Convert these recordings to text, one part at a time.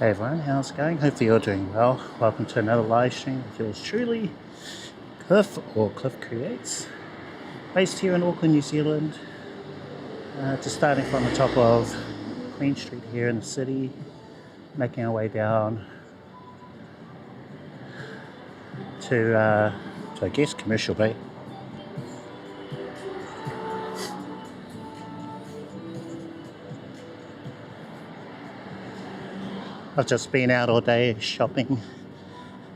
Hey everyone, how's it going? Hopefully you're doing well. Welcome to another live stream with yours truly, Cliff, or Cliff Creates, based here in Auckland, New Zealand. Just starting from the top of Queen Street here in the city, making our way down to I guess Commercial Bay. I've just been out all day shopping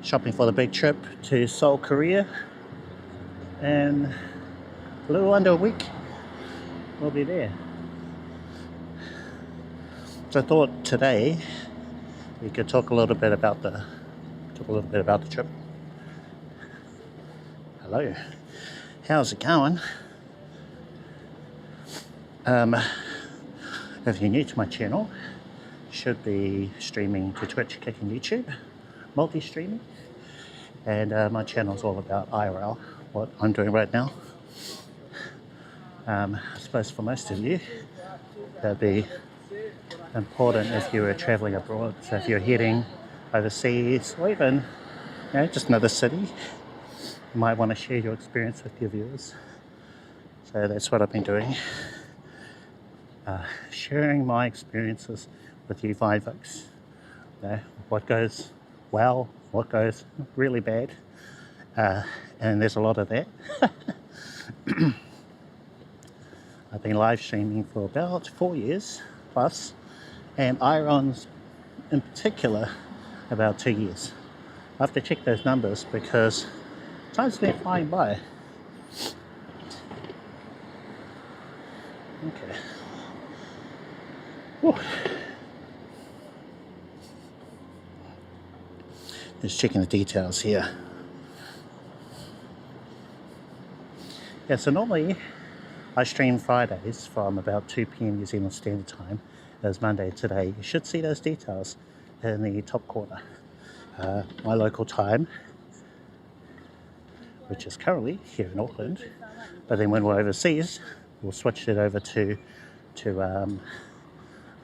for the big trip to Seoul, Korea, and a little under a week we'll be there. So I thought today we could talk a little bit about the trip. Hello, how's it going? If you're new to my channel, should be streaming to Twitch, Kick and YouTube, multi-streaming, and my channel is all about IRL, what I'm doing right now. I suppose for most of you that'd be important if you were traveling abroad. So if you're heading overseas or even just another city, you might want to share your experience with your viewers. So that's what I've been doing, sharing my experiences with you fine folks. What goes well, what goes really bad, and there's a lot of that. I've been live streaming for about 4 years plus, and IRL in particular about 2 years. I have to check those numbers because time's been flying by. Okay. Whew. Just checking the details here. Yeah, so normally I stream Fridays from about 2 p.m. New Zealand Standard Time. As Monday today. You should see those details in the top corner. My local time, which is currently here in Auckland, but then when we're overseas, we'll switch it over to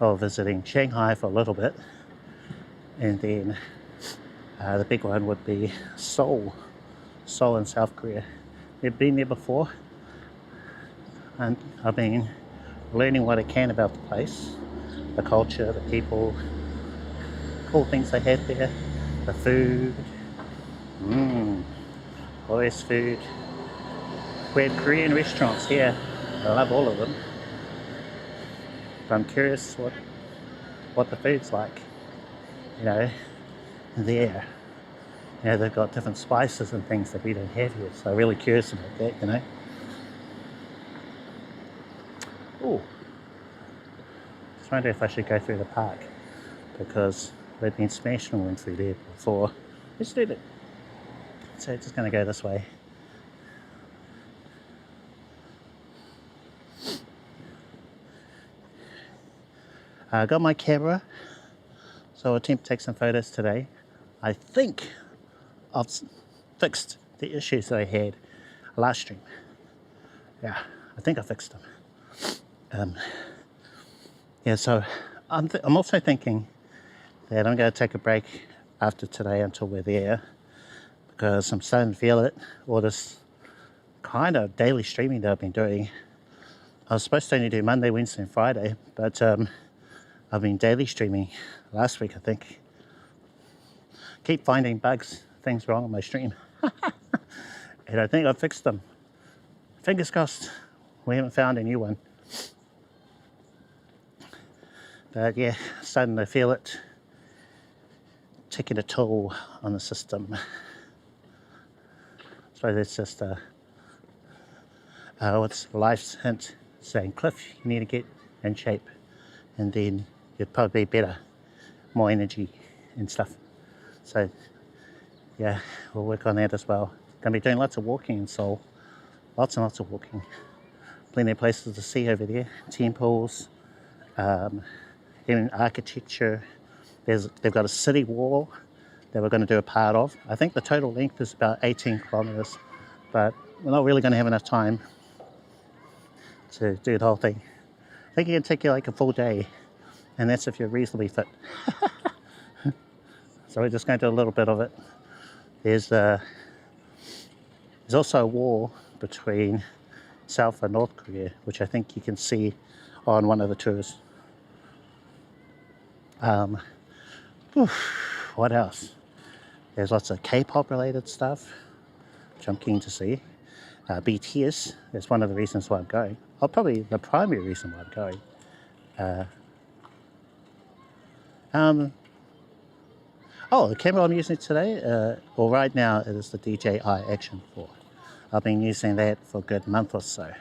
visiting Shanghai for a little bit, and then the big one would be Seoul in South Korea. I've been there before, and I've been learning what I can about the place, the culture, the people, cool things they have there, the food, always food. We have Korean restaurants here, I love all of them, but I'm curious what the food's like, there. They've got different spices and things that we don't have here, so I'm really curious about that, Ooh. Just wonder if I should go through the park because we've been smashing one through there before. Let's do it. So it's just going to go this way. I got my camera, so I'll attempt to take some photos today. I think I've fixed the issues that I had last stream. Yeah, I think I fixed them. So I'm also thinking that I'm going to take a break after today until we're there, because I'm starting to feel it, all this kind of daily streaming that I've been doing. I was supposed to only do Monday, Wednesday and Friday, but I've been daily streaming last week, I think. Keep finding bugs, things wrong on my stream. And I think I've fixed them. Fingers crossed we haven't found a new one. But yeah, starting to feel it taking a toll on the system. I suppose it's just what's life's hint saying, Cliff, you need to get in shape, and then you'd probably be better, more energy and stuff. So yeah, we'll work on that as well. Gonna be doing lots of walking in Seoul, lots and lots of walking. Plenty of places to see over there, temples, even architecture. They've got a city wall that we're going to do a part of. I think the total length is about 18 kilometers, but we're not really going to have enough time to do the whole thing. I think it can take you like a full day, and that's if you're reasonably fit. So we're just going to do a little bit of it. There's also a war between South and North Korea, which I think you can see on one of the tours. What else? There's lots of K-pop related stuff, which I'm keen to see. BTS, that's one of the reasons why I'm going. Oh, probably the primary reason why I'm going. Oh, the camera I'm using today, well right now it is the DJi Action 4. I've been using that for a good month or so.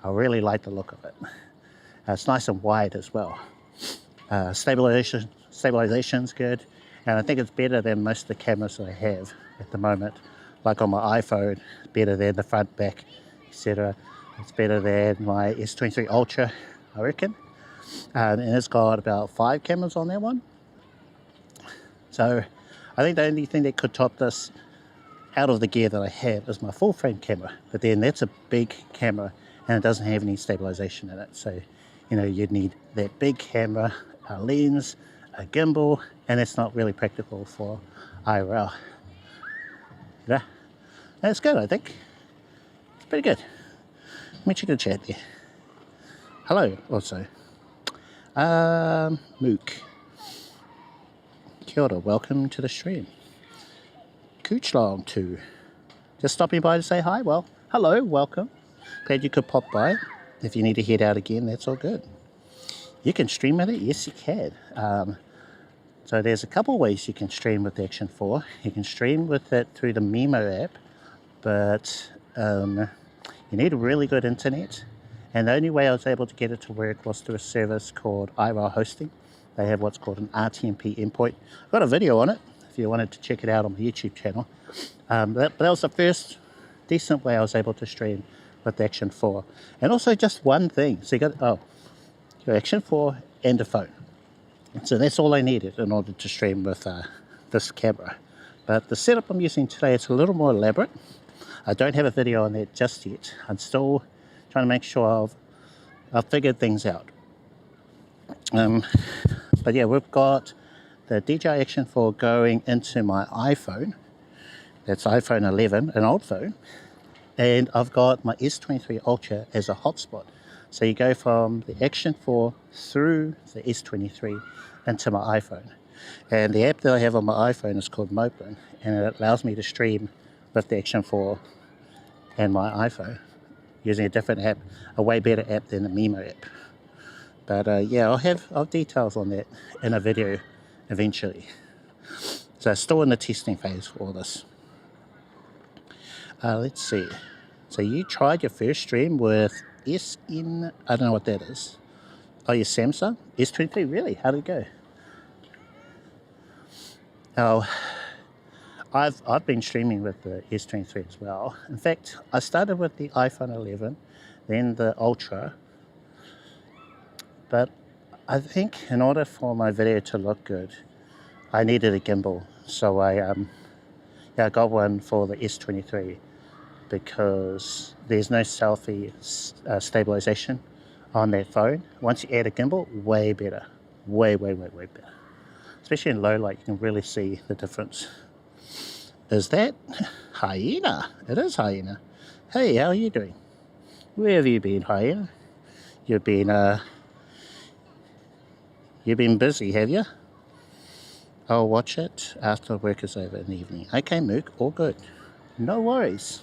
I really like the look of it. It's nice and wide as well. Stabilization's good, and I think it's better than most of the cameras that I have at the moment. Like on my iPhone, better than the front, back, etc. It's better than my S23 Ultra, I reckon. And it's got about 5 cameras on that one. So I think the only thing that could top this out of the gear that I have is my full frame camera. But then that's a big camera and it doesn't have any stabilization in it. So, you know, you'd need that big camera, a lens, a gimbal, and it's not really practical for IRL. Yeah, that's good, I think. It's pretty good. Let me check the chat there. Hello, also. Mook. Kia ora, welcome to the stream. Cooch-long too. Just stopping by to say hi. Well, hello, welcome. Glad you could pop by. If you need to head out again, that's all good. You can stream with it? Yes, you can. So there's a couple ways you can stream with the Action 4. You can stream with it through the Mimo app, but you need a really good internet. And the only way I was able to get it to work was through a service called IRL Hosting. They have what's called an RTMP endpoint. I've got a video on it if you wanted to check it out on my YouTube channel. But that was the first decent way I was able to stream with the Action 4. And also just one thing. So you got your Action 4 and a phone. So that's all I needed in order to stream with this camera. But the setup I'm using today is a little more elaborate. I don't have a video on that just yet. I'm still trying to make sure I've figured things out. But yeah, we've got the DJi Action 4 going into my iPhone. That's iPhone 11, an old phone. And I've got my S23 Ultra as a hotspot. So you go from the Action 4 through the S23 into my iPhone. And the app that I have on my iPhone is called Moblin, and it allows me to stream with the Action 4 and my iPhone using a different app, a way better app than the Mimo app. But yeah, I'll have details on that in a video eventually. So still in the testing phase for all this. Let's see. So you tried your first stream with SN, I don't know what that is. Oh, your Samsung? S23, really? How did it go? Oh, I've been streaming with the S23 as well. In fact, I started with the iPhone 11, then the Ultra. But I think in order for my video to look good, I needed a gimbal. So I got one for the S23 because there's no selfie stabilization on that phone. Once you add a gimbal, way better. Way better. Especially in low light, you can really see the difference. Is that Hyena? It is Hyena. Hey, how are you doing? Where have you been, Hyena? You've been busy, have you? I'll watch it after work is over in the evening. Okay, Mook, all good. No worries.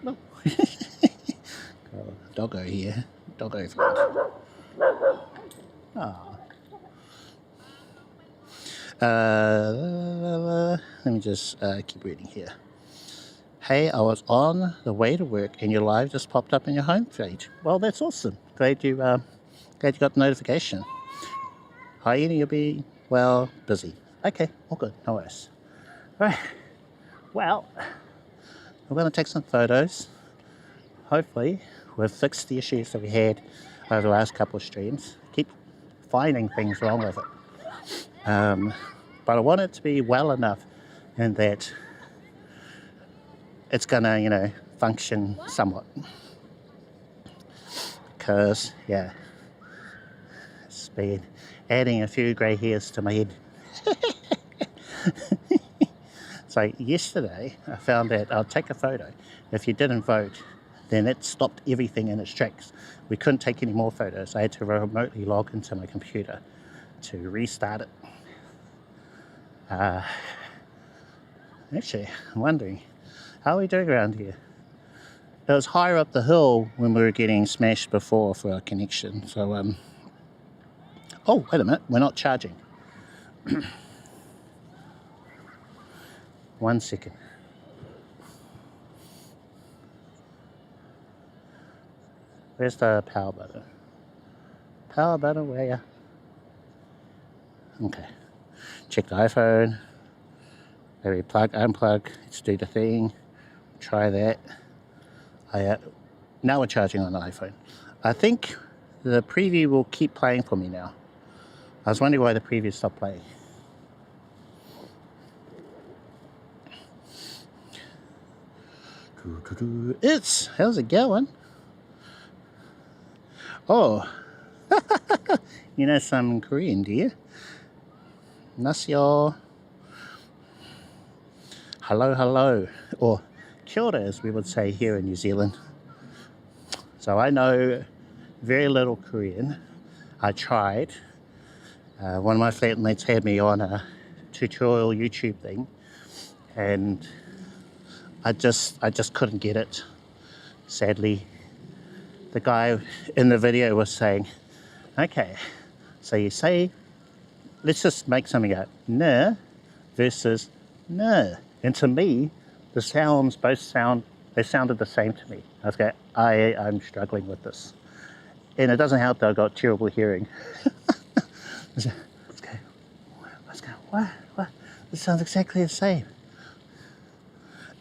No. Doggo here. Doggo friend. Ah. Let me just keep reading here. Hey, I was on the way to work and your live just popped up in your home feed. Well, that's awesome. Glad you got the notification. Hyena, you'll be, well, busy. Okay, all good, no worries. Alright, well, we're going to take some photos. Hopefully, we've fixed the issues that we had over the last couple of streams. Keep finding things wrong with it. But I want it to be well enough in that it's going to, you know, function somewhat. Because, yeah, it's been adding a few grey hairs to my head So yesterday I found that I'll take a photo. If you didn't vote, then it stopped everything in its tracks. We couldn't take any more photos. I had to remotely log into my computer to restart it. Actually, I'm wondering, how are we doing around here? It was higher up the hill when we were getting smashed before for our connection. So, oh, wait a minute, we're not charging. 1 second. Where's the power button? Power button, where ya? Okay. Check the iPhone. Maybe plug, unplug. Let's do the thing. Try that. Now we're charging on the iPhone. I think the preview will keep playing for me now. I was wondering why the preview stopped playing. How's it going? Oh, you know some Korean, do you? Nasyo. Hello, hello. Or kia ora, as we would say here in New Zealand. So I know very little Korean. I tried. One of my flatmates had me on a tutorial YouTube thing, and I just couldn't get it. Sadly, the guy in the video was saying, okay, so you say, let's just make something up, nah versus nah. And to me, the sounds they sounded the same to me. I was going, I'm struggling with this. And it doesn't help that I've got terrible hearing. Let's go, what? This sounds exactly the same.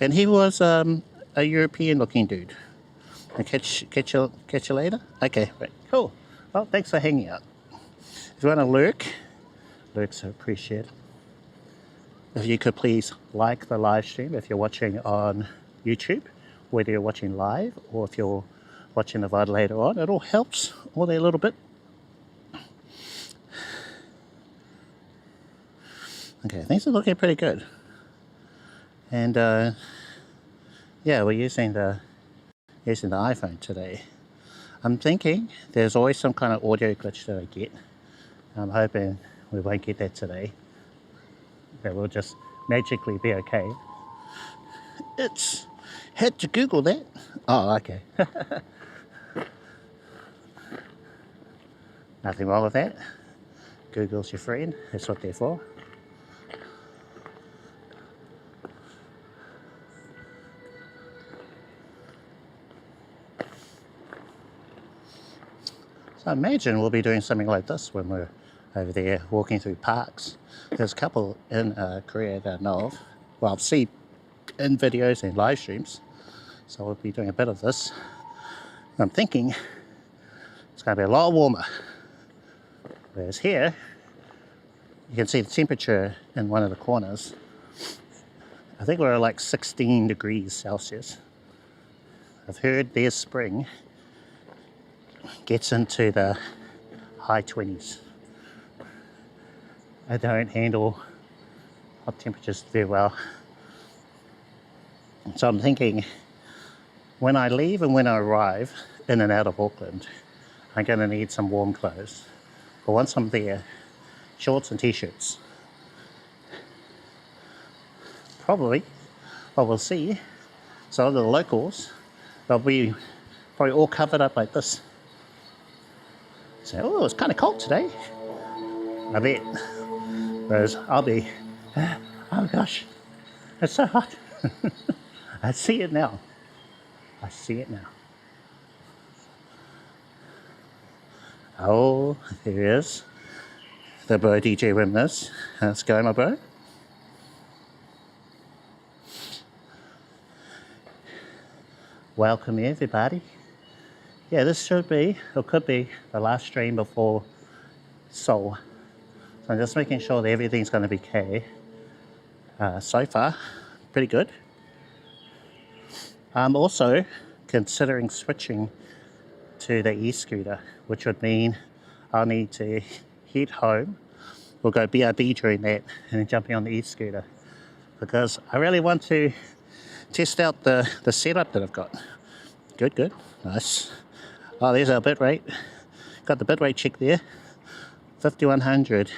And he was a European looking dude. I'll catch you later? Okay, right, cool. Well, thanks for hanging out. If you want to lurks are appreciated. If you could please like the live stream if you're watching on YouTube, whether you're watching live or if you're watching the VOD later on, it all helps all that little bit. Okay, things are looking pretty good. And yeah, we're using the iPhone today. I'm thinking there's always some kind of audio glitch that I get. I'm hoping we won't get that today. That we'll just magically be okay. Had to Google that. Oh, okay. Nothing wrong with that. Google's your friend. That's what they're for. So I imagine we'll be doing something like this when we're over there walking through parks. There's a couple in Korea that I know of. Well, I've seen in videos and live streams. So we'll be doing a bit of this. I'm thinking it's going to be a lot warmer. Whereas here, you can see the temperature in one of the corners. I think we're like 16 degrees Celsius. I've heard their spring gets into the high 20s. I don't handle hot temperatures very well. So I'm thinking when I leave and when I arrive in and out of Auckland, I'm going to need some warm clothes. But once I'm there, shorts and t-shirts. Probably, well, we'll see. So the locals, they'll be probably all covered up like this. So, oh, it's kind of cold today. I bet. Whereas I'll be, oh gosh, it's so hot. I see it now. Oh, there he is. The bro DJ Wimness. How's it going, my bro? Welcome everybody. Yeah, this should be, or could be, the last stream before Seoul. So I'm just making sure that everything's going to be okay. So far, pretty good. I'm also considering switching to the e-scooter, which would mean I'll need to head home. We'll go BRB during that and then jumping on the e-scooter. because I really want to test out the setup that I've got. Good, good, nice. Oh, there's our bitrate. Got the bitrate check there. 5100,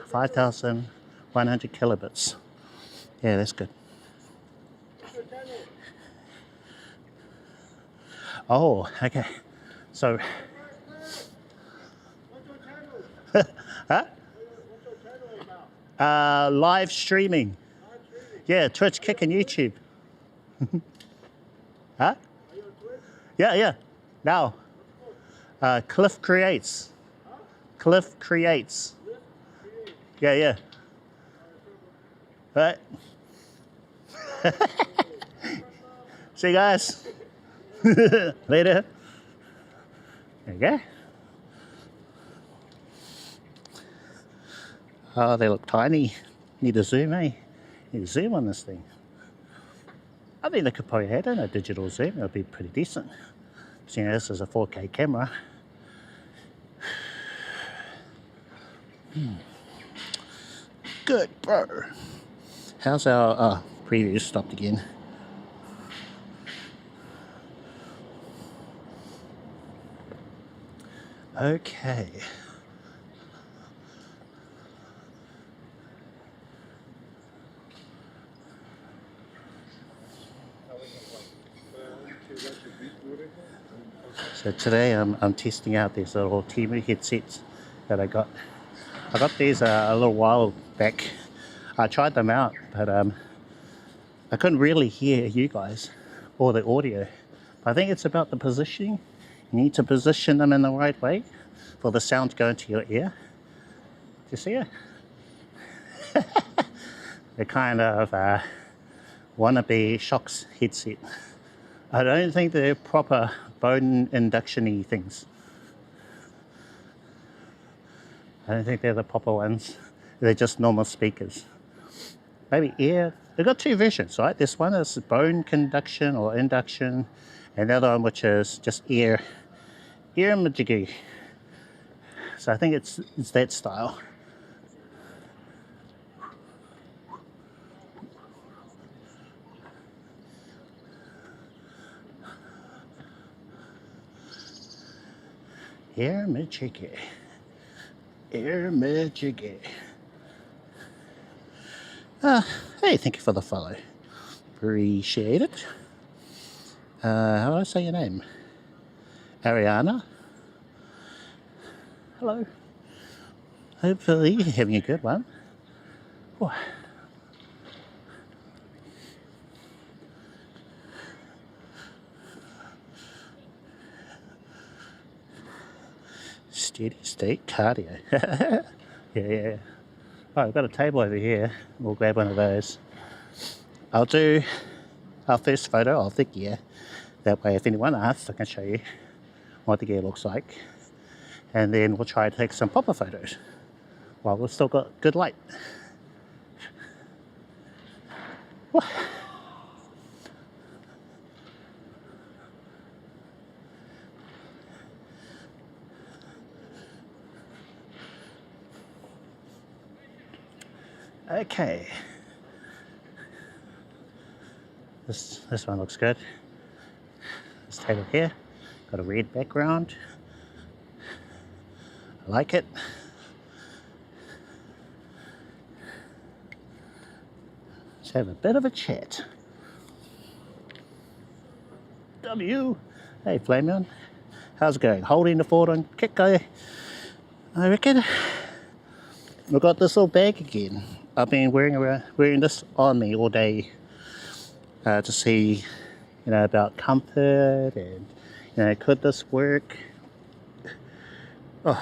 5100 kilobits. Yeah, that's good. Oh, okay. So, huh? Live streaming. Yeah, Twitch, Kick, and YouTube. Huh? Yeah. Now, Cliff Creates. Cliff Creates. Yeah. Right. See you guys. Later. There you go. Oh, they look tiny. Need to zoom, eh? Need to zoom on this thing. I think they could probably add in a digital zoom. It'll be pretty decent. Seeing this is a 4K camera. Good, bro. How's our preview stopped again? Okay. So today I'm testing out these little Temu headsets that I got. I got these a little while back. I tried them out, but I couldn't really hear you guys or the audio. But I think it's about the positioning. You need to position them in the right way for the sound to go into your ear. Do you see it? They're kind of wannabe Shocks headset. I don't think they're proper bone induction-y things. I don't think they're the proper ones. They're just normal speakers. Maybe ear. They've got two versions, right? This one is bone conduction or induction, and the other one which is just ear majiggy. So I think it's that style. Ear majiggy. Ear majiggy. Hey, thank you for the follow. Appreciate it. How do I say your name? Ariana? Hello. Hopefully you're having a good one. Oh. Steady state cardio. Yeah. Oh, I've got a table over here. We'll grab one of those. I'll do our first photo of the gear. That way, if anyone asks, I can show you what the gear looks like. And then we'll try to take some proper photos while we've still got good light. Okay. This one looks good. This table here, got a red background. I like it. Let's have a bit of a chat. W. Hey, Flamion. How's it going? Holding the fort on kick, I reckon. We've got this little bag again. I've been wearing this on me all day to see, about comfort and, could this work? Oh,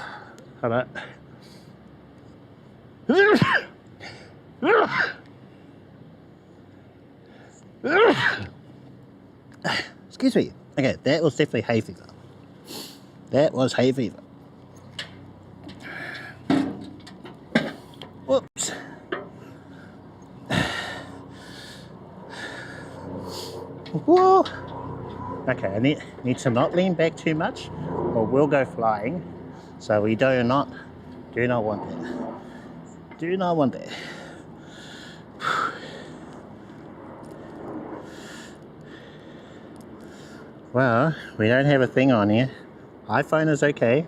how about? Excuse me. Okay, that was definitely hay fever. That was hay fever. Whoops. Whoa. Okay, I need to not lean back too much or we'll go flying. So we do not want that. Do not want that. Well, we don't have a thing on here. iPhone is okay.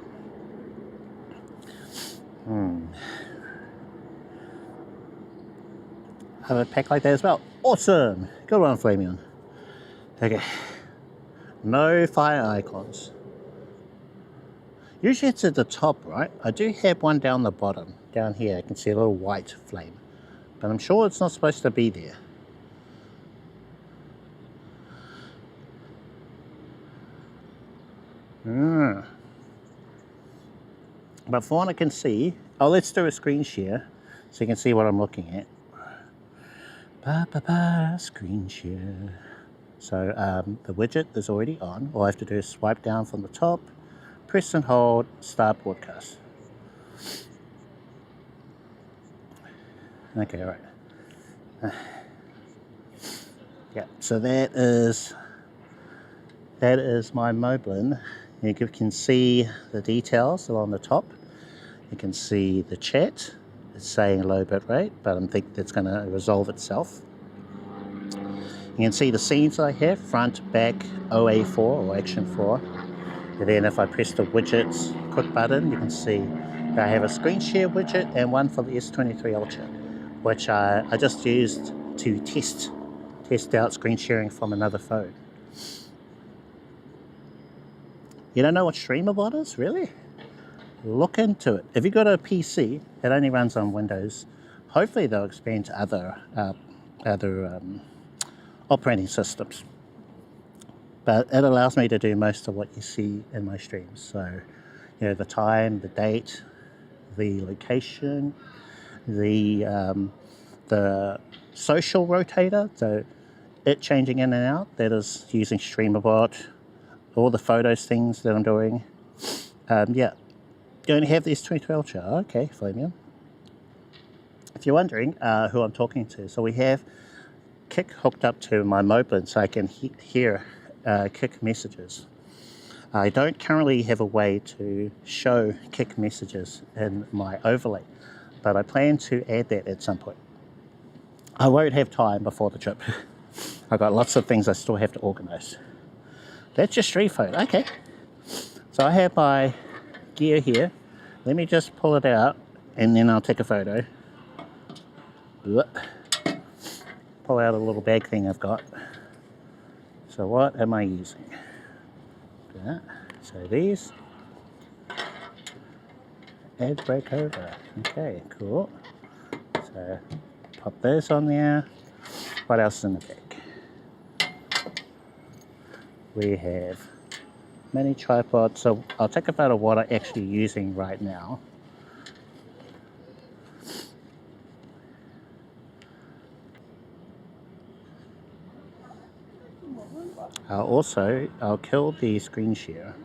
Have a pack like that as well. Awesome. Good one, Flamion. Okay. No fire icons. Usually it's at the top, right? I do have one down the bottom. Down here, I can see a little white flame. But I'm sure it's not supposed to be there. But for what I can see, oh, let's do a screen share so you can see what I'm looking at. Screen share. So the widget is already on. All I have to do is swipe down from the top, press and hold, start broadcast. Okay, all right. Yeah, so that is my Moblin. You can see the details along the top. You can see the chat. It's saying low bit rate, but I think that's going to resolve itself. You can see the scenes I have, front, back, OA4 or Action 4. And then if I press the widgets quick button, you can see that I have a screen share widget and one for the S23 Ultra, which I just used to test out screen sharing from another phone. You don't know what StreamerBot is, really? Look into it. If you've got a PC, it only runs on Windows. Hopefully they'll expand to other operating systems. But it allows me to do most of what you see in my streams. So, you know, the time, the date, the location, the social rotator, so it changing in and out, that is using StreamerBot, all the photos things that I'm doing. Yeah, you only have the S23 Ultra. Okay, Flamion. If you're wondering who I'm talking to, so we have Kik hooked up to my Moblin so I can hear Kik messages. I don't currently have a way to show Kik messages in my overlay, but I plan to add that at some point. I won't have time before the trip. I've got lots of things I still have to organize. That's your street phone. Okay. So I have my gear here. Let me just pull it out and then I'll take a photo. Pull out a little bag thing I've got. So what am I using? So these. Add break over. Okay, cool. So pop those on there. What else is in the bag? We have mini tripod. So I'll take a photo of what I'm actually using right now. I'll kill the screen share.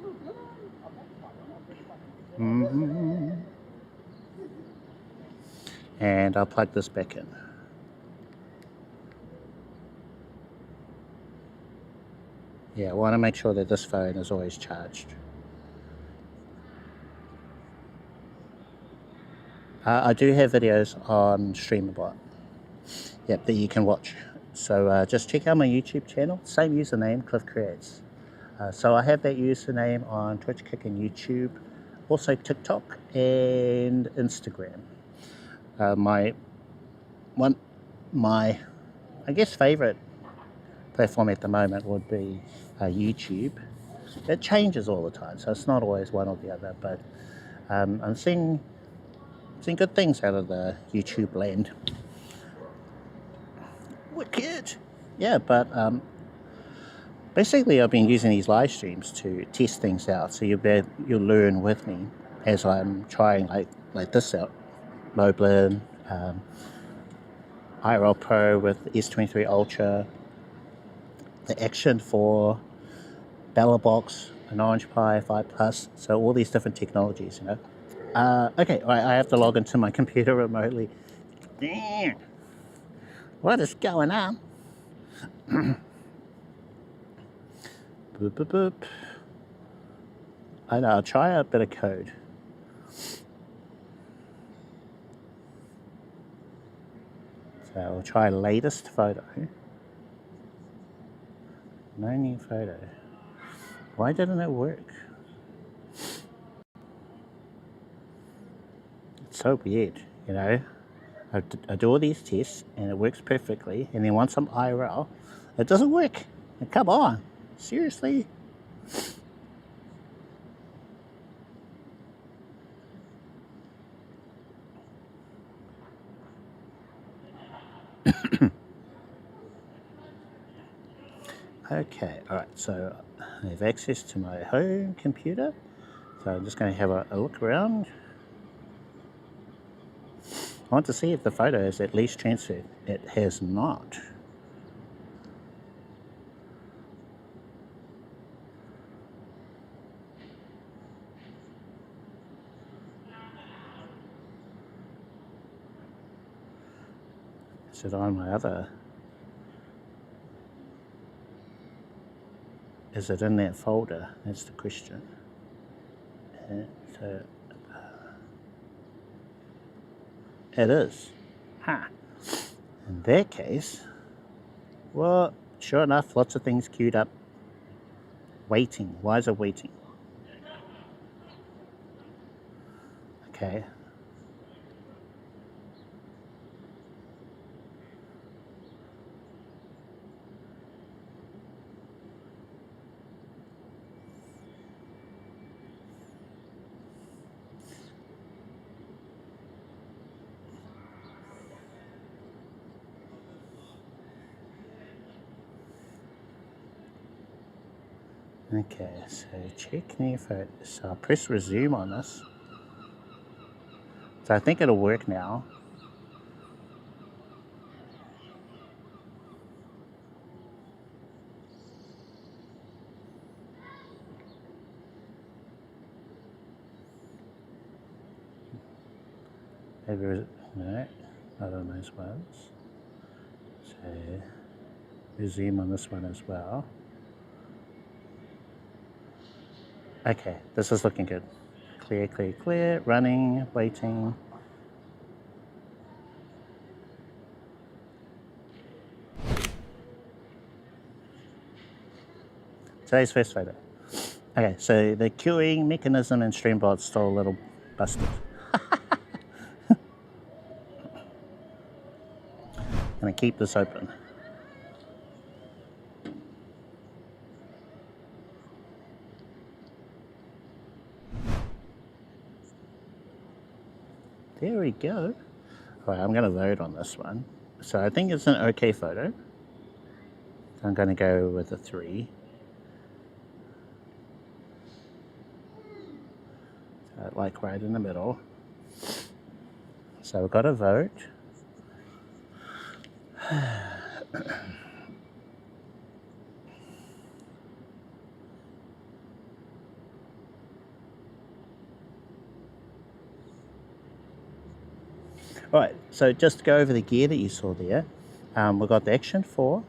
And I'll plug this back in. Yeah, I want to make sure that this phone is always charged. I do have videos on StreamerBot, yep, that you can watch. So just check out my YouTube channel, same username, Cliff Creates. So I have that username on Twitch, Kick, and YouTube, also TikTok and Instagram. My I guess favorite platform at the moment would be YouTube. It changes all the time, so it's not always one or the other, but I'm seeing good things out of the YouTube land. Wicked! Yeah, but basically I've been using these live streams to test things out, so you'll learn with me as I'm trying like this out. Moblin, IRL Pro with S23 Ultra, the Action 4, Box, an Orange Pi 5 Plus, so all these different technologies, you know. Okay, I have to log into my computer remotely. Damn. What is going on? Boop, boop, boop. I know, I'll try a bit of code. So we'll try latest photo. No new photo. Why didn't it work? It's so weird, you know. I do all these tests and it works perfectly, and then once I'm IRL, it doesn't work. And come on, seriously? Okay, alright, so I have access to my home computer, so I'm just going to have a look around. I want to see if the photo is at least transferred. It has not. Is it on my other? Is it in that folder? That's the question. So it is. Huh. In that case, well, sure enough, lots of things queued up. Waiting. Why is it waiting? Okay. Okay, so check new photos. So I'll press resume on this. So I think it'll work now. Maybe, no, not on those ones. So resume on this one as well. Okay, this is looking good. Clear, clear, clear, running, waiting. Today's first photo. Okay, so the queuing mechanism in Streambot's still a little busted. I'm gonna keep this open. There we go. All right, I'm gonna vote on this one. So I think it's an okay photo. So I'm gonna go with a 3. So like right in the middle. So we've got a vote. Alright, so just to go over the gear that you saw there, we've got the Action 4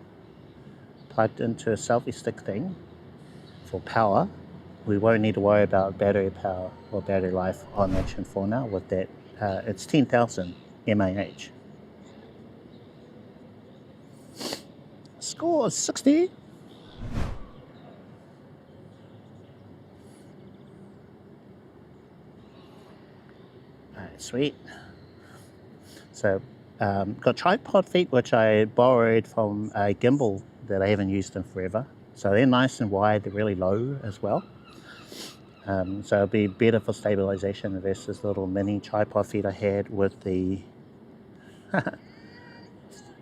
plugged into a selfie stick thing for power. We won't need to worry about battery power or battery life on Action 4 now with that. It's 10,000 mAh. Score 60. Alright, sweet. So, got tripod feet, which I borrowed from a gimbal that I haven't used in forever. So they're nice and wide, they're really low as well. So it'll be better for stabilization versus the little mini tripod feet I had with the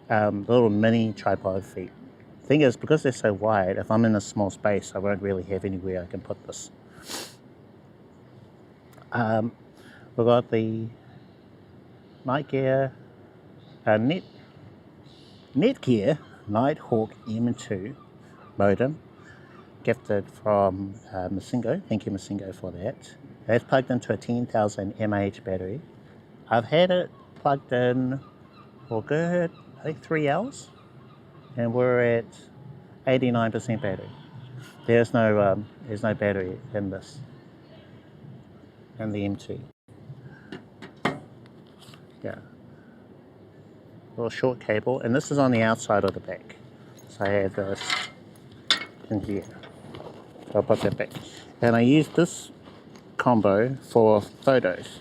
little mini tripod feet. Thing is, because they're so wide, if I'm in a small space, I won't really have anywhere I can put this. We've got the Netgear, Netgear Nighthawk M2 modem, gifted from Masingo. Thank you, Masingo, for that. That's plugged into a 10,000 mAh battery. I've had it plugged in for good, I think 3 hours, and we're at 89% battery. There's no battery in this, in the M2. Yeah. little short cable, and this is on the outside of the back. So I have this in here. So I'll put that back. And I use this combo for photos.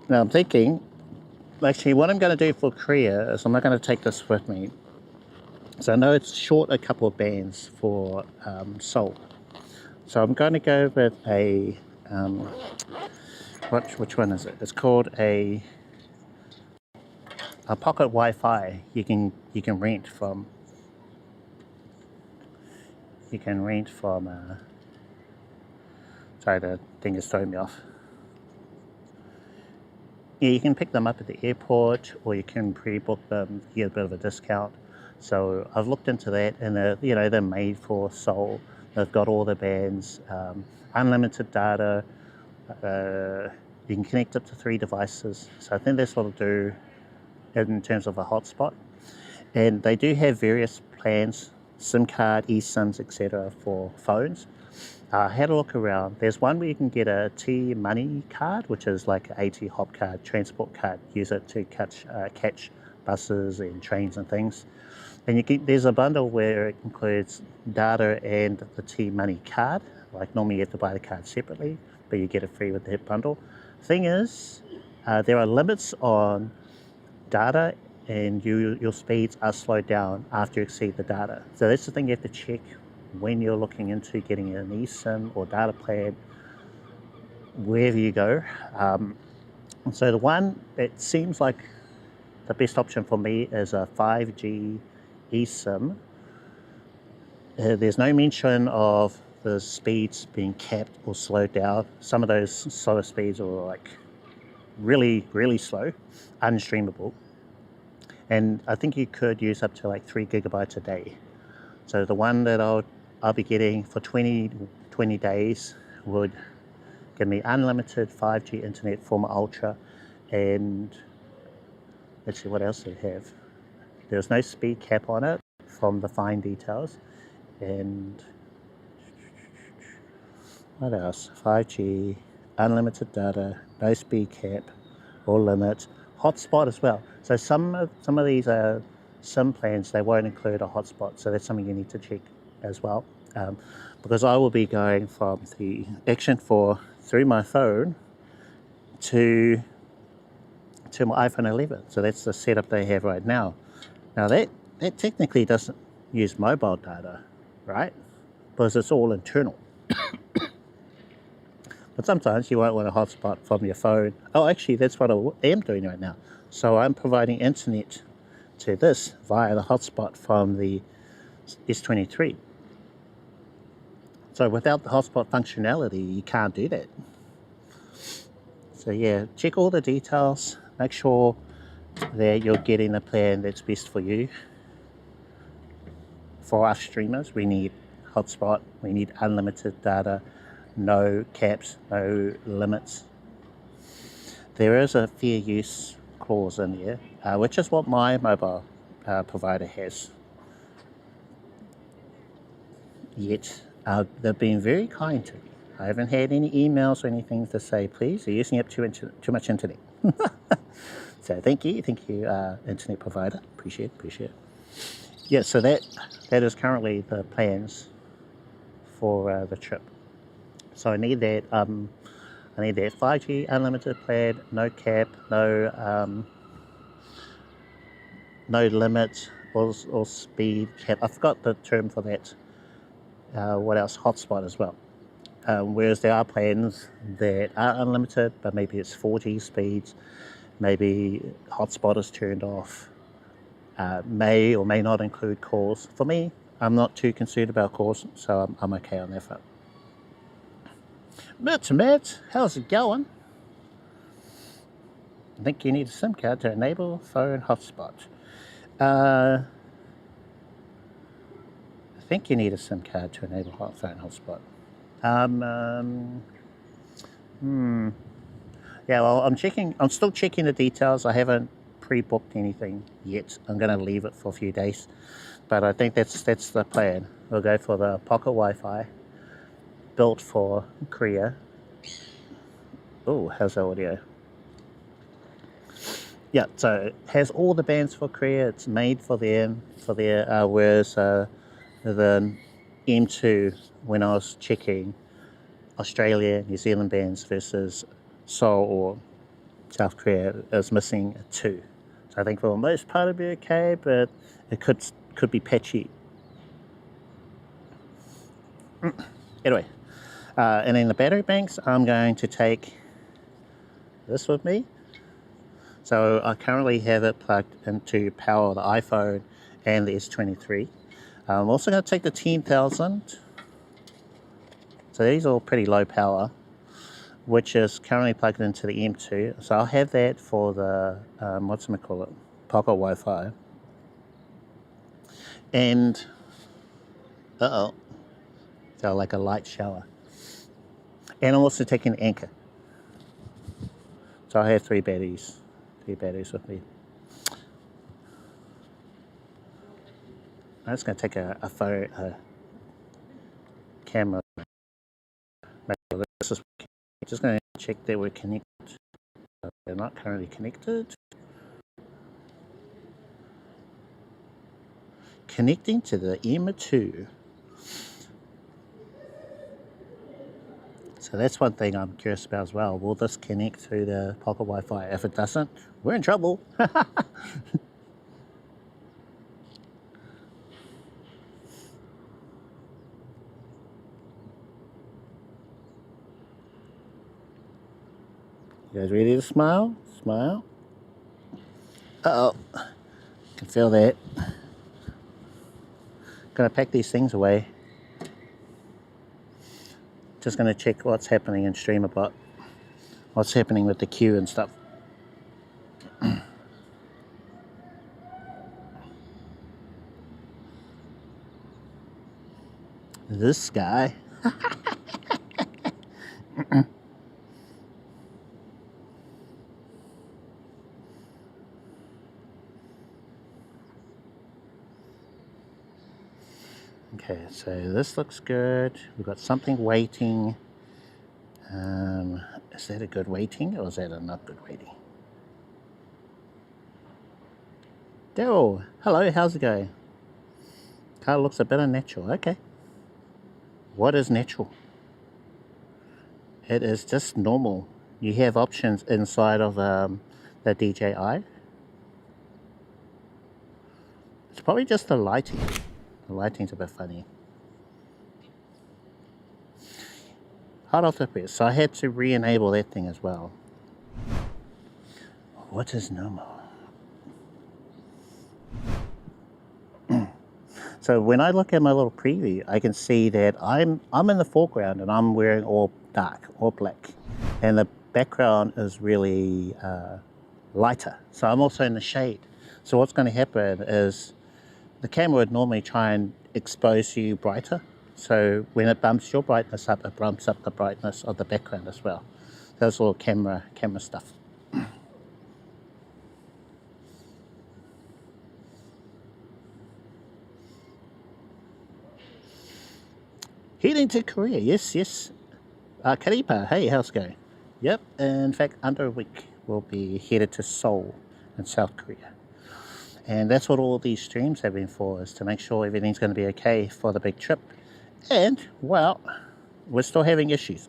Now I'm thinking, actually what I'm going to do for Korea is I'm not going to take this with me. So I know it's short a couple of bands for Seoul. So I'm going to go with a, which one is it? It's called a pocket Wi-Fi. You can rent from. Sorry, the thing is throwing me off. Yeah, you can pick them up at the airport, or you can pre-book them, you get a bit of a discount. So I've looked into that, and they're made for Seoul. They've got all the bands, unlimited data. You can connect up to 3 devices. So I think that's what it'll do in terms of a hotspot. And they do have various plans, SIM card, eSIMs, etc. for phones. I had a look around. There's one where you can get a T-Money card, which is like an AT hop card, transport card. Use it to catch buses and trains and things. And there's a bundle where it includes data and the T-Money card. Like normally you have to buy the card separately, but you get it free with that bundle. Thing is, there are limits on data, and your speeds are slowed down after you exceed the data. So that's the thing you have to check when you're looking into getting an eSIM or data plan, wherever you go. So the one that seems like the best option for me is a 5G eSIM. There's no mention of the speeds being capped or slowed down. Some of those slower speeds are like really, really slow, unstreamable. And I think you could use up to like 3 gigabytes a day. So the one that I'll be getting for 20 days would give me unlimited 5G internet for my Ultra. And let's see what else they have. There's no speed cap on it from the fine details. And what else? 5G, unlimited data, no speed cap or limit, hotspot as well. So some of these SIM plans, they won't include a hotspot, so that's something you need to check as well. Because I will be going from the Action 4 through my phone to my iPhone 11. So that's the setup they have right now. Now that technically doesn't use mobile data, right? Because it's all internal. But sometimes you won't want a hotspot from your phone. Oh, actually, that's what I am doing right now. So I'm providing internet to this via the hotspot from the S23. So without the hotspot functionality, you can't do that. So yeah, check all the details. Make sure that you're getting a plan that's best for you. For us streamers, we need hotspot, we need unlimited data, no caps, no limits. There is a fair use clause in there, which is what my mobile provider has. Yet, they've been very kind to me. I haven't had any emails or anything to say, please, you're using up too much internet. So thank you, internet provider. Appreciate it. Yeah, so that is currently the plans for the trip. So I need that 5G unlimited plan, no cap, no limit or speed cap. I forgot the term for that. What else? Hotspot as well. Whereas there are plans that are unlimited, but maybe it's 4G speeds, maybe hotspot is turned off, may or may not include calls. For me, I'm not too concerned about calls, so I'm okay on that front. Matt, how's it going? I think you need a SIM card to enable phone hotspot. I think you need a SIM card to enable phone hotspot. Yeah, well, I'm still checking the details. I haven't pre-booked anything yet. I'm going to leave it for a few days. But I think that's the plan. We'll go for the pocket Wi-Fi built for Korea. Oh, how's the audio? Yeah, so it has all the bands for Korea. It's made for them, whereas the M2, when I was checking Australia, New Zealand bands versus Seoul or South Korea, is missing a 2. So I think for the most part it'll be okay, but it could be patchy. Anyway, and then the battery banks, I'm going to take this with me. So I currently have it plugged into power the iPhone and the S23. I'm also going to take the 10,000. So these are all pretty low power, which is currently plugged into the M2. So I'll have that for the, pocket Wi-Fi. And, felt like a light shower. And I'm also taking Anchor. So I have 3 batteries with me. I'm just going to take a photo, camera. This is just going to check that we're connected. They're not currently connected. Connecting to the M2. So that's one thing I'm curious about as well. Will this connect through the pocket Wi-Fi? If it doesn't, we're in trouble. You guys ready to smile? Smile. Uh-oh. Can feel that. Gonna pack these things away. Just gonna check what's happening in StreamerBot. What's happening with the queue and stuff. This guy. Okay, so this looks good. We've got something waiting. Is that a good waiting or is that a not good waiting? Daryl, hello, how's it going? Car looks a bit unnatural. Okay. What is natural? It is just normal. You have options inside of the DJi. It's probably just the lighting. The lighting's a bit funny. Hot off the press. So I had to re-enable that thing as well. What is normal? So when I look at my little preview, I can see that I'm in the foreground and I'm wearing all dark, all black. And the background is really lighter. So I'm also in the shade. So what's going to happen is the camera would normally try and expose you brighter. So when it bumps your brightness up, it bumps up the brightness of the background as well. That's all camera stuff. Heading to Korea, yes. Karipa, hey, how's it going? Yep, in fact, under a week, we'll be headed to Seoul in South Korea. And that's what all these streams have been for, is to make sure everything's going to be okay for the big trip. And, well, we're still having issues.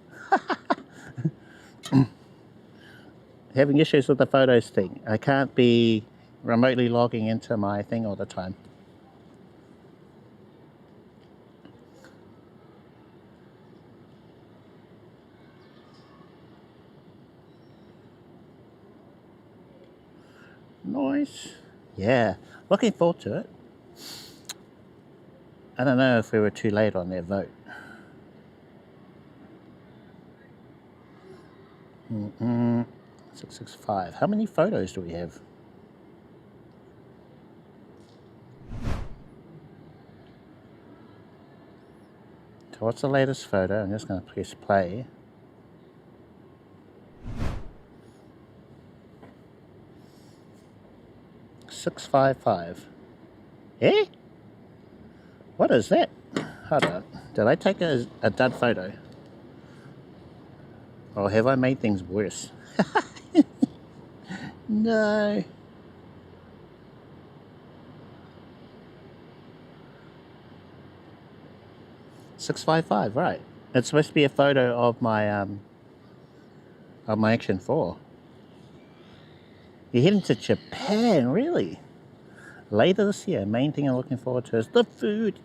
Having issues with the photos thing. I can't be remotely logging into my thing all the time. Nice. Yeah, looking forward to it. I don't know if we were too late on their vote. 665. How many photos do we have? So what's the latest photo? I'm just going to press play. $655. Eh? What is that? Hold on. Did I take a dud photo? Or have I made things worse? No. $655, right. It's supposed to be a photo of my Action 4. You're heading to Japan, really? Later this year. Main thing I'm looking forward to is the food.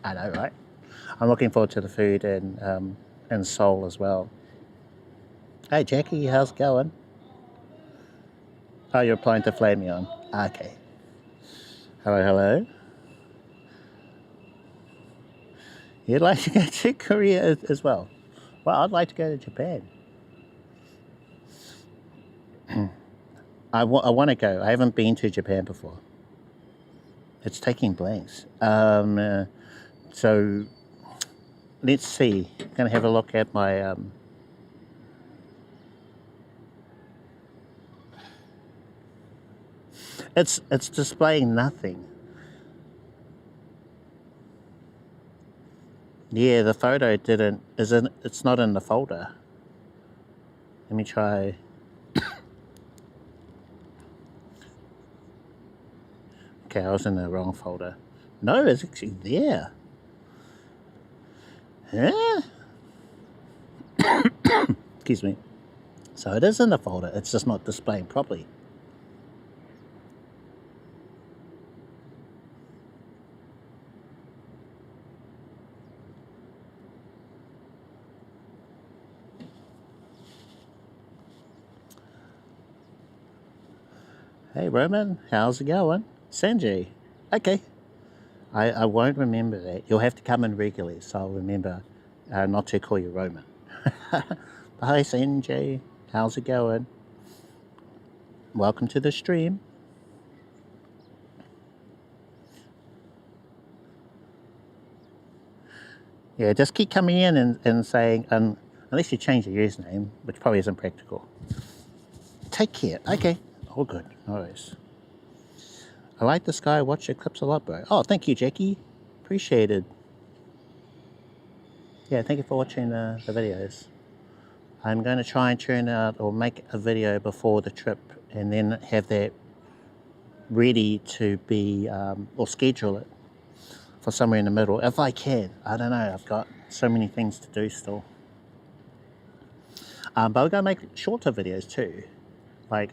I know, right? I'm looking forward to the food in Seoul as well. Hey Jackie, how's it going? Oh, you're applying to Flamion. Okay. Hello, hello. You'd like to go to Korea as well? Well, I'd like to go to Japan. I want to go. I haven't been to Japan before. It's taking blanks. So let's see. I'm going to have a look at my it's displaying nothing. Yeah, the photo it's not in the folder. Let me try. Okay, I was in the wrong folder. No, it's actually there. Yeah. Excuse me. So it is in the folder, it's just not displaying properly. Hey Roman, how's it going? Sanjay, okay. I won't remember that. You'll have to come in regularly, so I'll remember not to call you Roman. Hi Sanjay, how's it going? Welcome to the stream. Yeah, just keep coming in and saying, unless you change your username, which probably isn't practical. Take care. Okay, all good, no worries. I like this guy, watch your clips a lot, bro. Oh, thank you, Jackie. Appreciated. Yeah, thank you for watching the videos. I'm going to try and churn out or make a video before the trip and then have that ready to be, or schedule it for somewhere in the middle, if I can. I don't know, I've got so many things to do still. But we're going to make shorter videos too, like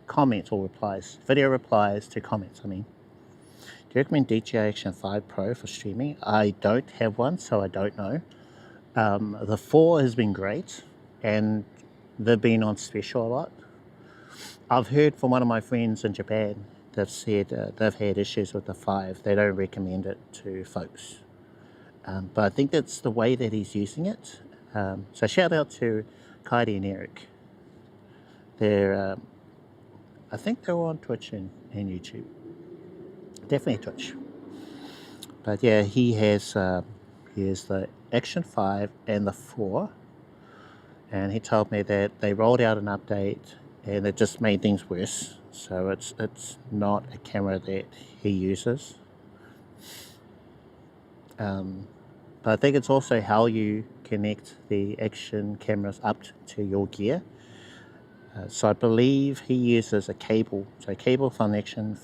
comments or replies, video replies to comments, I mean. Do you recommend DJi Action 5 Pro for streaming? I don't have one, so I don't know. The 4 has been great, and they've been on special a lot. I've heard from one of my friends in Japan that said they've had issues with the 5. They don't recommend it to folks. But I think that's the way that he's using it. So shout out to Kaidi and Eric. They're, I think they're on Twitch and YouTube. Definitely Twitch. But yeah, he has the Action 5 and the 4. And he told me that they rolled out an update and it just made things worse. So it's not a camera that he uses. But I think it's also how you connect the Action cameras up to your gear. So I believe he uses a cable, so a cable connection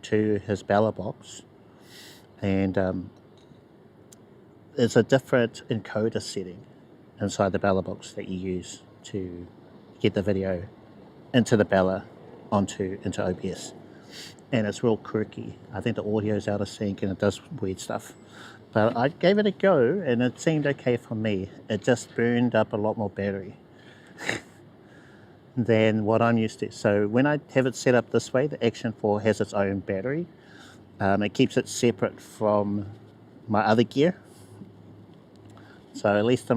to his Bella box, and there's a different encoder setting inside the Bella box that you use to get the video into the Bella into OBS, and it's real quirky. I think the audio's out of sync and it does weird stuff. But I gave it a go and it seemed okay for me. It just burned up a lot more battery than what I'm used to. So when I have it set up this way, the Action 4 has its own battery. It keeps it separate from my other gear. So at least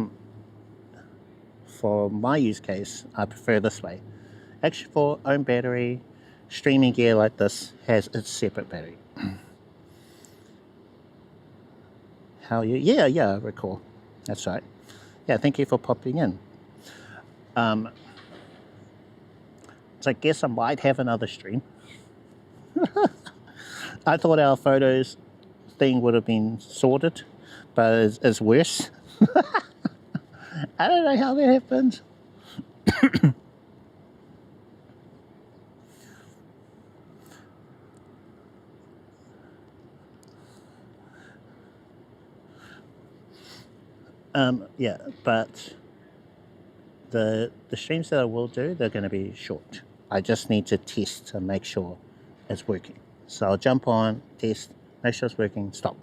for my use case, I prefer this way. Action 4, own battery, streaming gear like this has its separate battery. How you? Yeah, I recall. That's right. Yeah, thank you for popping in. So I guess I might have another stream. I thought our photos thing would have been sorted, but it's worse. I don't know how that happened. Yeah, but the streams that I will do, they're going to be short. I just need to test to make sure it's working. So I'll jump on, test, make sure it's working, stop.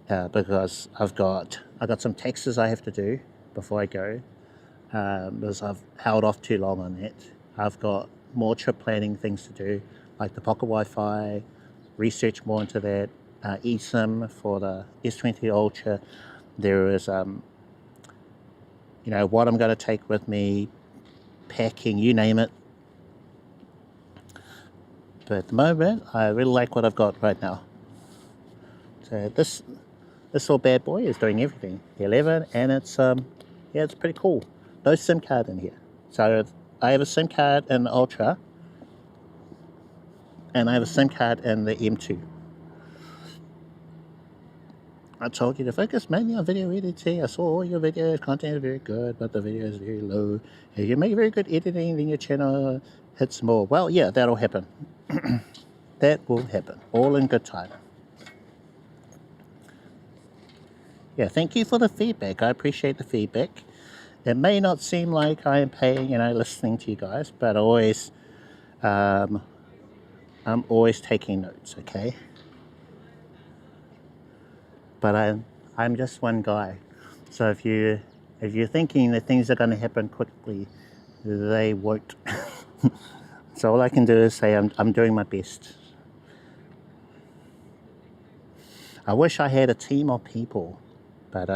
Because I got some texts I have to do before I go, because I've held off too long on that. I've got more trip planning things to do, like the pocket Wi-Fi, research more into that, eSIM for the S20 Ultra. There is, you know, what I'm going to take with me, packing, you name it. But at the moment, I really like what I've got right now. So this little bad boy is doing everything. The 11, and it's yeah, it's pretty cool. No SIM card in here. So I have a SIM card in the Ultra, and I have a SIM card in the M2. I told you to focus mainly on video editing. I saw all your videos, content is very good, but the video is very low. If you make very good editing, then your channel hits more. Well, yeah, that'll happen. That will happen, all in good time. Yeah, thank you for the feedback. I appreciate the feedback. It may not seem like I am paying, you know, listening to you guys, but I'm always taking notes, okay? But I'm just one guy. So if you're thinking that things are going to happen quickly, they won't. So all I can do is say I'm doing my best. I wish I had a team of people, but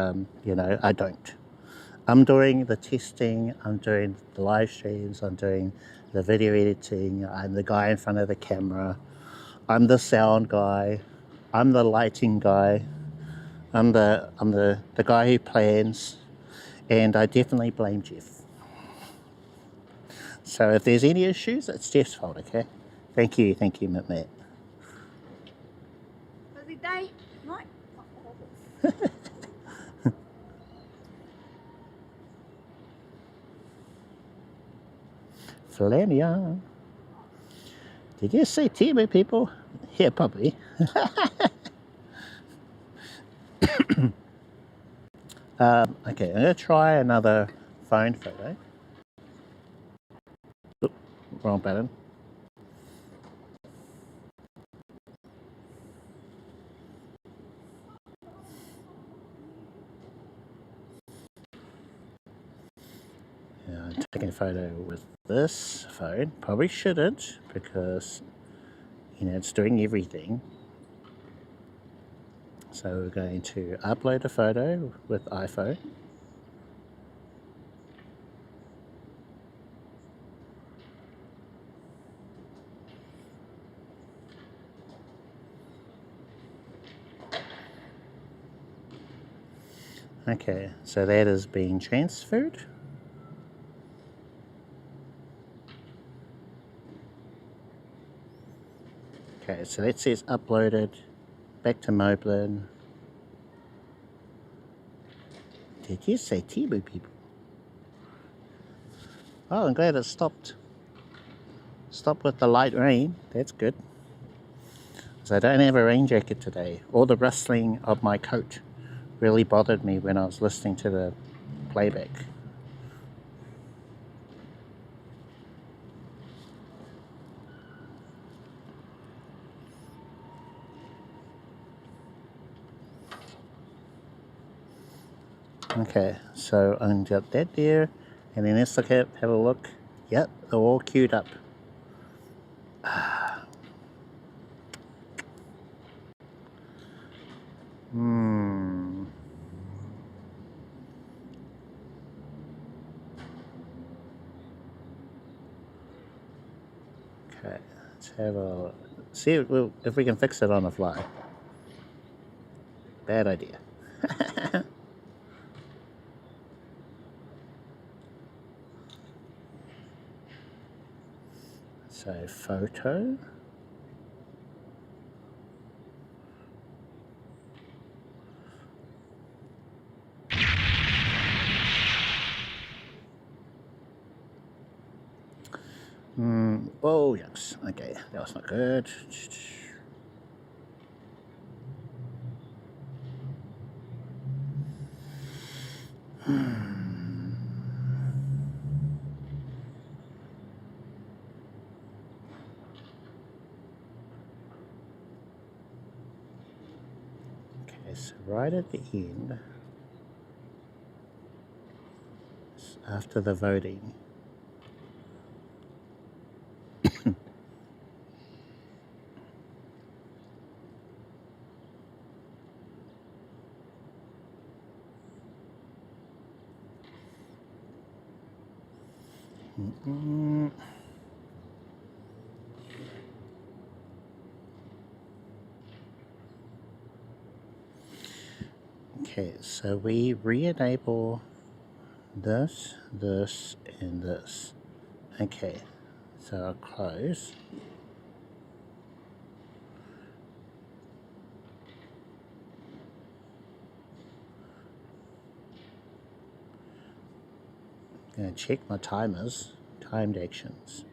you know, I don't. I'm doing the testing, I'm doing the live streams, I'm doing the video editing, I'm the guy in front of the camera, I'm the sound guy, I'm the lighting guy, I'm the guy who plans, and I definitely blame Jeff. So if there's any issues, it's Jeff's fault, okay? Thank you, Matt. Busy day, right? Flania. Did you say TV, people? Yeah, probably. Okay, I'm going to try another phone photo. Oop, wrong button. Yeah, I'm taking a photo with this phone. Probably shouldn't, because, you know, it's doing everything. So we're going to upload a photo with iPhone. Okay, so that is being transferred. Okay, so that says uploaded. Back to Moblin. Did you say Tibu, people? Oh, I'm glad it stopped. Stopped with the light rain. That's good. So I don't have a rain jacket today. All the rustling of my coat really bothered me when I was listening to the playback. Okay, so I'm got that there, and then let's look at, have a look. Yep, they're all queued up. Okay, let's have a see if we can fix it on the fly. Bad idea. So photo. Oh yes. Okay, that was not good. Okay, so right at the end, after the voting, okay, so we re-enable this, this, and this. Okay, so I'll close. I'm going to check my timers, timed actions,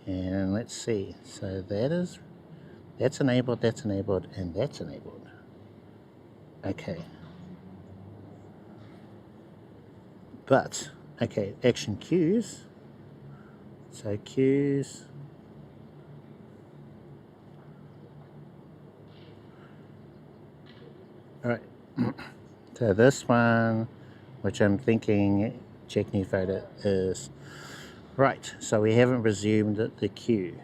and let's see. So that's enabled, and that's enabled. Okay. But, okay, action cues. So cues. Alright. So this one, which I'm thinking check new photo is right. So we haven't resumed the cue.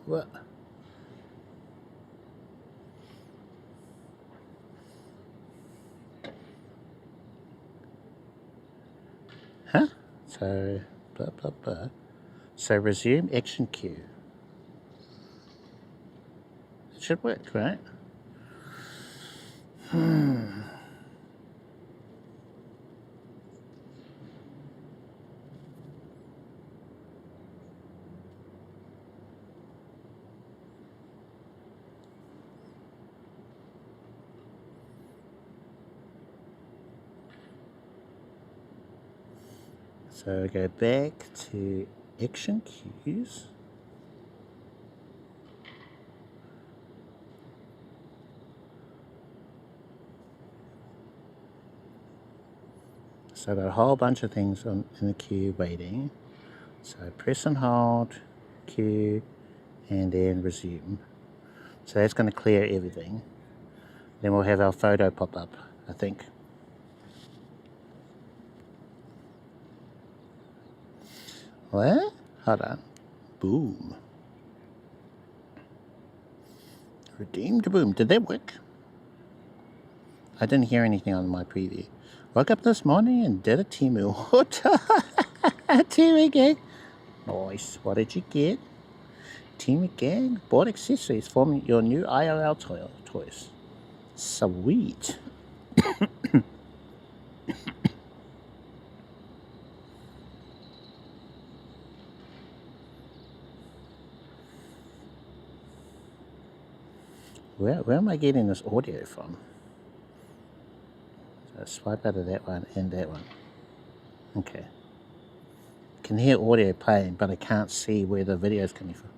What? Huh? So blah blah blah. So resume action cue. It should work, right? So go back to action cues. So I've got a whole bunch of things in the queue waiting. So press and hold, queue, and then resume. So that's going to clear everything. Then we'll have our photo pop up, I think. What? Hold on. Boom. Redeemed boom. Did that work? I didn't hear anything on my preview. Woke up this morning and did a Temu. What? Temu gang. Nice. What did you get? Temu gang. Bought accessories for your new IRL toys. Sweet. Where am I getting this audio from? So swipe out of that one and that one. Okay. I can hear audio playing, but I can't see where the video is coming from.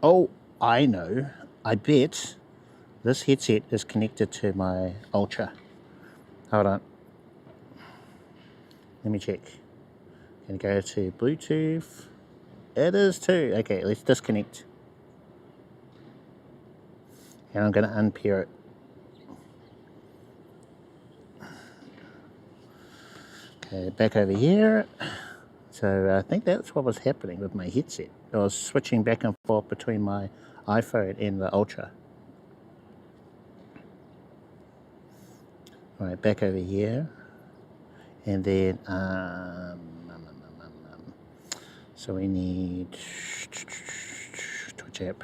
Oh, I know. I bet this headset is connected to my Ultra. Hold on. Let me check. Gonna go to Bluetooth. It is too. Okay, let's disconnect. And I'm gonna unpair it. Okay, back over here. So I think that's what was happening with my headset. I was switching back and forth between my iPhone and the Ultra. All right, back over here. And then, so we need Twitch app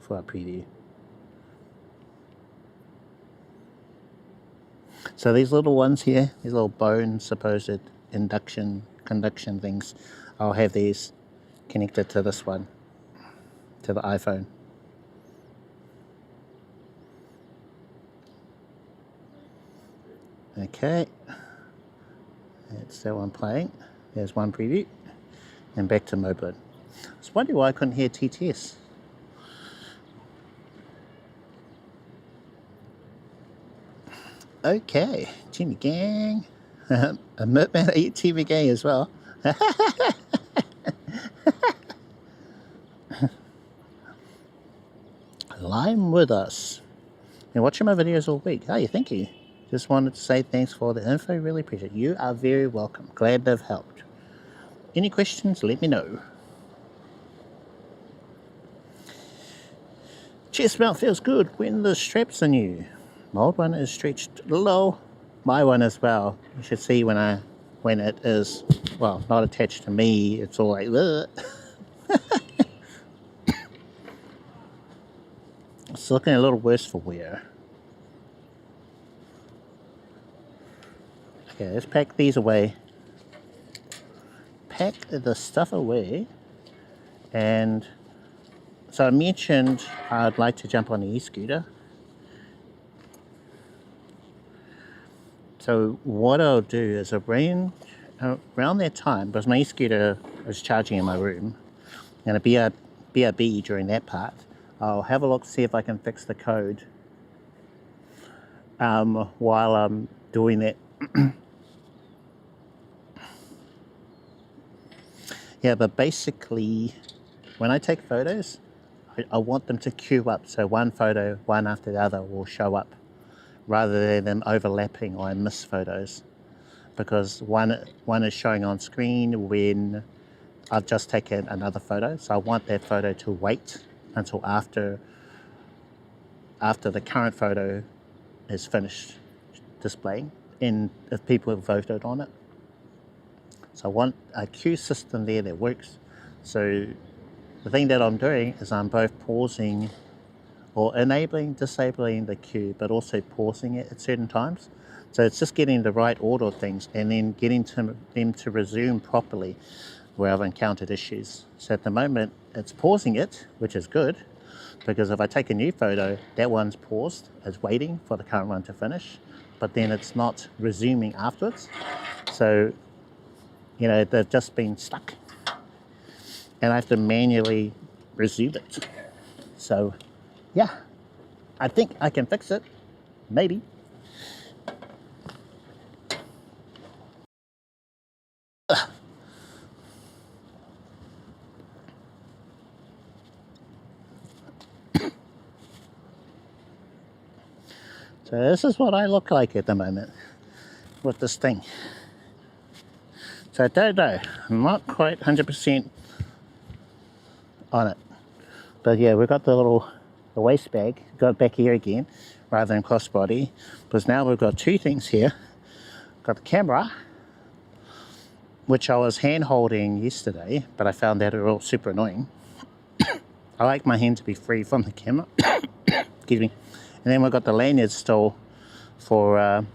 for our preview. So these little ones here, these little bone supposed conduction things, I'll have these connected to this one, to the iPhone. Okay, that's that one playing. There's one preview, and back to Moblin. I was wondering why I couldn't hear TTS. Okay, Timmy Gang. A Mertman Timmy Gang as well. Lime with us. Been watching my videos all week. Hey, thank you. Just wanted to say thanks for the info. Really appreciate it. You are very welcome. Glad to have helped. Any questions, let me know. Chest mount feels good when the straps are new. My old one is stretched low. My one as well. You should see when it is, well, not attached to me. It's all like ugh. It's looking a little worse for wear. Okay, let's pack these away. Pack the stuff away. And so I mentioned I'd like to jump on the e-scooter. So what I'll do is around that time, because my e-scooter is charging in my room, and a BRB during that part, I'll have a look, see if I can fix the code while I'm doing that. Yeah, but basically, when I take photos, I want them to queue up, so one photo, one after the other, will show up, rather than them overlapping or I miss photos. Because one is showing on screen when I've just taken another photo, so I want that photo to wait until after the current photo is finished displaying, and if people have voted on it. So I want a queue system there that works. So the thing that I'm doing is I'm both pausing or enabling, disabling the queue, but also pausing it at certain times. So it's just getting the right order of things and then getting them to resume properly where I've encountered issues. So at the moment, it's pausing it, which is good, because if I take a new photo, that one's paused, it's waiting for the current one to finish, but then it's not resuming afterwards. So, you know, they've just been stuck, and I have to manually resume it. So, yeah, I think I can fix it, maybe. So this is what I look like at the moment with this thing. So I don't know, I'm not quite 100% on it. But yeah, we've got the waist bag, got it back here again, rather than crossbody. Because now we've got two things here. Got the camera, which I was hand holding yesterday, but I found that all super annoying. I like my hand to be free from the camera. Excuse me. And then we've got the lanyard still for our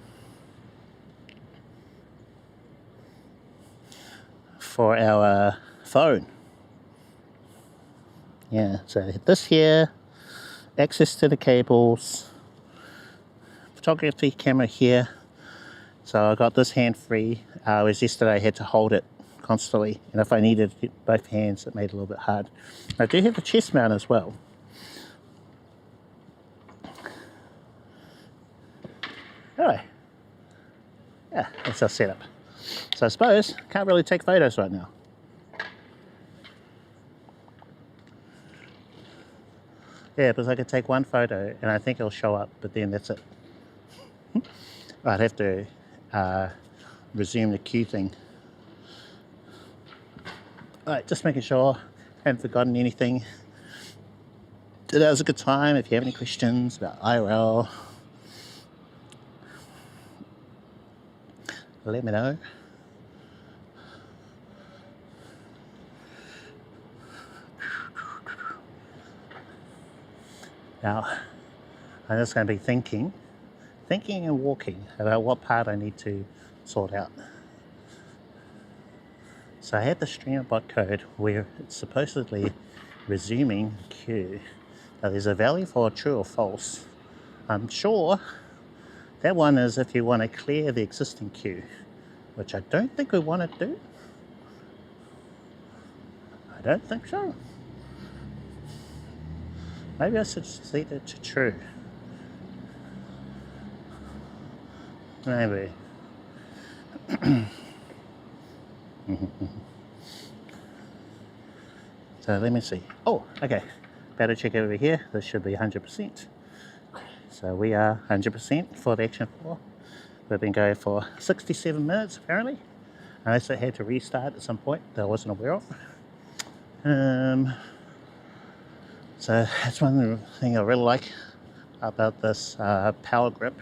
phone. Yeah, so this here, access to the cables, photography camera here. So I got this hand free, whereas yesterday I had to hold it constantly, and if I needed both hands, it made it a little bit hard. I do have the chest mount as well. Anyway, yeah, that's our setup. So I suppose can't really take photos right now. Yeah, because I could take one photo and I think it'll show up, but then that's it. I'd have to resume the queue thing. Alright, just making sure I haven't forgotten anything. Today was a good time. If you have any questions about IRL, let me know. Now, I'm just going to be thinking and walking about what part I need to sort out. So I had the streamer bot code where it's supposedly resuming queue. Now there's a value for true or false. I'm sure that one is if you want to clear the existing queue, which I don't think we want to do. I don't think so. Maybe I should set it to true. Maybe. So let me see. Oh, okay. Better check over here. This should be 100%. So we are 100% for the Action 4. We've been going for 67 minutes apparently. Unless it had to restart at some point that I wasn't aware of. So that's one thing I really like about this power grip.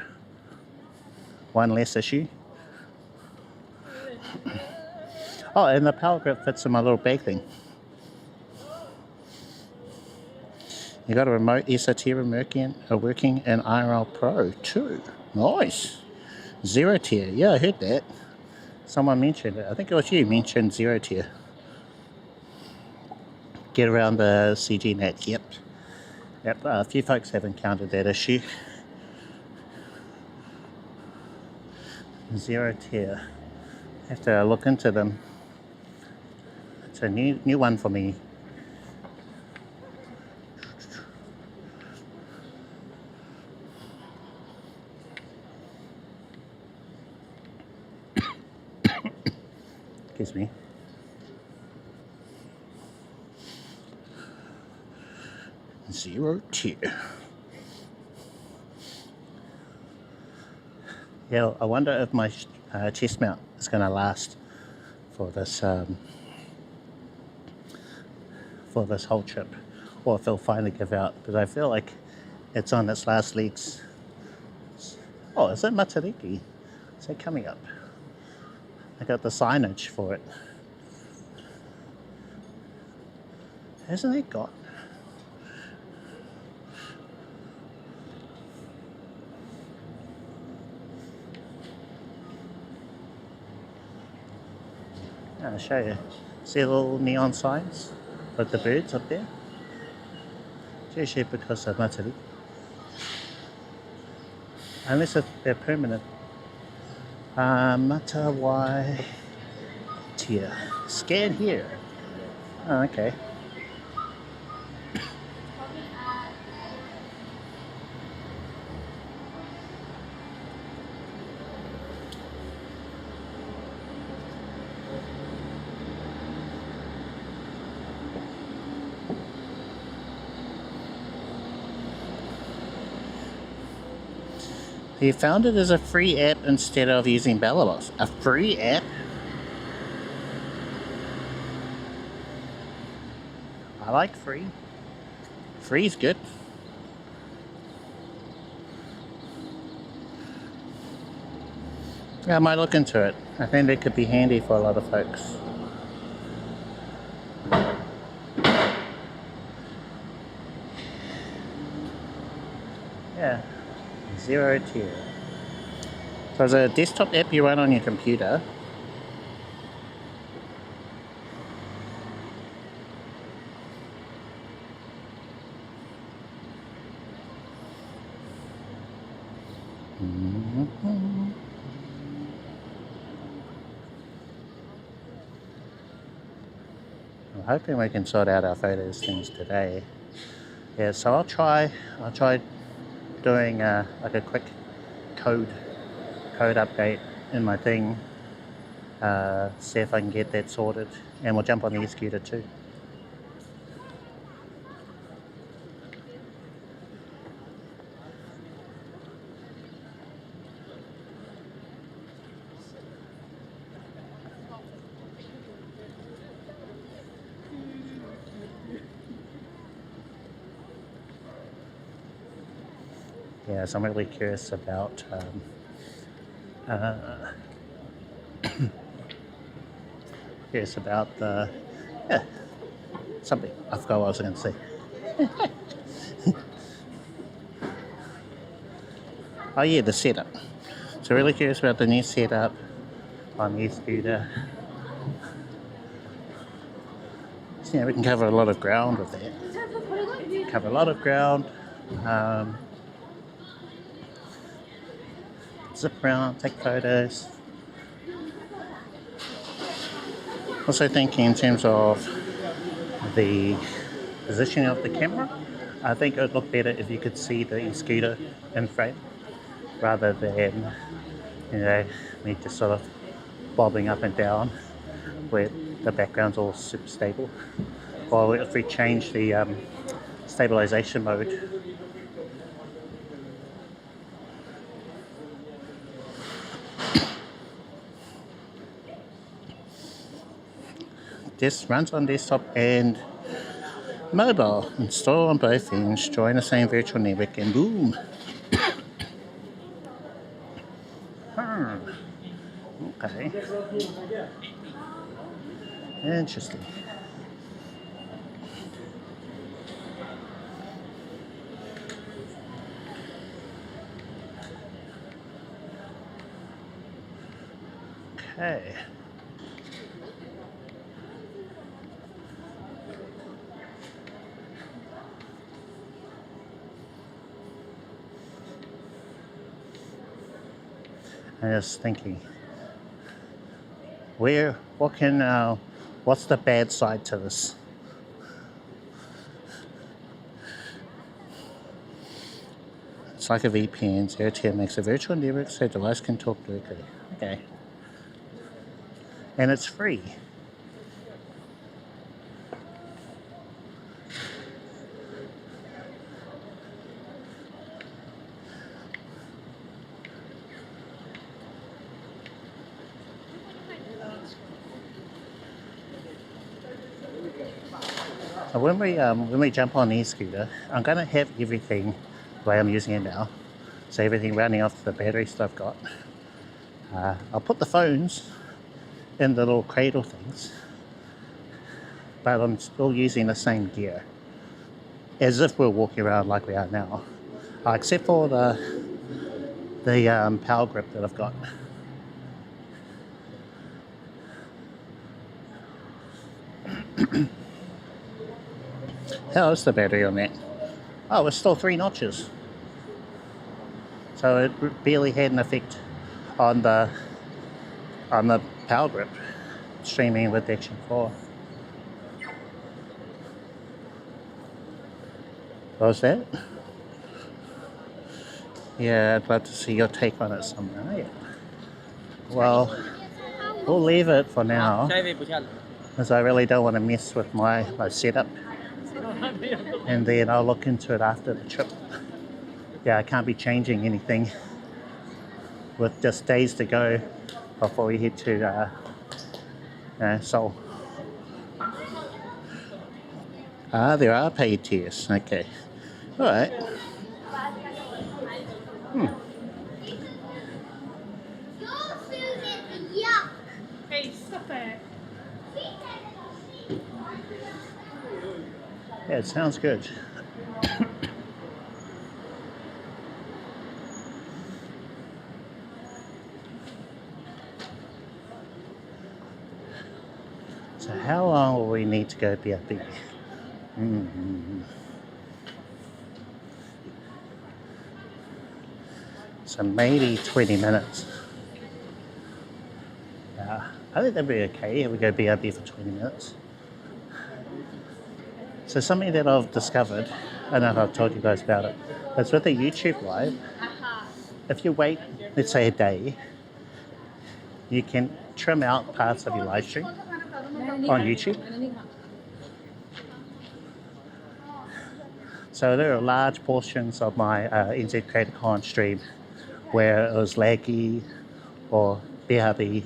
One less issue. Oh, and the power grip fits in my little bag thing. You got a remote SRT working in IRL Pro too. Nice. Zero tier. Yeah, I heard that. Someone mentioned it. I think it was you mentioned zero tier. Get around the CGNAT. Yep. Yep. A few folks have encountered that issue. Zero tier. Have to look into them. It's a new one for me. Excuse me. Zero tier. Yeah, I wonder if my chest mount is going to last for this whole trip, or if it'll finally give out. Because I feel like it's on its last legs. Oh, is it Matariki? Is that coming up? I got the signage for it. Hasn't it got? I'll show you. See the little neon signs with the birds up there? It's usually because of Matariki. Unless they're permanent. Matawai tier. Scan here. Oh, okay. You found it as a free app instead of using Bellabos. A free app? I like free. Free's good. Yeah, I might look into it. I think it could be handy for a lot of folks. Yeah. Zero tier. So it's a desktop app you run on your computer. I'm hoping we can sort out our photos things today. Yeah, so I'll try doing like a quick code update in my thing. See if I can get that sorted, and we'll jump on the e-scooter too. Yeah, so I'm really curious about the something. I forgot what I was going to say. Oh yeah, the setup. So really curious about the new setup on the e-scooter. yeah, we can cover a lot of ground with that. Cover a lot of ground. Zip around, take photos. Also thinking in terms of the positioning of the camera, I think it would look better if you could see the scooter in frame rather than, you know, me just sort of bobbing up and down where the background's all super stable. Or if we change the stabilization mode, this runs on desktop and mobile. Install on both ends, join the same virtual network, and boom. Okay. Interesting. Okay. I was thinking, what's the bad side to this? It's like a VPN. Airtel makes a virtual network so device can talk directly. Okay. And it's free. So when we jump on e-scooter, I'm gonna have everything the way I'm using it now. So everything running off the batteries that I've got. I'll put the phones in the little cradle things, but I'm still using the same gear, as if we're walking around like we are now, except for the power grip that I've got. How's the battery on that? Oh, it's still 3 notches. So it barely had an effect on the power grip streaming with Action 4. What was that? Yeah, I'd love to see your take on it someday. Well, we'll leave it for now, because I really don't want to mess with my setup. And then I'll look into it after the trip. Yeah, I can't be changing anything with just days to go before we head to Seoul. There are paid tiers. Okay. All right. Hey, stop it. Yeah, it sounds good. So how long will we need to go BRB? So maybe 20 minutes. I think that'd be okay if we go BRB for 20 minutes. So something that I've discovered, I don't know if I've told you guys about it, but it's with the YouTube Live. If you wait, let's say a day, you can trim out parts of your live stream on YouTube. So there are large portions of my NZ CreatorCon stream where it was laggy or BRB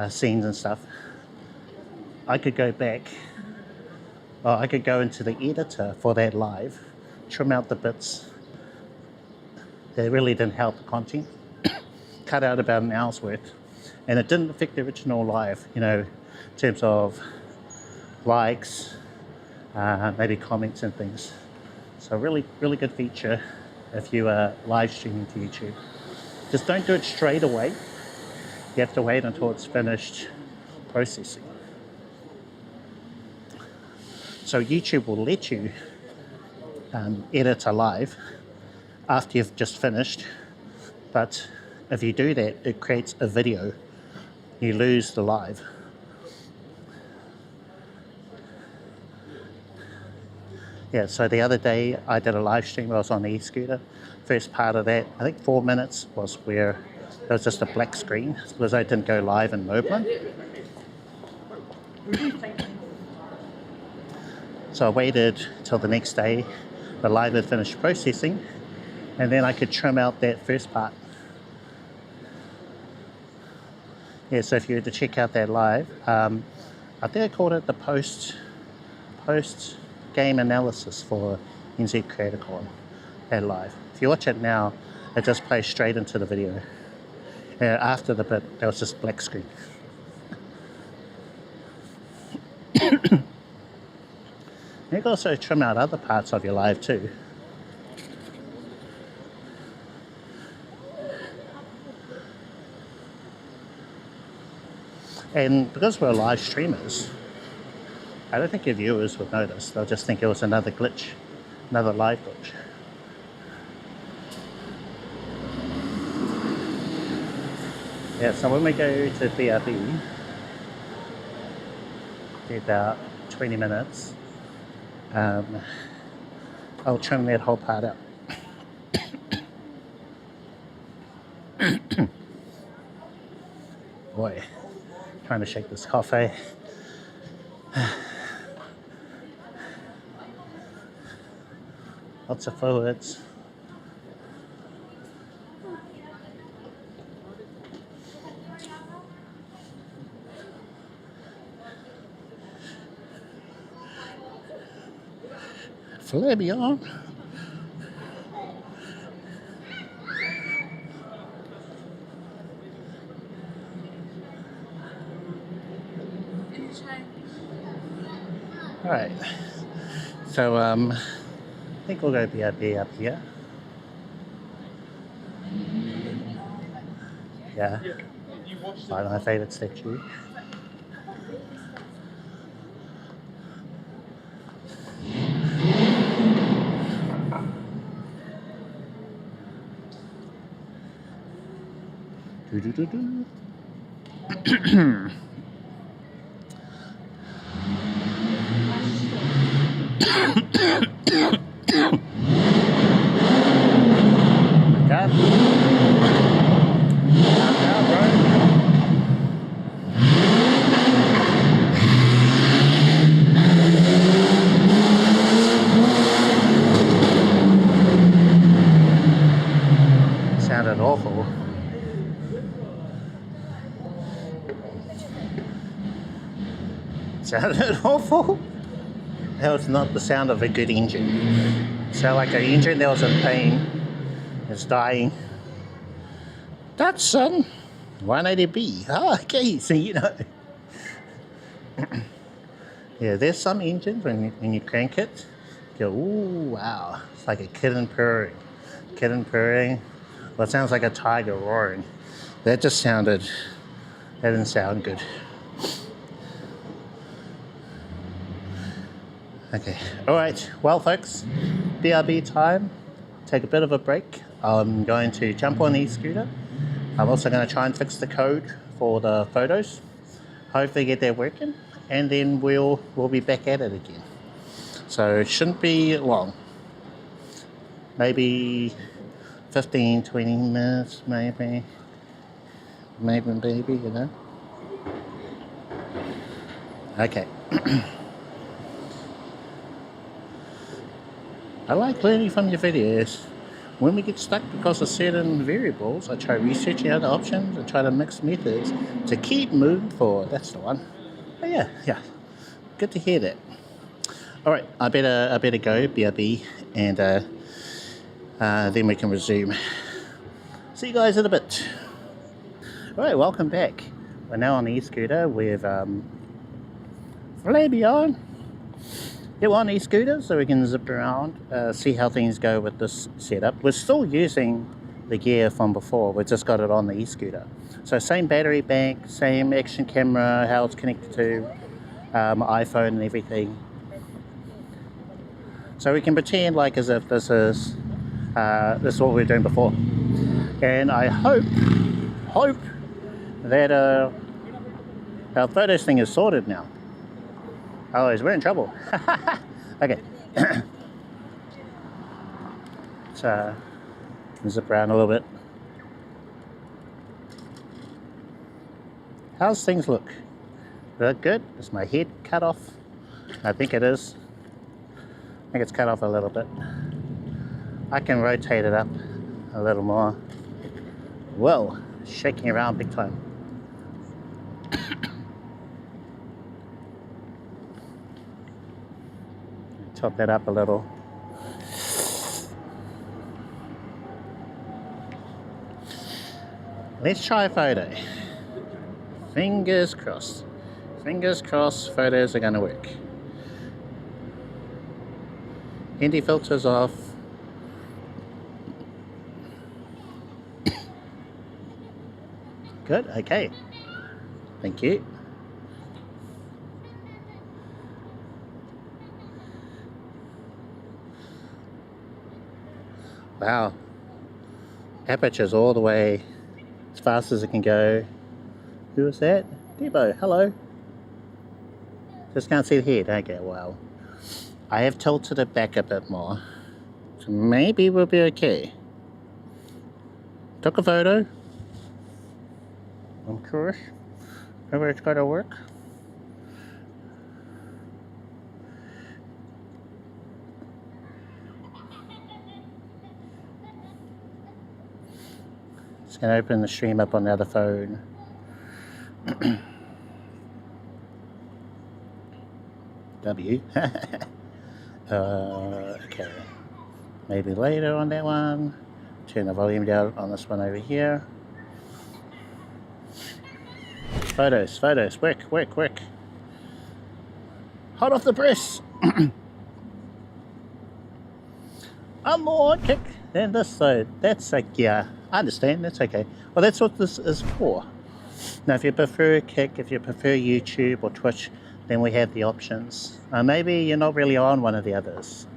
scenes and stuff. I could go back, or I could go into the editor for that live, trim out the bits that really didn't help the content, cut out about an hour's worth, and it didn't affect the original live, you know, in terms of likes, maybe comments and things. So really, really good feature if you are live streaming to YouTube. Just don't do it straight away. You have to wait until it's finished processing. So YouTube will let you edit a live after you've just finished, but if you do that, it creates a video. You lose the live. Yeah, so the other day I did a live stream. I was on the e-scooter. First part of that, I think 4 minutes, was where it was just a black screen because I didn't go live in Moblin. So I waited till the next day, the live had finished processing, and then I could trim out that first part. Yeah, so if you were to check out that live, I think I called it the post game analysis for NZ Creator Con, that live. If you watch it now, it just plays straight into the video. After the bit, there was just black screen. You can also trim out other parts of your live too. And because we're live streamers, I don't think your viewers would notice. They'll just think it was another glitch, another live glitch. Yeah, so when we go to BRB, in about 20 minutes, I'll trim that whole part out. Boy, trying to shake this coffee. Lots of fluids. Flabion. All right. So I think we'll go BRB up here. Yeah. Find my favorite statue. Do-do-do-do. God. Sounded awful. Sounded awful. That was not the sound of a good engine. Sound like an engine that was in pain. It's dying. That's 180B. Ah, okay, so you know. Yeah, there's some engines when you crank it, you go, ooh, wow. It's like a kitten purring. Kitten purring. Well, it sounds like a tiger roaring. That didn't sound good. Okay, alright, well folks, BRB time, take a bit of a break. I'm going to jump on the e-scooter. I'm also going to try and fix the code for the photos. Hopefully get that working, and then we'll be back at it again. So it shouldn't be long. Maybe 15, 20 minutes, maybe, you know. Okay. I like learning from your videos. When we get stuck because of certain variables, I try researching other options and try to mix methods to keep moving forward. That's the one. But yeah. Good to hear that. All right, I better go, BRB, and then we can resume. See you guys in a bit. All right, welcome back. We're now on the e-scooter with Flabion. Yeah, we're on e-scooter, so we can zip around, see how things go with this setup. We're still using the gear from before, we just got it on the e-scooter. So same battery bank, same action camera, how it's connected to iPhone and everything. So we can pretend like as if this is what we were doing before. And I hope that our photos thing is sorted now. Otherwise we're in trouble. Okay. So zip around a little bit. How's things look? Look good? Is my head cut off? I think it is. I think it's cut off a little bit. I can rotate it up a little more. Whoa, shaking around big time. Top that up a little. Let's try a photo. Fingers crossed. Fingers crossed photos are going to work. ND filters off. Good, okay. Thank you. Wow. Aperture's all the way as fast as it can go. Who was that? Debo, hello. Just can't see the head. Okay, wow. I have tilted it back a bit more. So maybe we'll be okay. Took a photo. I'm curious whether it's going to work. Just going to open the stream up on the other phone. W. Okay. Maybe later on that one. Turn the volume down on this one over here. Photos, photos, work. Hot off the press. I'm more kick than this side. That's like, yeah, I understand, that's okay. Well, that's what this is for. Now, if you prefer Kick, if you prefer YouTube or Twitch, then we have the options. Maybe you're not really on one of the others.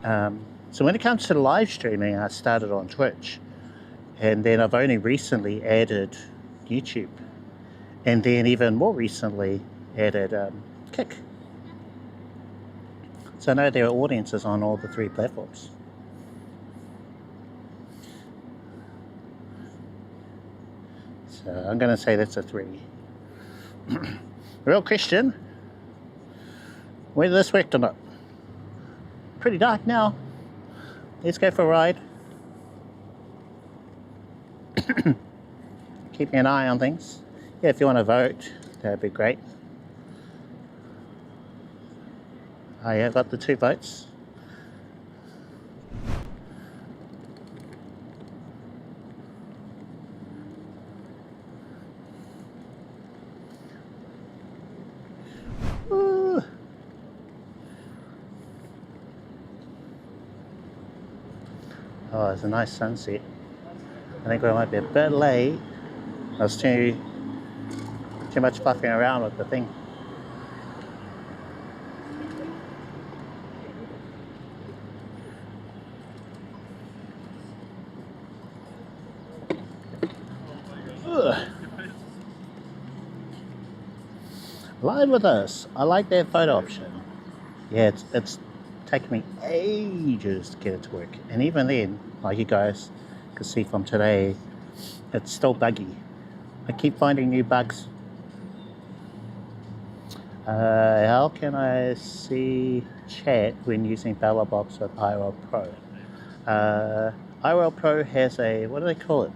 So when it comes to live streaming, I started on Twitch. And then I've only recently added YouTube. And then even more recently added Kick. So I know there are audiences on all the three platforms. So I'm going to say that's a 3. Real question, whether this worked or not. Pretty dark now. Let's go for a ride. Keeping an eye on things. Yeah, if you want to vote, that'd be great. Oh yeah, got the 2 votes. Ooh. Oh, it's a nice sunset. I think we might be a bit late. I was too much fluffing around with the thing. Ugh. Live with us. I like that photo option. Yeah, it's taken me ages to get it to work. And even then, like you guys can see from today, it's still buggy. I keep finding new bugs. How can I see chat when using BattleBox with IRL Pro? IRL Pro has a, what do they call it?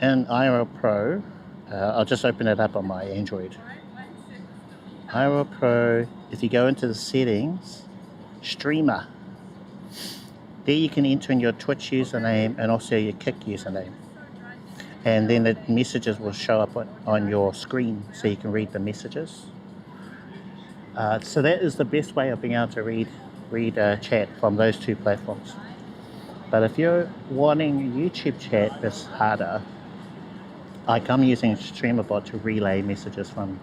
In IRL Pro, I'll just open it up on my Android. IRL Pro, if you go into the settings, streamer, there you can enter in your Twitch username and also your Kick username. And then the messages will show up on your screen so you can read the messages. So that is the best way of being able to read chat from those 2 platforms. But if you're wanting YouTube chat, it's harder. Like I'm using StreamerBot to relay messages from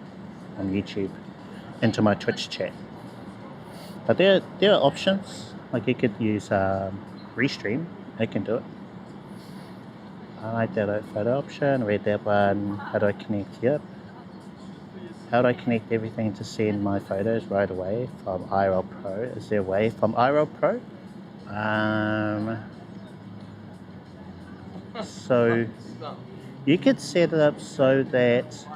YouTube into my Twitch chat. But there are options, like you could use Restream, it can do it. I like that photo option, read that one. How do I connect? Yep. How do I connect everything to send my photos right away from IRL Pro? Is there a way from IRL Pro? So you could set it up so that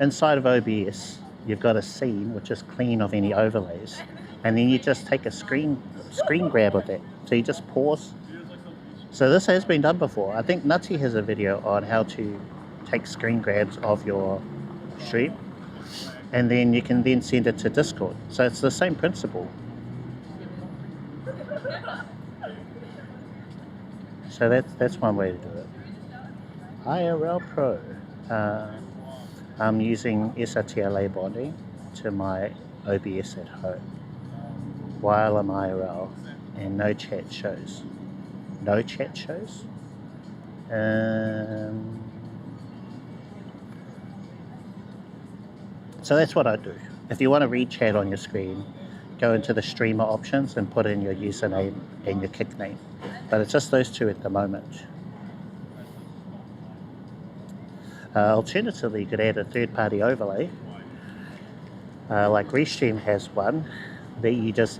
inside of OBS you've got a scene which is clean of any overlays, and then you just take a screen grab of that. So you just pause. So this has been done before. I think Nutty has a video on how to take screen grabs of your stream, and then you can then send it to Discord. So it's the same principle. So that's one way to do it. IRL Pro. I'm using SRTLA bonding to my OBS at home while I'm IRL, and no chat shows. No chat shows? So that's what I do. If you want to read chat on your screen, go into the streamer options and put in your username and your kick name. But it's just those two at the moment. Alternatively, you could add a third-party overlay. Like Restream has one that you just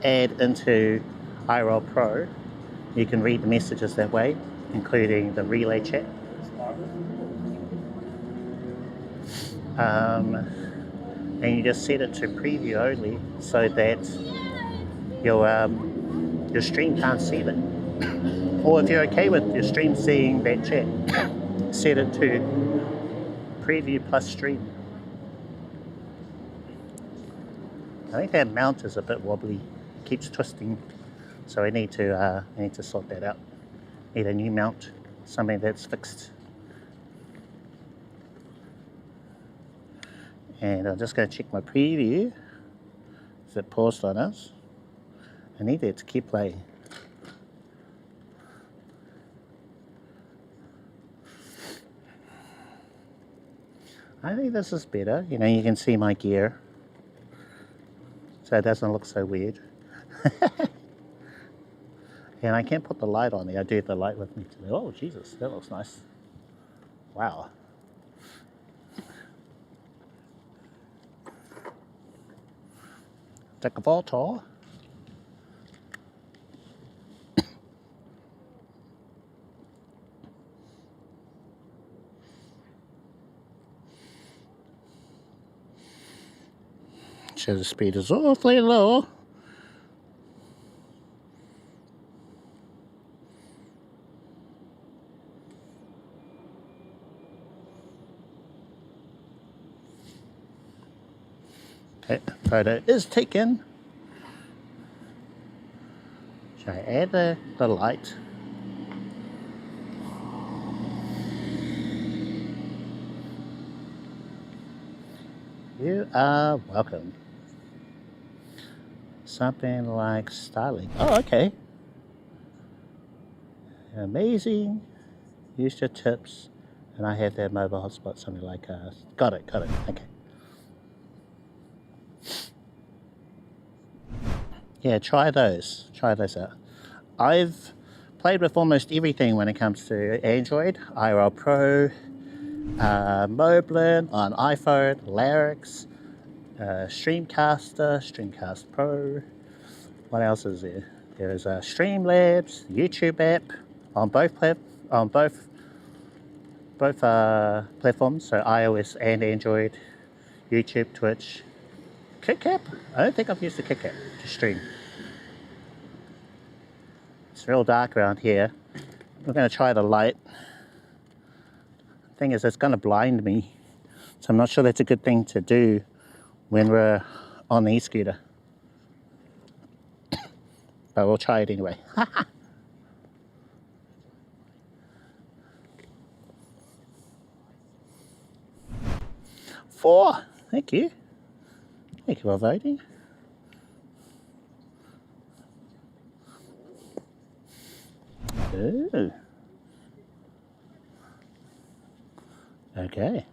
add into IRL Pro. You can read the messages that way, including the relay chat. And you just set it to preview only so that your stream can't see it. Or if you're okay with your stream seeing that chat, set it to preview plus stream. I think that mount is a bit wobbly, it keeps twisting, so I need to sort that out. Need a new mount, something that's fixed. And I'm just going to check my preview. Is it paused on us? I need it to keep playing. I think this is better. You know, you can see my gear, so it doesn't look so weird. And I can't put the light on there. I do have the light with me today. Oh, Jesus, that looks nice. Wow. Take a photo. Shutter speed is awfully low. Okay, photo is taken. Should I add the light? You are welcome. Something like styling. Oh, okay. Amazing. Use your tips. And I have that mobile hotspot, something like, got it, okay. Yeah, try those out. I've played with almost everything when it comes to Android. IRL Pro, Moblin on iPhone, Larix, Streamcast Pro. What else is there? There's Streamlabs, YouTube app on both platforms, so iOS and Android, YouTube, Twitch, KitKat. I don't think I've used the KitKat to stream. It's real dark around here. We're going to try the light. Thing is, it's going to blind me, so I'm not sure that's a good thing to do when we're on the e-scooter. But we'll try it anyway. 4. Thank you. Thank you for voting. Ooh. Okay.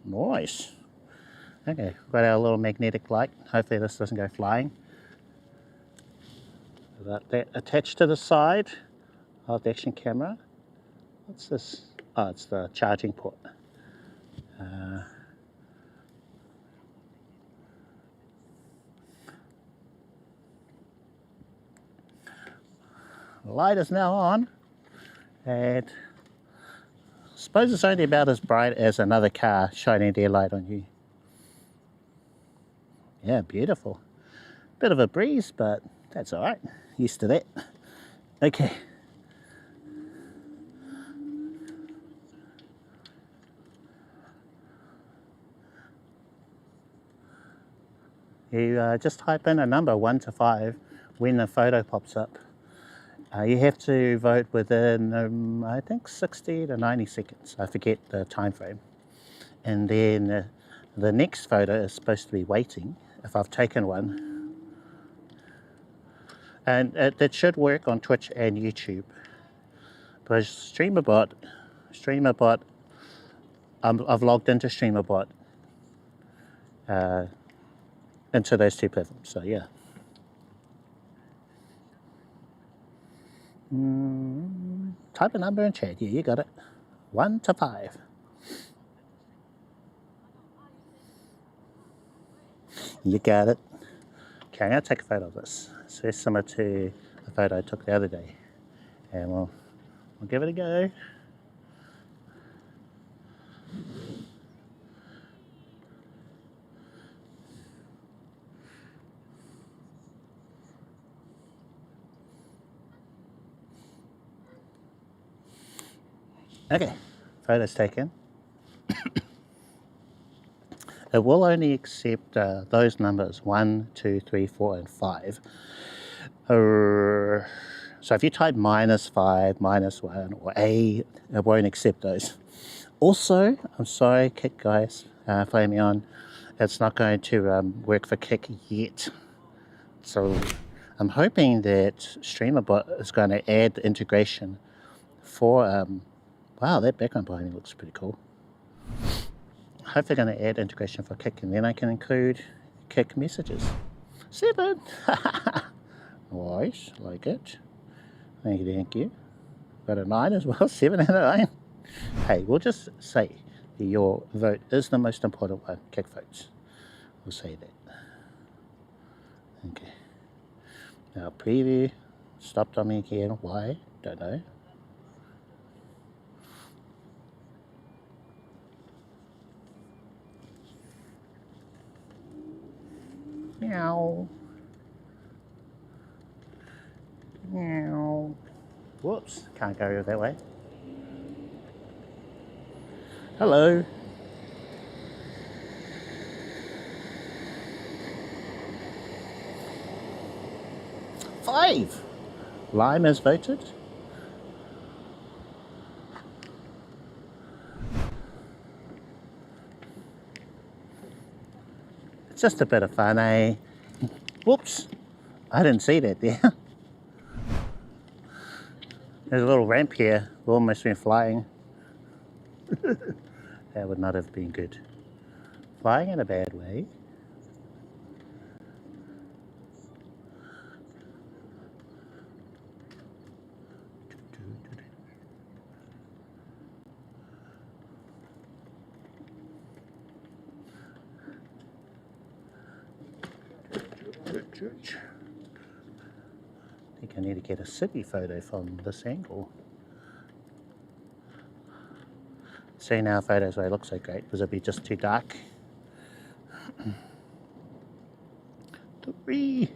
Nice. Okay, we've got our little magnetic light. Hopefully this doesn't go flying. Got that attached to the side of the Action camera. What's this? Oh, it's the charging port. The light is now on, and I suppose it's only about as bright as another car shining their light on you. Yeah, beautiful. Bit of a breeze, but that's all right. Used to that. Okay. You just type in a number 1 to 5 when the photo pops up. You have to vote within, I think, 60 to 90 seconds. I forget the time frame. And then the next photo is supposed to be waiting if I've taken one. And that should work on Twitch and YouTube. But StreamerBot, I've logged into StreamerBot into those two platforms, so yeah. Type a number in chat. Yeah, you got it. 1 to 5. You got it. Okay, I'm going to take a photo of this. It's very similar to the photo I took the other day. And we'll give it a go. Okay, photo's taken. It will only accept those numbers 1, 2, 3, 4, and 5. So if you type -5, -1, or A, it won't accept those. Also, I'm sorry, Kick guys, flame me on. It's not going to work for Kick yet. So I'm hoping that StreamerBot is going to add the integration for. Wow, that background behind me looks pretty cool. Hopefully going to add integration for Kick, and then I can include Kick messages. 7! Nice, like it. Thank you. Got a 9 as well, 7 out of 9. Hey, we'll just say that your vote is the most important one, Kick votes. We'll say that. Okay. Now preview, stopped on me again, why? Don't know. Meow. Meow. Whoops, can't go that way. Hello. Five. Lime has voted. It's just a bit of fun, eh? Whoops, I didn't see that there. There's a little ramp here. We almost went flying. That would not have been good. Flying in a bad way. I think I need to get a city photo from this angle. See, now photos won't look so great because it'll be just too dark. 3.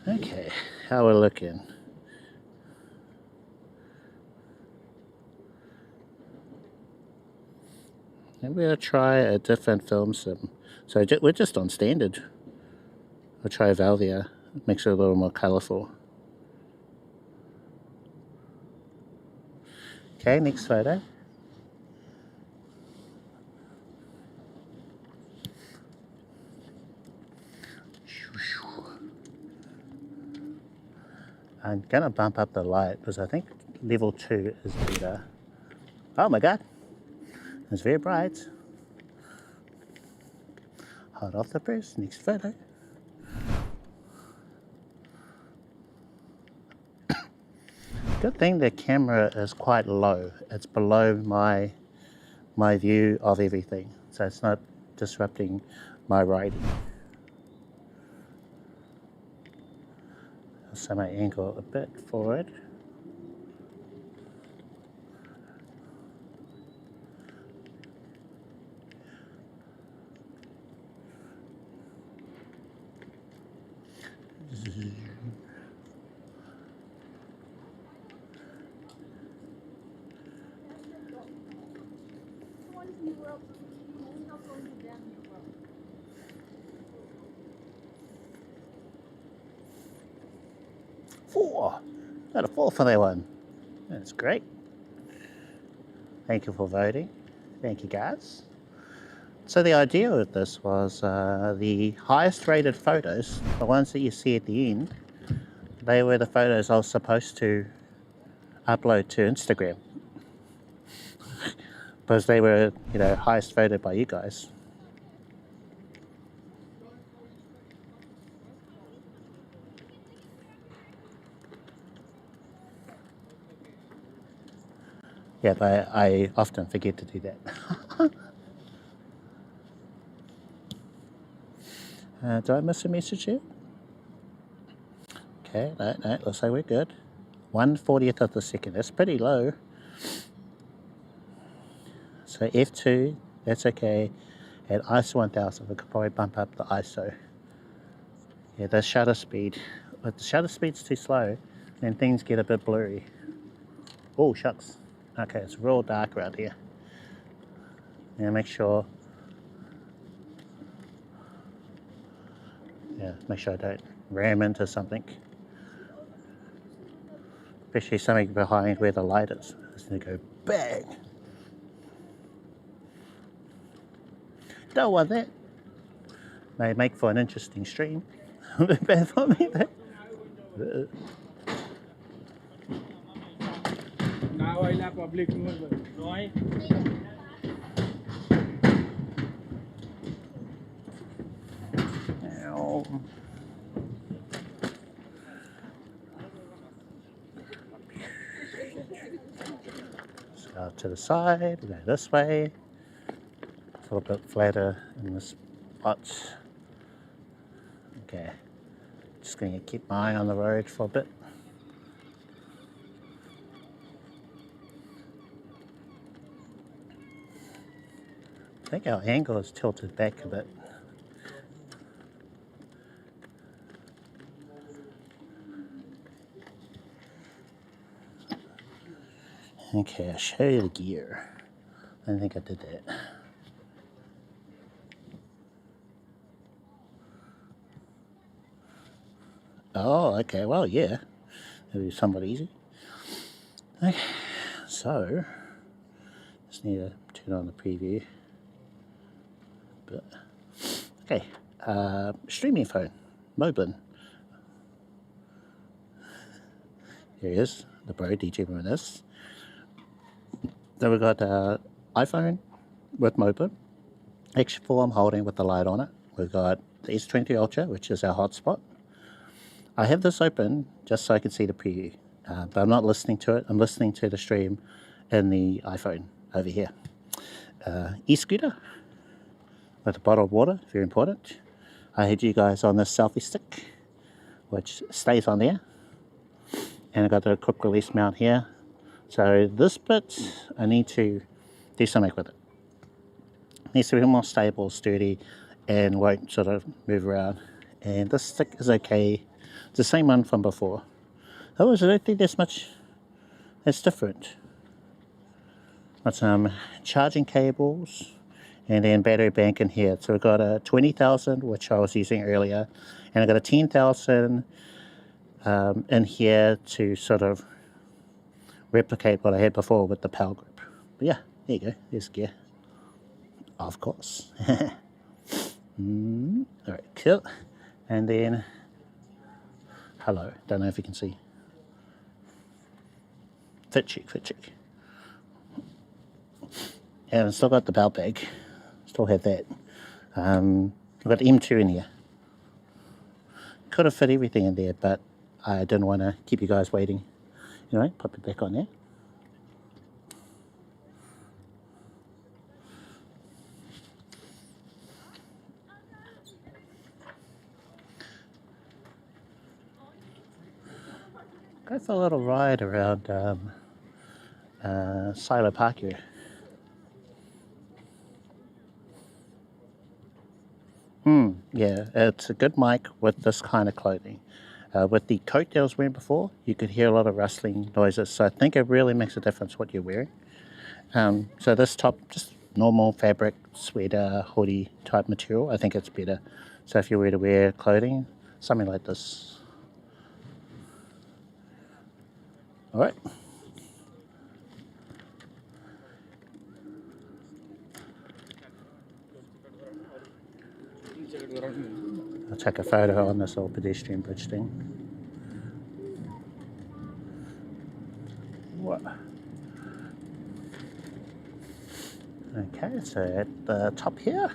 Okay, how we're looking. Maybe we'll try a different film sim. So we're just on standard. I'll try Valvia. It makes it a little more colourful. Okay, next photo. I'm gonna bump up the light because I think level 2 is better. Oh my god, it's very bright. Hot off the press, next photo. Good thing the camera is quite low. It's below my view of everything, so it's not disrupting my riding. So my angle a bit forward. Four! Got a 4 for that one. That's great. Thank you for voting. Thank you guys. So the idea of this was the highest rated photos, the ones that you see at the end, they were the photos I was supposed to upload to Instagram. Because they were, you know, highest voted by you guys. Yeah, but I often forget to do that. Do I miss a message here? Okay, no, looks like we're good. 1/40th of the second, that's pretty low. So F2, that's okay. At ISO 1000, we could probably bump up the ISO. Yeah, the shutter speed. But the shutter speed's too slow, then things get a bit blurry. Oh, shucks. Okay, it's real dark around here. Yeah, make sure. Yeah, make sure I don't ram into something. Especially something behind where the light is. It's gonna go bang. Don't want that. May make for an interesting stream. Bad for me though. Now I have public noise. Ow. Let's go to the side, we go this way. It's a little bit flatter in this spot. Okay, just going to keep my eye on the road for a bit. I think our angle is tilted back a bit. Okay, I'll show you the gear. I don't think I did that. Oh, okay, well, yeah. It'll be somewhat easy. Okay, so, just need to turn on the preview. But, okay, streaming phone, Moblin. Here he is, the Pro DJi Action. Then we've got iPhone with Moblin. X4 I'm holding with the light on it. We've got the S20 Ultra, which is our hotspot. I have this open just so I can see the preview, but I'm not listening to it. I'm listening to the stream in the iPhone over here. E-scooter with a bottle of water, very important. I had you guys on this selfie stick, which stays on there. And I've got the quick release mount here. So this bit, I need to do something with it. It needs to be more stable, sturdy, and won't sort of move around. And this stick is okay. It's the same one from before. Otherwise, I don't think there's much that's different. Got some charging cables, and then battery bank in here. So we've got a 20,000, which I was using earlier, and I've got a 10,000 in here to sort of replicate what I had before with the power grip. But yeah, there you go, there's gear. Of course. Alright, cool. And then, hello, don't know if you can see. Fit check, fit check. And I've still got the belt bag. Still have that. I've got M2 in here. Could have fit everything in there, but I didn't want to keep you guys waiting. Anyway, pop it back on there. Go for a little ride around Silo Park here. Yeah, it's a good mic with this kind of clothing. With the coat that I was wearing before, you could hear a lot of rustling noises, so I think it really makes a difference what you're wearing. So this top, just normal fabric, sweater, hoodie type material, I think it's better. So if you were to wear clothing, something like this. Alright. I'll take a photo on this old pedestrian bridge thing. What? Okay, so at the top here,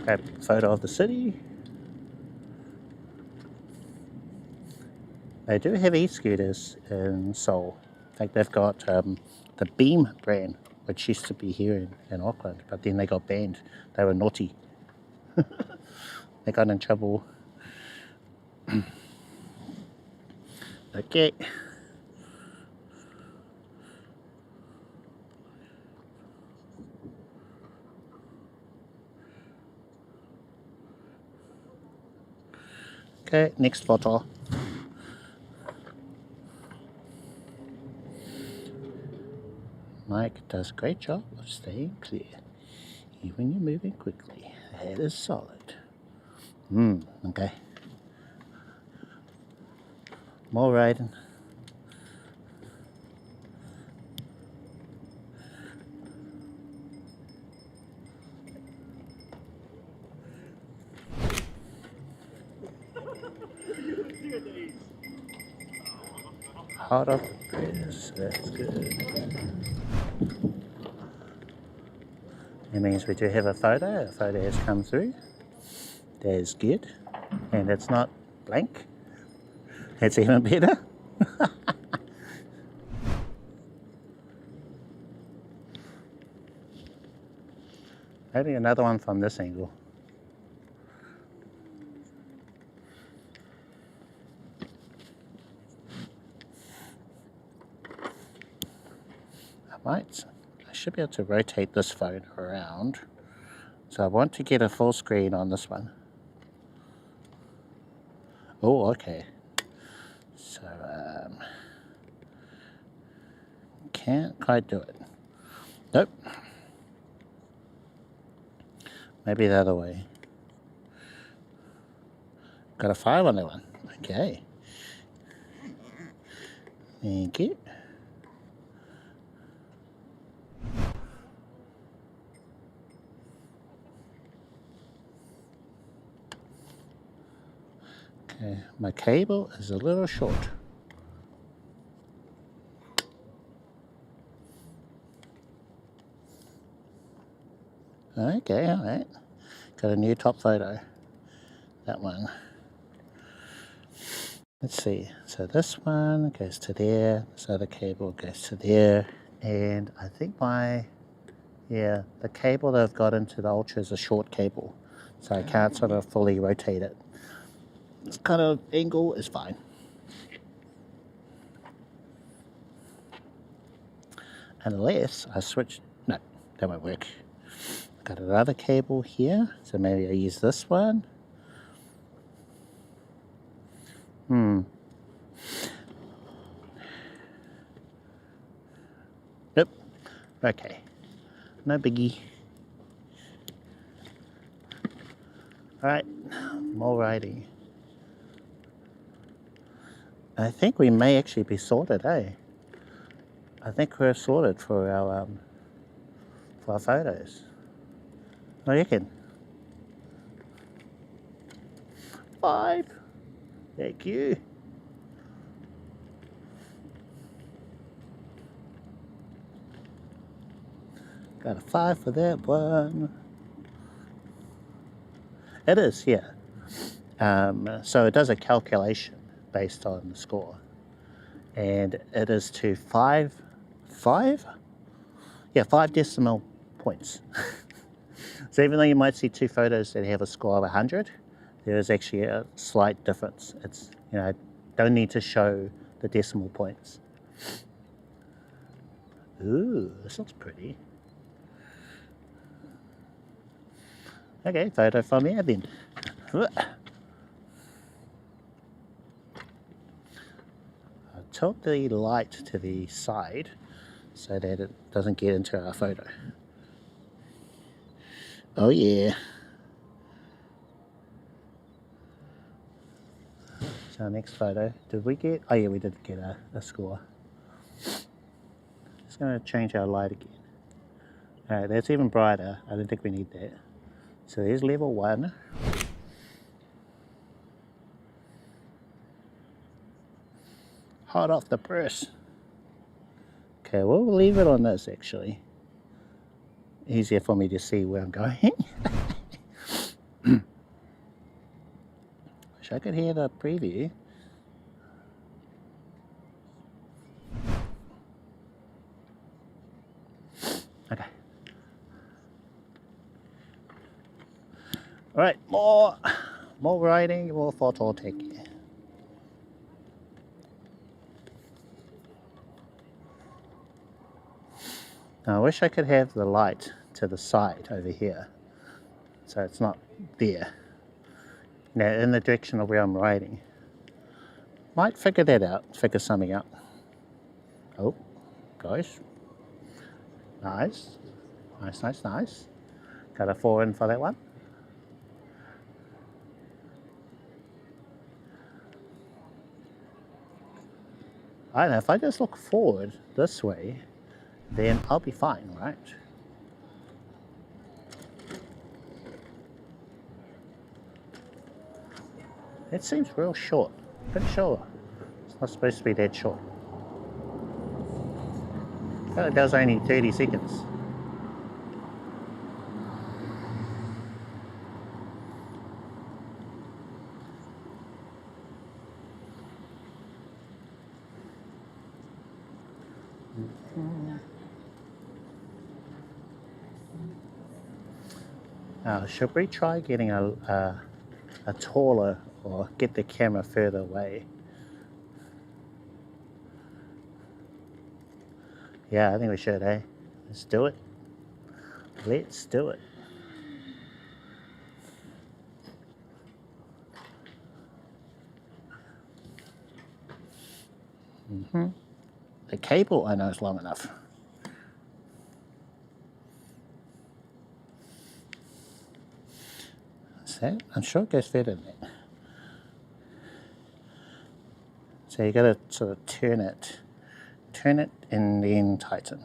grab a photo of the city. They do have e-scooters in Seoul. In fact, they've got the Beam brand, which used to be here in Auckland, but then they got banned. They were naughty. They got in trouble. Okay. Okay, next photo. Mike does a great job of staying clear, even when you're moving quickly. That is solid. Okay. More riding. Hot off the press, that's good. That means we do have a photo. A photo has come through. That is good. And it's not blank. That's even better. Maybe another one from this angle. I should be able to rotate this phone around. So I want to get a full screen on this one. Oh, okay. So, can't quite do it. Nope. Maybe the other way. Got a 5 on that one. Okay. Thank you. Okay, my cable is a little short. Okay, alright. Got a new top photo. That one. Let's see. So this one goes to there. This other cable goes to there. And I think the cable that I've got into the Ultra is a short cable. So I can't sort of fully rotate it. This kind of angle is fine. Unless I switch, no, that won't work. Got another cable here, so maybe I use this one. Nope. Okay. No biggie. Alright, more riding. I think we may actually be sorted, eh? I think we're sorted for our photos. What do you reckon? 5. Thank you. Got a 5 for that one. It is, yeah. So it does a calculation based on the score. And it is to 5 decimal points. So even though you might see two photos that have a score of 100, there is actually a slight difference. It's, you know, don't need to show the decimal points. Ooh, this looks pretty. Okay, photo from here then. I tilt the light to the side so that it doesn't get into our photo. Oh yeah. So our next photo, did we get, oh yeah, we did get a score. Just going to change our light again. Alright, that's even brighter. I don't think we need that. So there's level 1. Hot off the press. Okay, we'll leave it on this actually. Easier for me to see where I'm going. Wish I could hear the preview. Okay. Alright, more writing, more photo taking. Now I wish I could have the light to the side over here, so it's not there. You know, in the direction of where I'm writing. Might figure that out, figure something out. Oh, gosh. Nice. Nice, nice, nice. Got a 4 in for that one. I don't know, if I just look forward this way, then I'll be fine, right? It seems real short. Pretty sure it's not supposed to be that short. I feel like that was only 30 seconds. Should we try getting a taller, or get the camera further away? Yeah, I think we should, eh? Let's do it. Let's do it. The cable I know is long enough. That? I'm sure it goes further than that. So you got to sort of turn it and then tighten.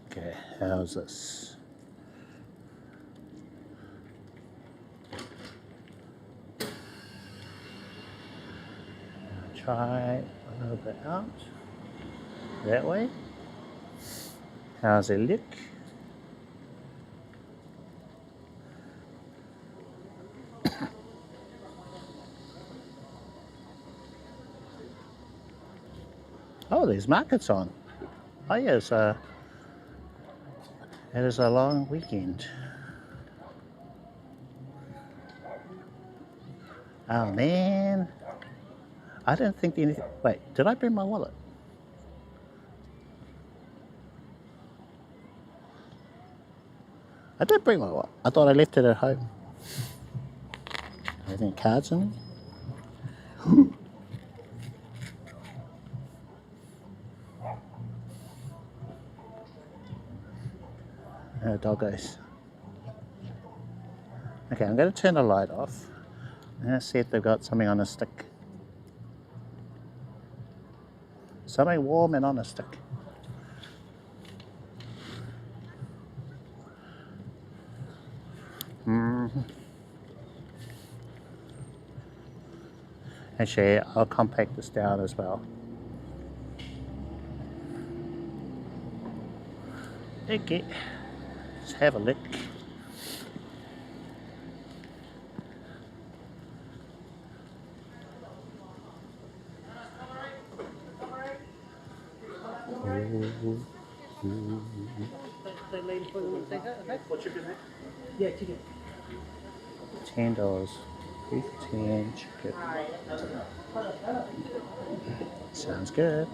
Okay, how's this? Try a little bit out that way. How's it look? Oh, there's markets on. Oh yes, it is a long weekend. Oh man. I didn't think anything. Wait, did I bring my wallet? I did bring my wallet. I thought I left it at home. Are there any cards in it? Doggos. Okay, I'm going to turn the light off. I'm going to see if they've got something on a stick. Something warm and on a stick. Actually, I'll compact this down as well. Okay, let's have a look. Yeah, chicken. $10, beef 10, chicken. Sounds good.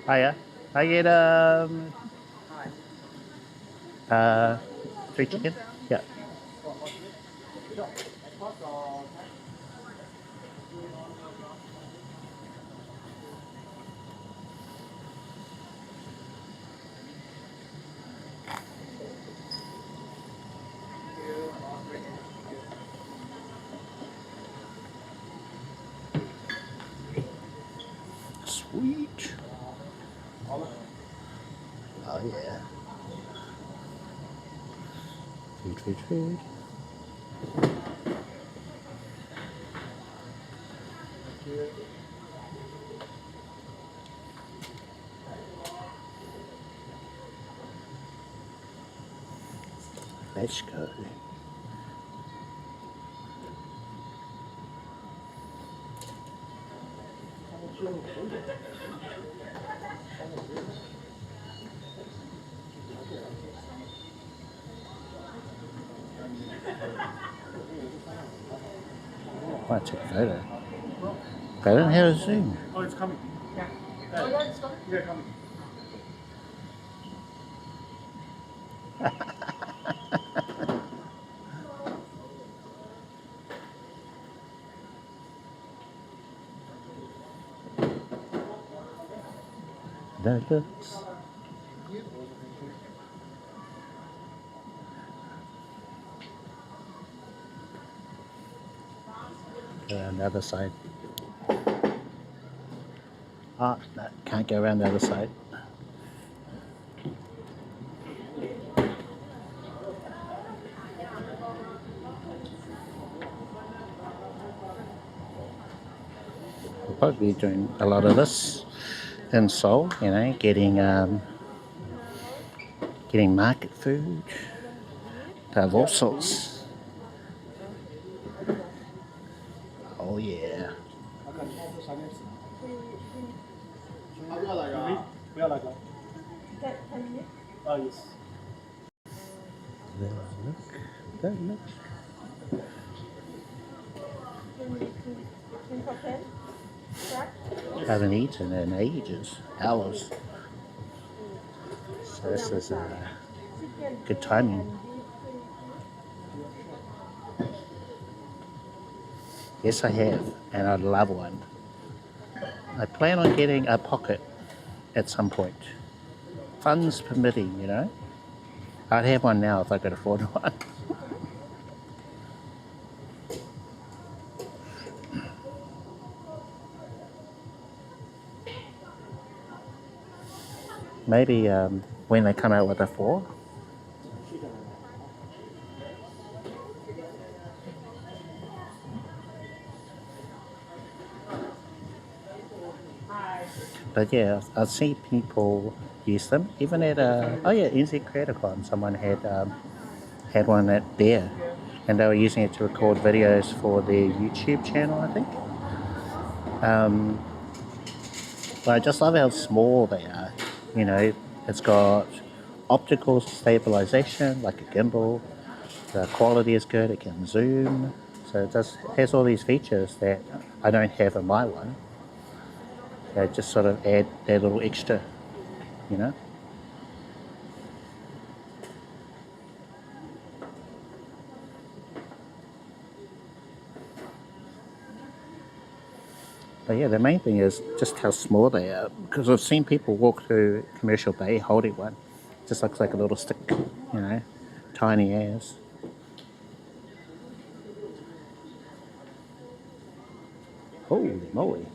Hiya. I get 3 chicken? Yeah. Sweet. Oh yeah. Food. Let's go. Might take a photo. But I don't have a zoom. Oh, it's coming. Yeah. Oh, yeah, it's coming. Yeah, coming. That looks. Go around the other side. Ah, no, can't go around the other side. We'll probably be doing a lot of this in Seoul, you know, getting market food. They have all sorts. Oh yeah. Oh, yes. That looks. Haven't eaten in ages, hours. So this is good timing. Yes, I have, and I'd love one. I plan on getting a pocket at some point. Funds permitting, you know. I'd have one now if I could afford one. Maybe when they come out with a 4. But yeah, I've seen people use them. Even at NZ CreatorCon, someone had one at there, and they were using it to record videos for their YouTube channel, I think. But I just love how small they are. You know, it's got optical stabilization, like a gimbal. The quality is good. It can zoom, so it has all these features that I don't have in my one. They just sort of add that little extra, you know. But yeah, the main thing is just how small they are, because I've seen people walk through Commercial Bay holding one, Just looks like a little stick, you know, tiny as. Holy moly.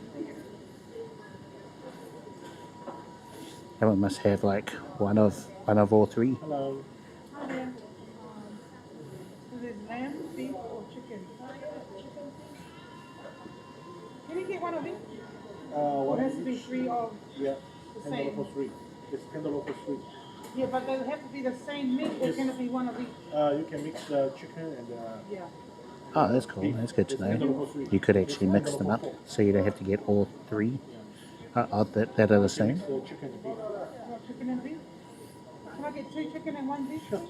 That one must have like one of all three. Hello. Hi there. Is it lamb, beef, or chicken? Can you get one of these? What It has to be three of Yeah, the $10 same. for three. It's $10 for three. Yeah, but they have to be the same meat, or Yes. can it be one of each? You can mix chicken and Yeah. Oh, that's cool. That's good to know. You could actually mix them up, so you don't have to get all three that are the same. chicken and beef. You want chicken and beef? Can I get 2 chicken and 1 beef? Sure.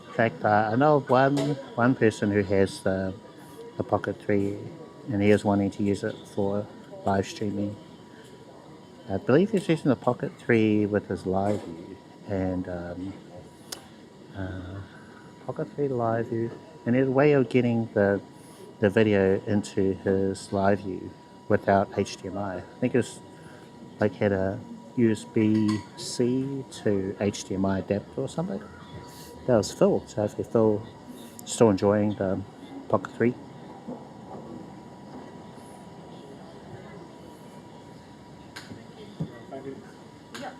In fact, I know one person who has the Pocket 3, and he is wanting to use it for live streaming. I believe he's using the Pocket 3 with his live view, and Pocket 3 live view, and there's a way of getting the video into his live view without HDMI. I think it's like had a USB-C to HDMI adapter or something. That was Phil, so if Phil still enjoying the Pocket 3. Yeah.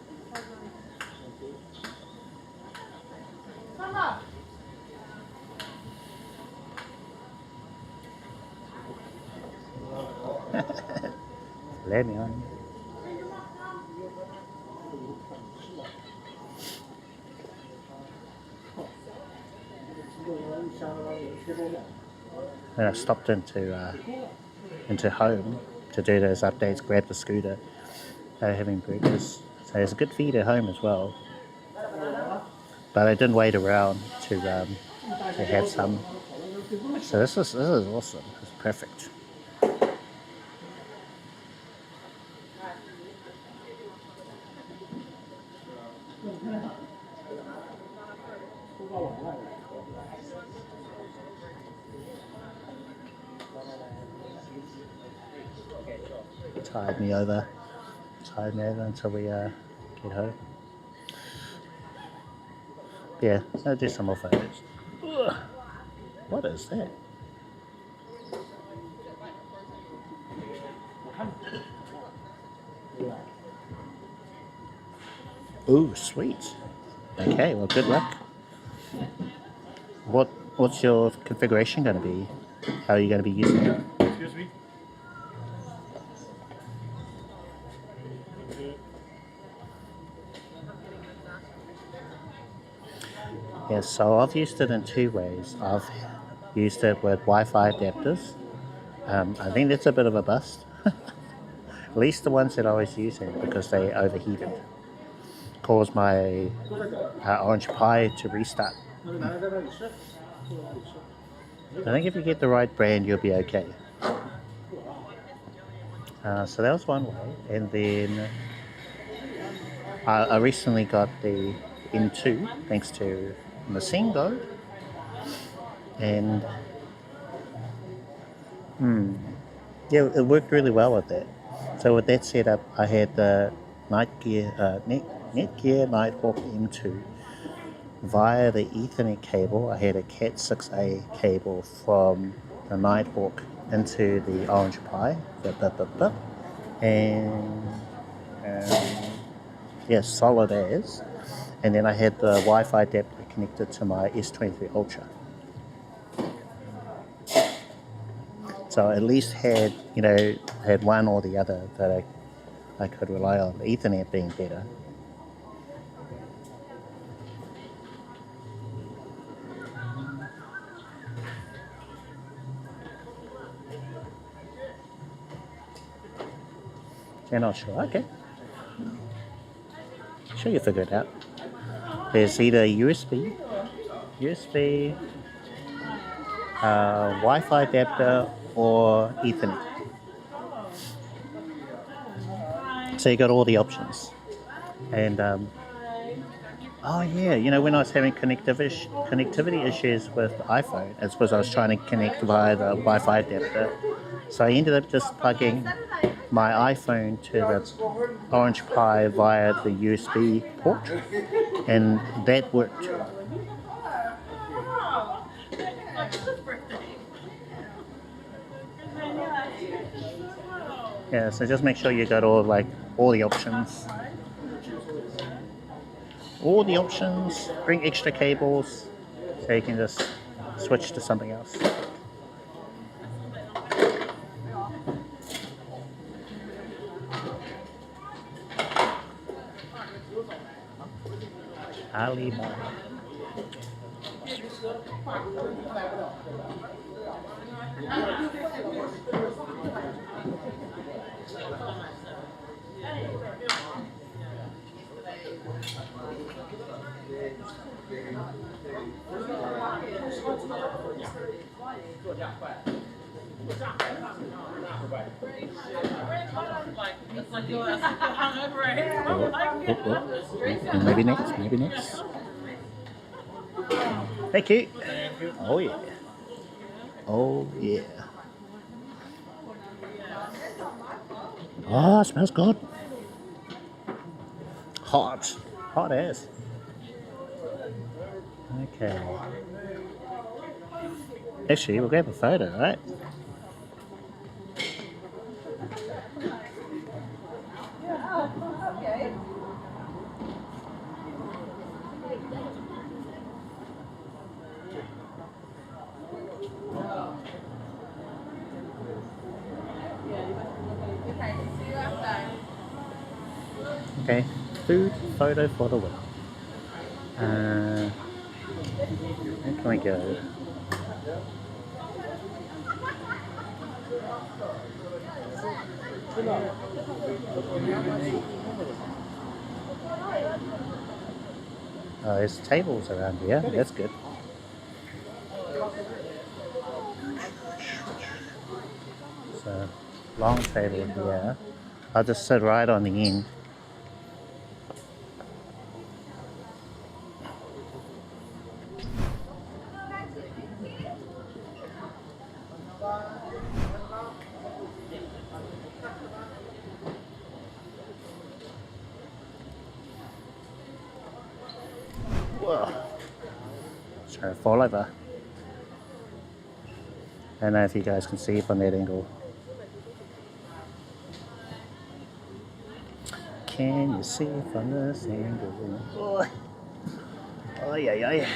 Come up. Let me on. And I stopped into home to do those updates, grab the scooter, having breakfast. So there's a good feed at home as well. But I didn't wait around to have some. So this is awesome. It's perfect. Tired me over until we get home. Yeah, I'll do some more photos. Ugh. What is that? Ooh, sweet. Okay, well, good luck. What's your configuration going to be? How are you going to be using it? Excuse me? Yes, so I've used it in two ways. I've used it with Wi-Fi adapters. I think that's a bit of a bust. At least the ones that I was using, because they overheated. Caused my Orange Pi to restart. I think if you get the right brand, you'll be okay. So that was one way. And then I recently got the N2, thanks to Masingo. And yeah, it worked really well with that. So with that setup, I had the Netgear Nighthawk M2 via the Ethernet cable. I had a Cat 6A cable from the Nighthawk into the Orange Pi, and yes, solid as. And then I had the Wi-Fi adapter connected to my S23 Ultra. So I at least had, had one or the other that I could rely on, the Ethernet being better. You're not sure? Okay. Sure, you figure it out. There's either USB, Wi-Fi adapter, or Ethernet. So you got all the options. And oh yeah, when I was having connectivity issues with the iPhone, it's because I was trying to connect via the Wi-Fi adapter. So I ended up just plugging my iPhone to the Orange Pi via the USB port, and that worked. Yeah, so just make sure you got all the options. All the options, bring extra cables so you can just switch to something else. Alibaba. Maybe next, maybe next. Thank you. Oh yeah. Oh yeah. Oh, it smells good. Hot. Hot as. Okay. Actually, we'll grab a photo, right? Okay, food photo for the win. Where can we go? Oh, there's tables around here. That's good. So, long table here. I'll just sit right on the end. Whoa. Sorry, fall over. I don't know if you guys can see from that angle. Can you see from this angle? Oh, oh yeah, yeah.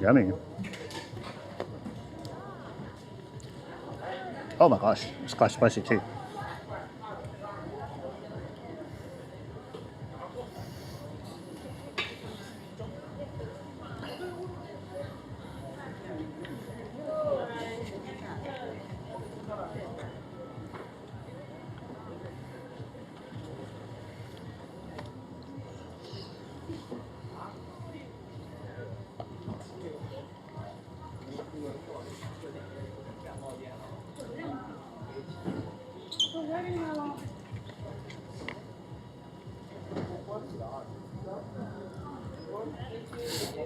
Yummy. Oh my gosh, it's quite spicy too.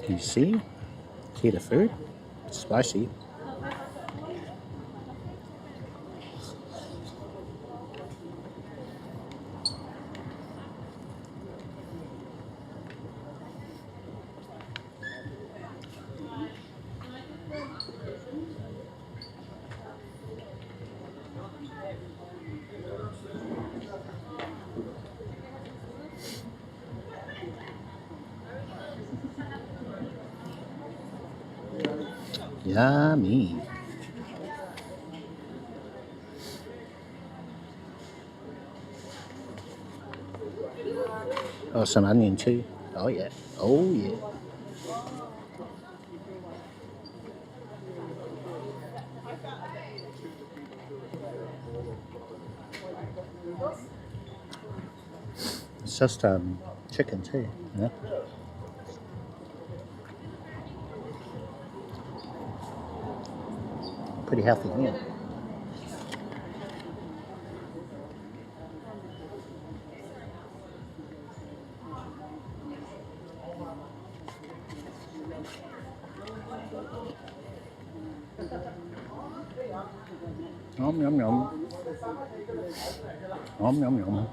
Can you see? See the food? It's spicy. Yummy. Oh, some onion too. Oh yeah. Oh yeah. It's just chicken too, yeah. Pretty healthy meal. Yum, yum, yum. Yum, yum, yum.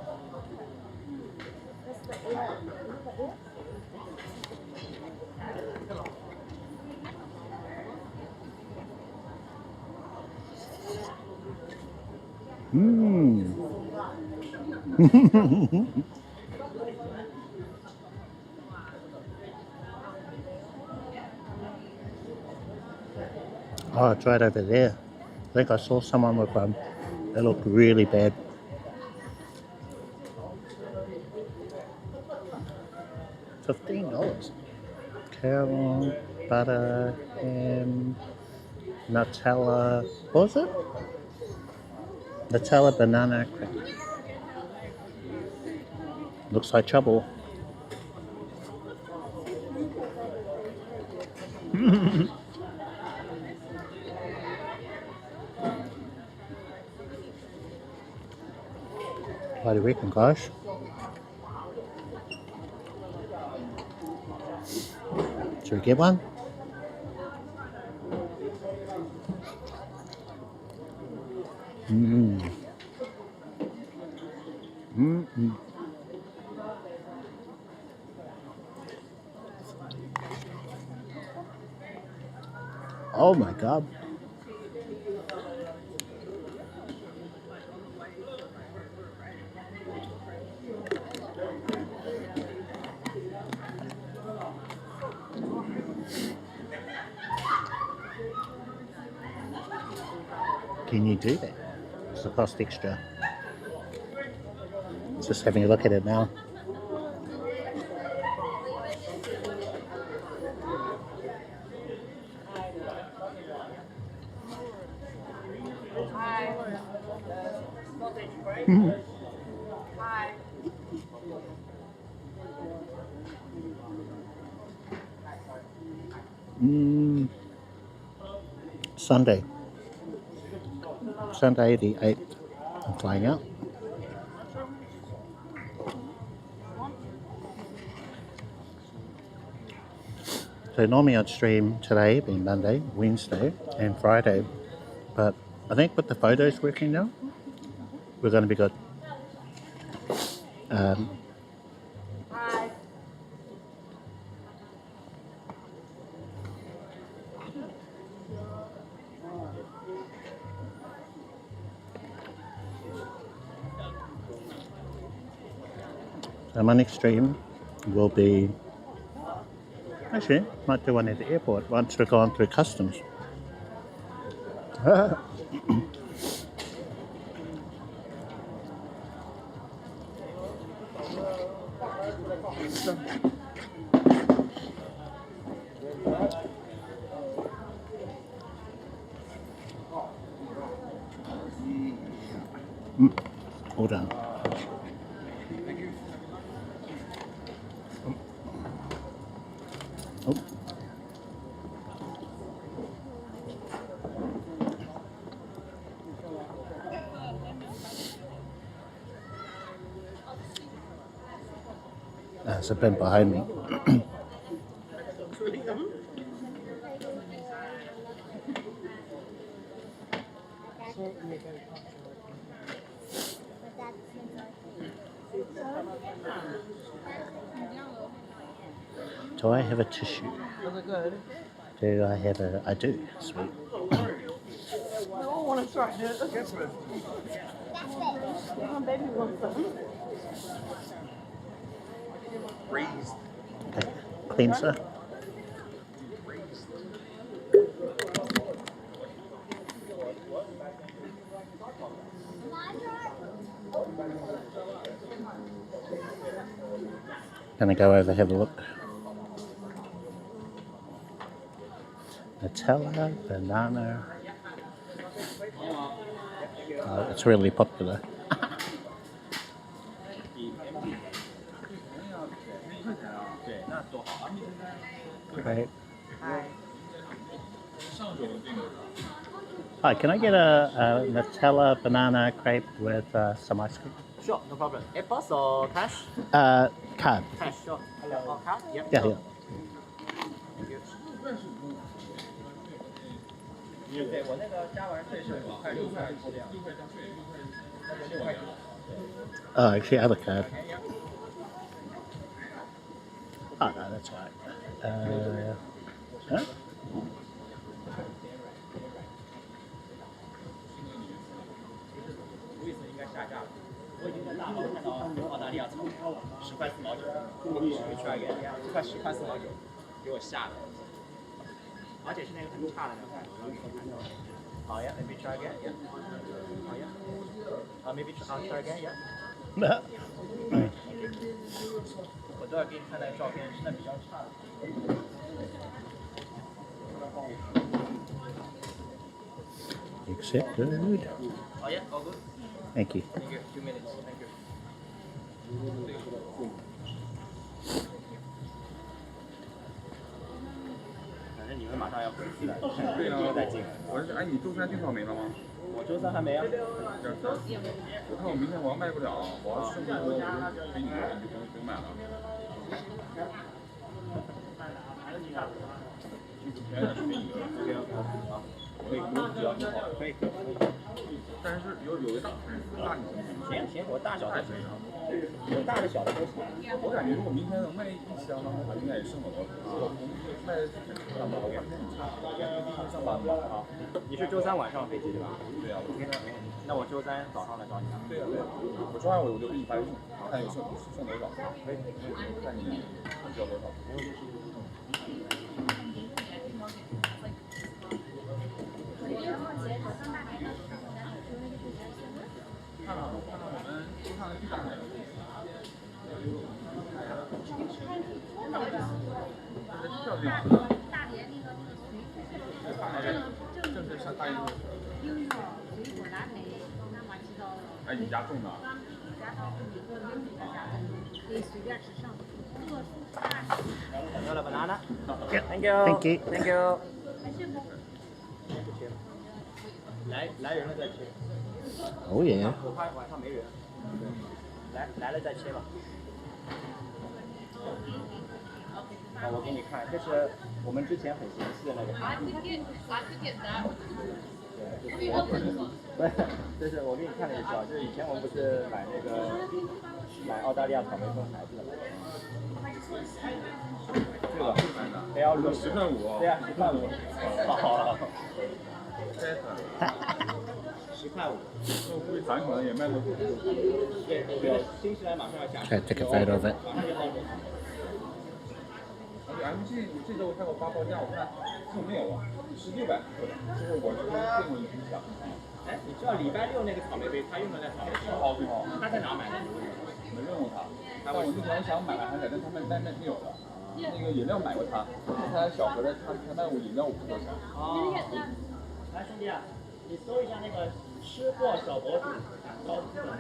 Mmm. Oh, it's right over there. I think I saw someone with one. They looked really bad. $15. Caramel, butter, ham, Nutella. What was it? Nutella banana cream. Looks like trouble. What do you reckon, guys? Should we get one? Mmm. Mmm. Oh my God. Can you do that? Does it cost extra? Just having a look at it now. Sunday the 8th, I'm flying out. So normally I'd stream today, being Monday, Wednesday, and Friday, but I think with the photos working now, we're going to be good. So my next stream will be, actually, might do one at the airport once we're gone through customs. Hold on. Oh. There's a bin behind me. Do I have a tissue? Do I have a... I do. Sweet. I don't want to try it. My baby wants some. Okay. Cleanser. Gonna go over, have a look. Nutella, banana. It's really popular. Great. Hi, can I get a Nutella banana crepe with some ice cream? Sure, no problem. AirPods or cash? Card. Cash, sure. Or card? Yep. Yeah, sure. yeah. Thank you. 对我那个加完税是5块6块是这样，那就6块9。Oh, actually, other card. Oh no, that's right. Huh? 路易斯应该下架了。我已经在大陆看到澳大利亚草10块4毛9，没 try again，快10块4毛9，给我吓的。而且是那个很差的那个，我给你看。好呀 ，maybe try again， yeah。好呀。maybe try again， yeah。我都要给你看那个照片，是那比较差的。Accepted. Oh yeah, all good. Thank you. Thank you. 2 minutes. Thank you. 反正你们马上要回去了，对啊，再进。我是哎，你周三订草莓了吗？我周3还没啊。我看我明天我要卖不了，我要剩下我就给你，你就不用买了。便宜点是给你的。好，可以，只要挺好。可以。但是有个大你行，我大小都行，有大的小的都行。我感觉如果明天能卖1箱的话，应该也剩很多。卖的挺差的，我感觉挺差。上班吗？啊，你是周3晚上飞机对吧？对呀，我今天。那我周3早上来找你。对呀。我周2我就给你发微信，看有剩多少。可以，看你需要多少。看看我们周上的第3台。票这样的。正是上大一。哎，你家种的？可以随便吃上。要了 banana。Thank Thank you. you. Thank you. 来人了再切。Oh yeah. 我怕晚上没人。来了再切吧。我给你看，这是我们之前很嫌弃的那个。不是，这是我给你看了一下，就是以前我们不是买澳大利亚草莓送孩子的吗？这个不要录10块5。对呀，10块5。好。10块5。我估计咱可能也卖不出。对，新西兰马上要下。Try to take a photo of it. 马上就到手。MG 我这周我看过发报价，我看是没有啊，是600克的，就是我这边订过1箱。哎，你知道礼拜6那个草莓杯，他用的那草莓是好对好。他在哪买的？没问过他。但我那天我想买海带，但他们没有了。那个饮料买过他，他小盒的，他卖我饮料50多钱。哦。来兄弟啊，你搜一下那个吃货小博主，高资本。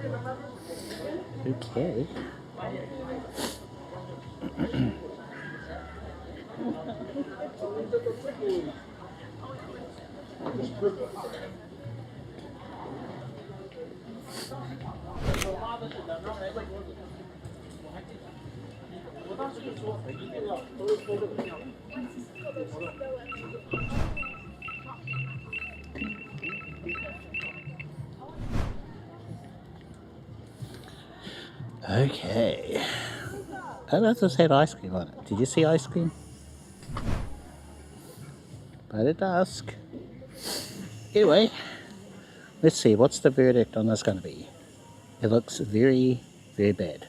Okay. Okay. Oh, that just had ice cream on it. Did you see ice cream? By the dusk. Anyway, let's see. What's the verdict on this going to be? It looks very, very bad.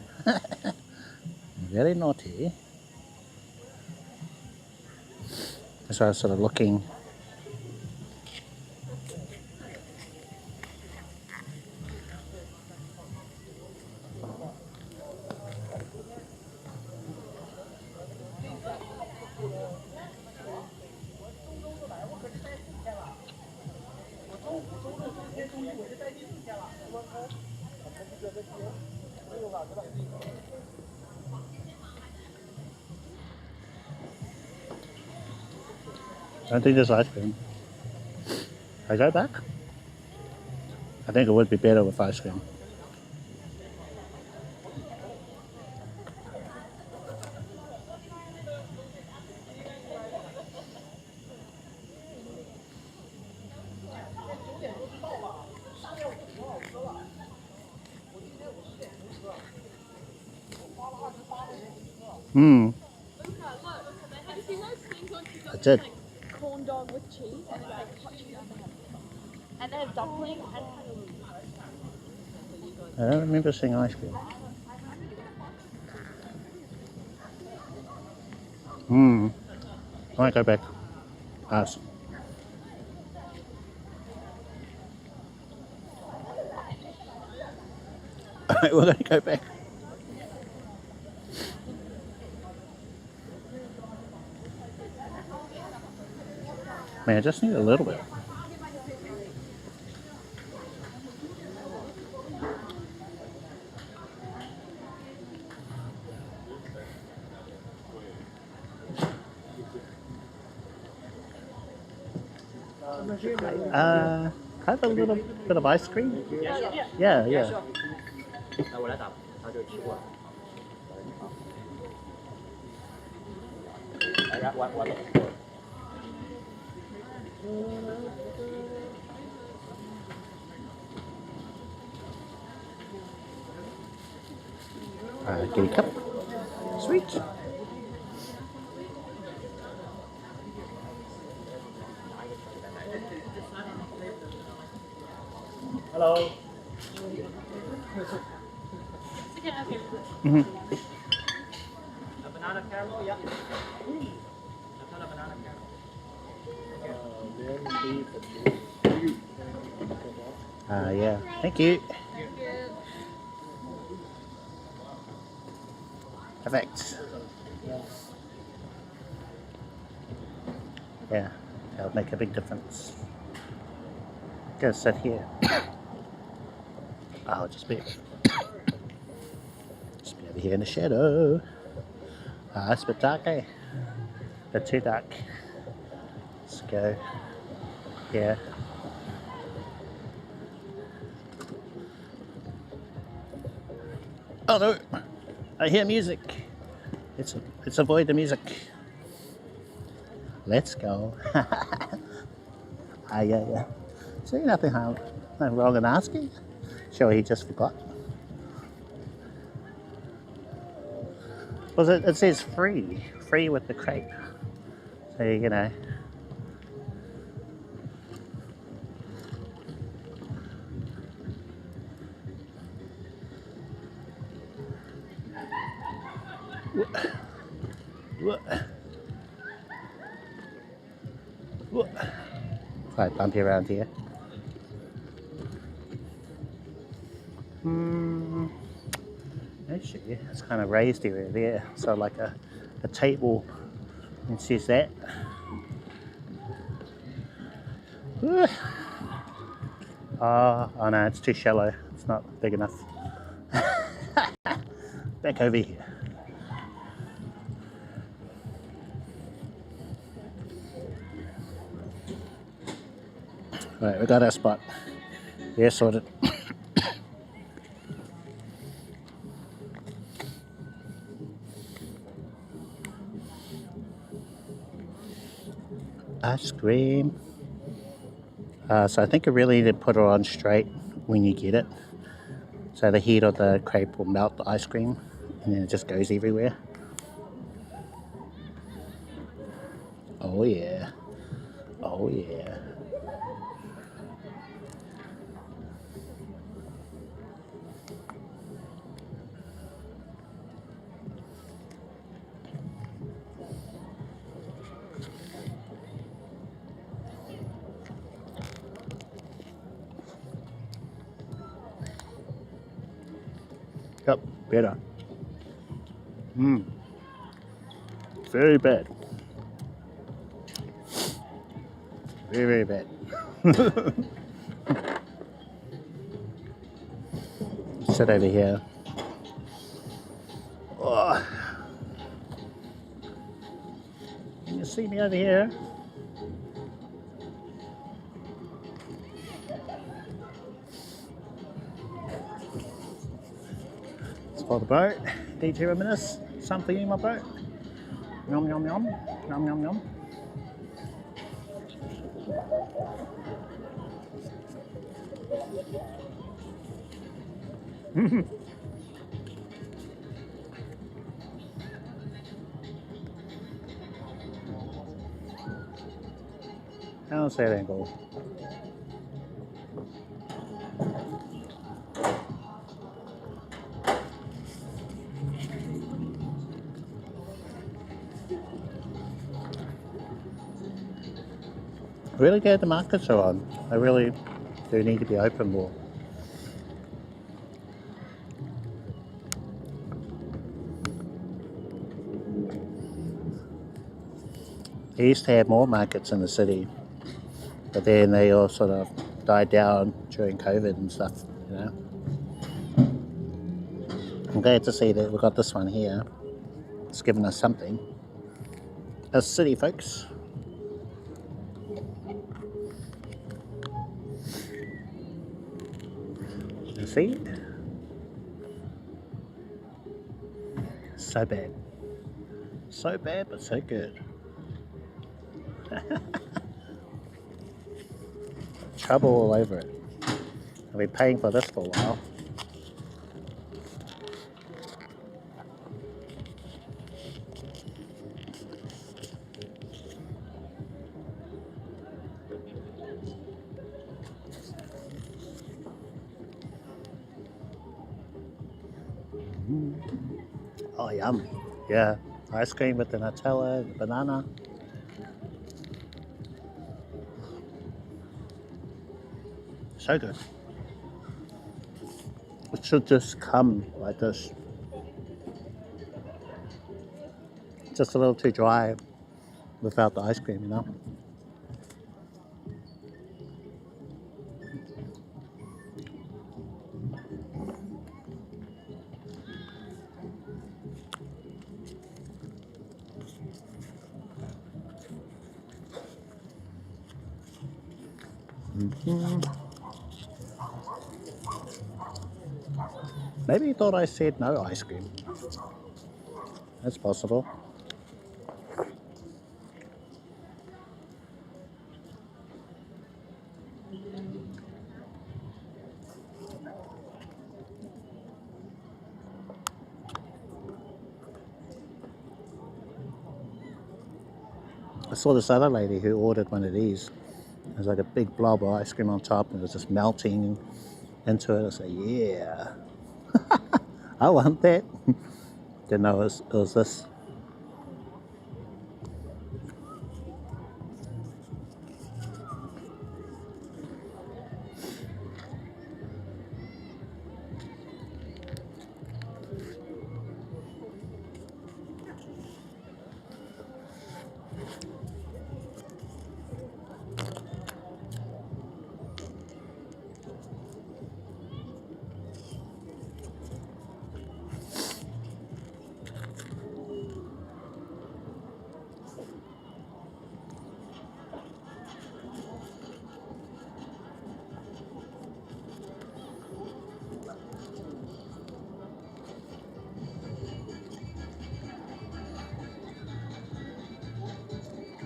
Very naughty. So I was sort of looking. I don't think there's ice cream. I go back? I think it would be better with ice cream. Hmm. I did. Corn dog with cheese and it's like hot cheese on the head. And they have dumpling and I don't remember seeing ice cream. Hmm. I might go back. Ask. Alright, we're going to go back. Man, I just need a little bit. Have a little bit of ice cream? Yeah, yeah. 那我来打，他就吃过了。哎呀，完了。Get a cup. Sweet. Hello. Mm-hmm. A banana caramel, yeah. Another banana caramel. Yeah. Thank you. Perfect. Yeah, that'll make a big difference. Go sit here. I'll just be over here in the shadow. It's a bit dark, eh? A bit too dark. Let's go here. Oh no! I hear music. Let's avoid the music. Let's go. Yeah. See, nothing wrong in asking. Sure, he just forgot. Well, it says free with the crepe. So, you know. Quite bumpy around here. Actually, it's kind of raised area there, so like a table. It says that. Oh no, it's too shallow. It's not big enough. Back over here. Right, we got our spot. Yeah, sorted. Ice cream. So I think you really need to put it on straight when you get it. So the heat of the crepe will melt the ice cream and then it just goes everywhere. Oh yeah. Oh yeah. Yep, better. Very bad. Very, very bad. Sit over here. Oh. Can you see me over here? It's for the boat. DJi Reminisce. Some for you, my boat. Yum, yum, yum. Yum, yum, yum. How's that angle? Really glad the markets are on. They really do need to be open more. They used to have more markets in the city, but then they all sort of died down during COVID and stuff, you know. I'm glad to see that we've got this one here. It's given us something. As city folks. You see? So bad. So bad, but so good. Trouble all over it. I've been paying for this for a while. Oh, yum. Yeah, ice cream with the Nutella, the banana. So good. It should just come like this. Just a little too dry without the ice cream, you know? Maybe he thought I said no ice cream. That's possible. I saw this other lady who ordered one of these. There's like a big blob of ice cream on top and it was just melting into it. I said, yeah, I want that. Didn't know it was this.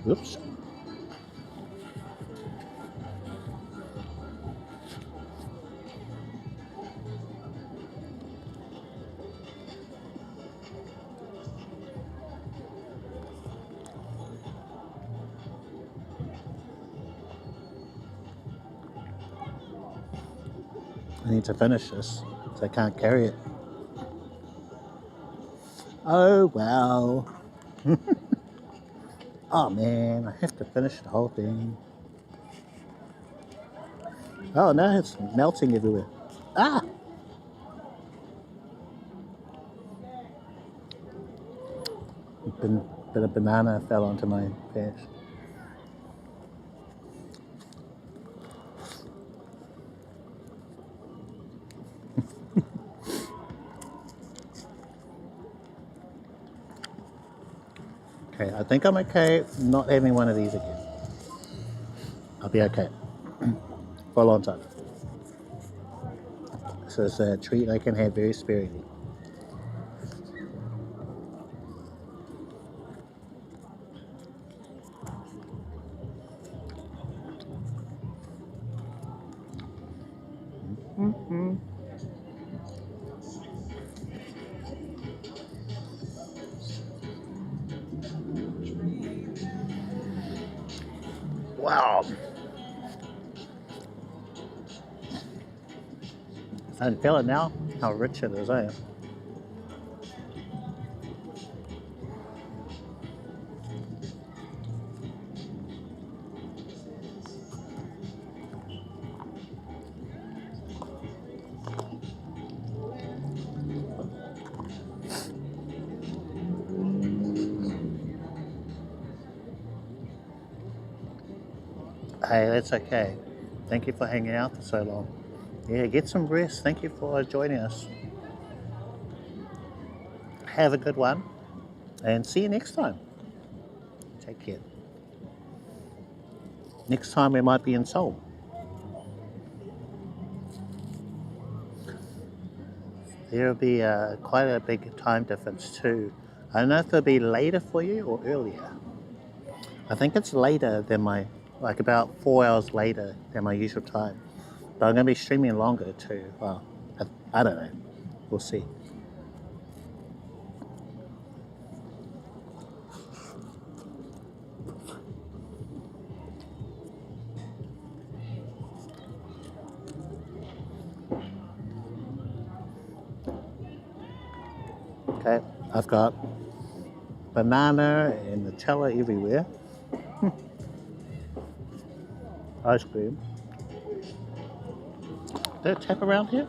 Oops. I need to finish this because I can't carry it. Oh well. Oh man, I have to finish the whole thing. Oh no, it's melting everywhere. Ah! Bit of banana fell onto my patch. Okay, I think I'm okay not having one of these again. I'll be okay for a long time. So it's a treat I can have very sparingly. Wow. I can feel it now, how rich it is, eh? Hey, that's okay. Thank you for hanging out for so long. Yeah, get some rest. Thank you for joining us. Have a good one, and see you next time. Take care. Next time we might be in Seoul. There'll be quite a big time difference too. I don't know if it'll be later for you or earlier. I think it's later than like about 4 hours later than my usual time. But I'm going to be streaming longer too. Well, I don't know. We'll see. Okay, I've got banana and Nutella everywhere. Ice cream. Is there a tap around here?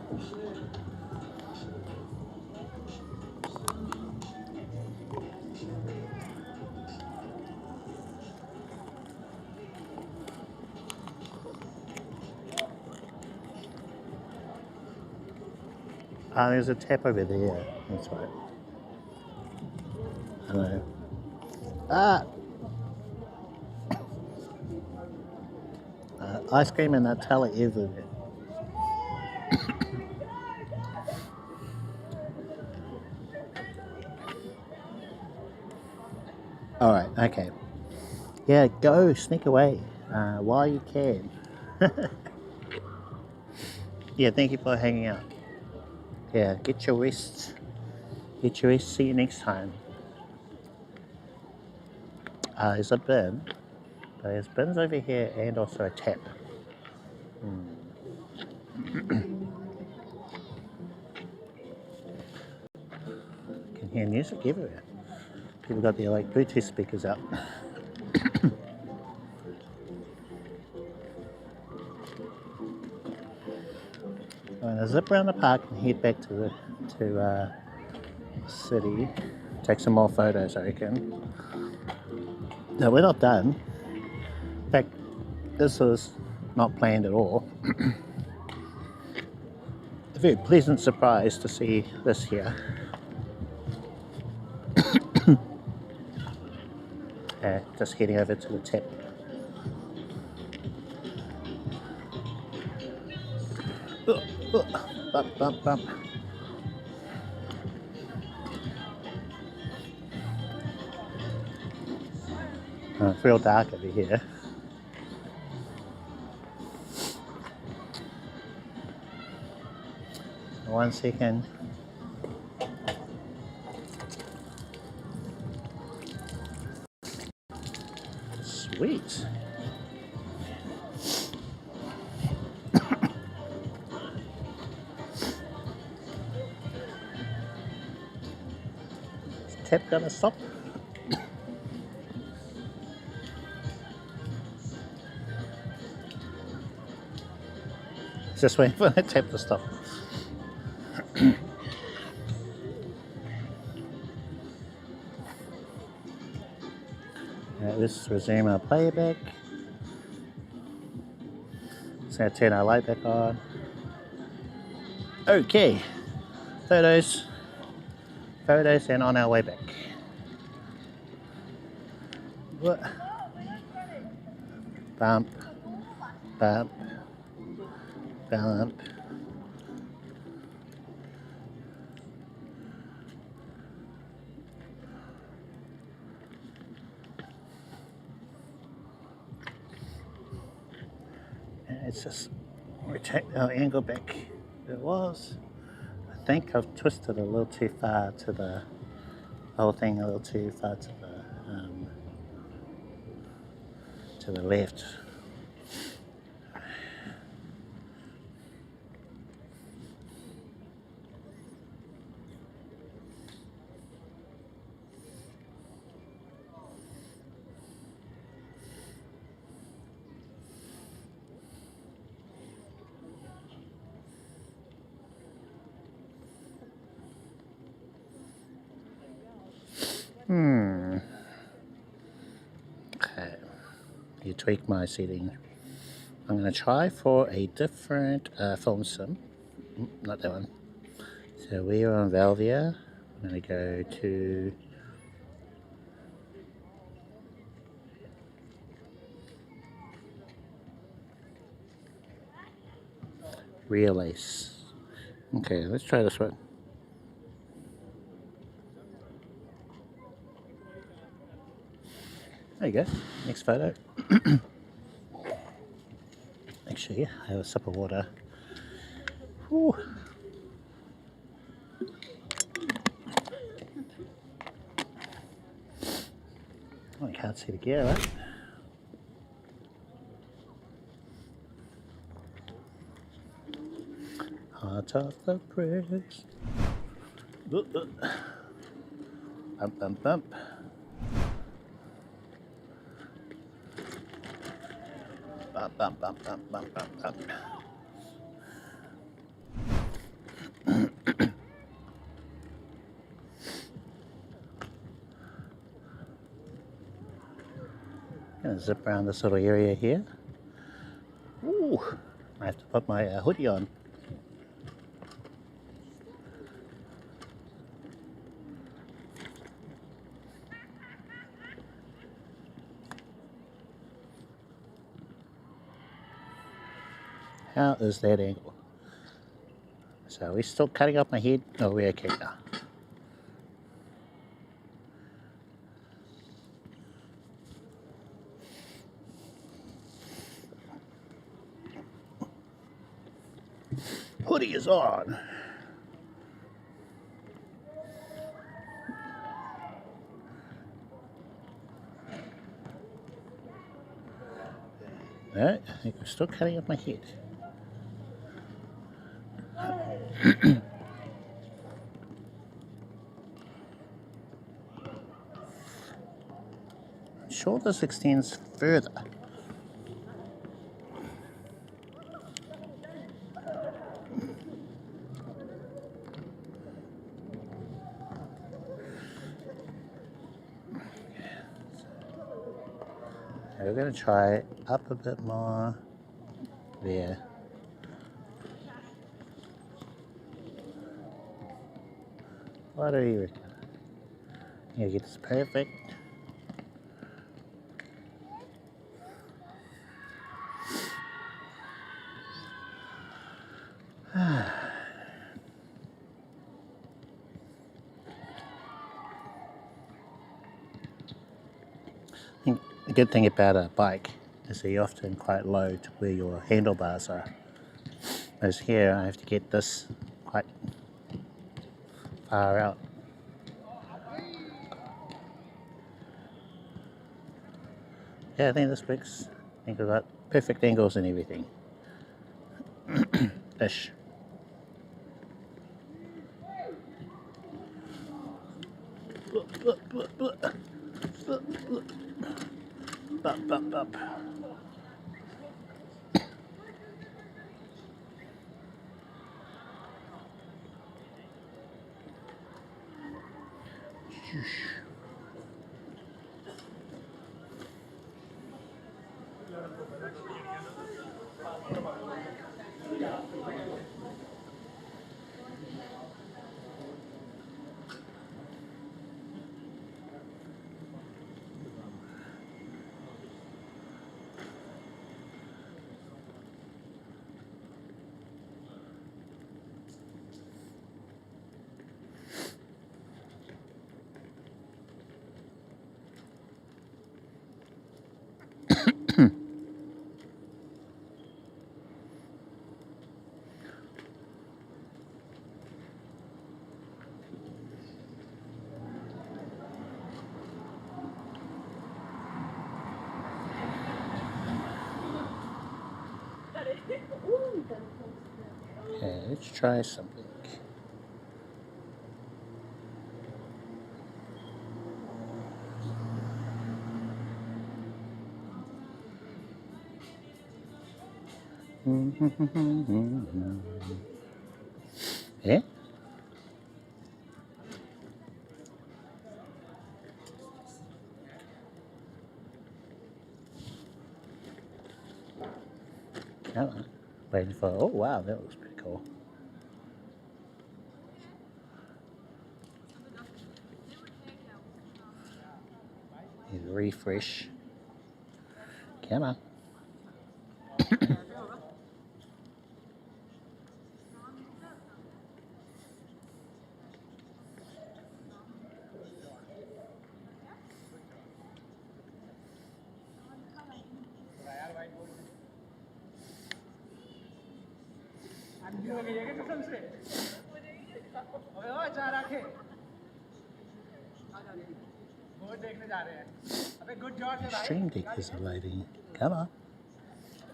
Ah, there's a tap over there. That's right. I know. Ah! Ice cream and Nutella everywhere. Alright, okay. Yeah, go, sneak away while you can. Yeah, thank you for hanging out. Yeah, get your rest. Get your rest. See you next time. There's a bin. There's bins over here and also a tap. Can hear music everywhere. People got their like Bluetooth speakers out. I'm gonna zip around the park and head back to the city. Take some more photos, I reckon. No, we're not done. In fact, this was not planned at all. A very pleasant surprise to see this here. Just heading over to the tap. Bump, bump, bump. It's real dark over here. One second. Sweet. Is the tap gonna stop? Just waiting for the tap to stop. Let's resume our playback. Just gonna turn our light back on. Okay, photos, and on our way back. What? Bump, bump, bump. It's just rotate our angle back. It was. I think I've twisted a little too far to the whole thing, a little too far to to the left. Okay, you tweak my setting. I'm going to try for a different film sim. Not that one. So we're on Valvia. I'm going to go to Real Ace. Okay, let's try this one. There you go. Next photo. Actually, I have a sip of water. Whew. Oh, I can't see the gear, right? Heart of the press. Bump, bump, bump. Bump, bump, bump, bump, bump, bump, bump. Gonna zip around this little area here. Ooh, I have to put my hoodie on. How is that angle? So are we still cutting off my head? No, we're okay now. Hoodie is on. No, I think we're still cutting off my head. I'm sure this extends further. We're going to try up a bit more there. What do you reckon? Yeah, get this perfect. I think the good thing about a bike is they're often quite low to where your handlebars are. Whereas here I have to get this quite far out. Yeah, I think this works. I think we've got perfect angles and everything. Ish. Bump, bump, bump. Okay, let's try something. Yeah? Come on. Waiting for, oh wow, that looks pretty cool. Refresh. Come on. Stream Deck is loading. Come on.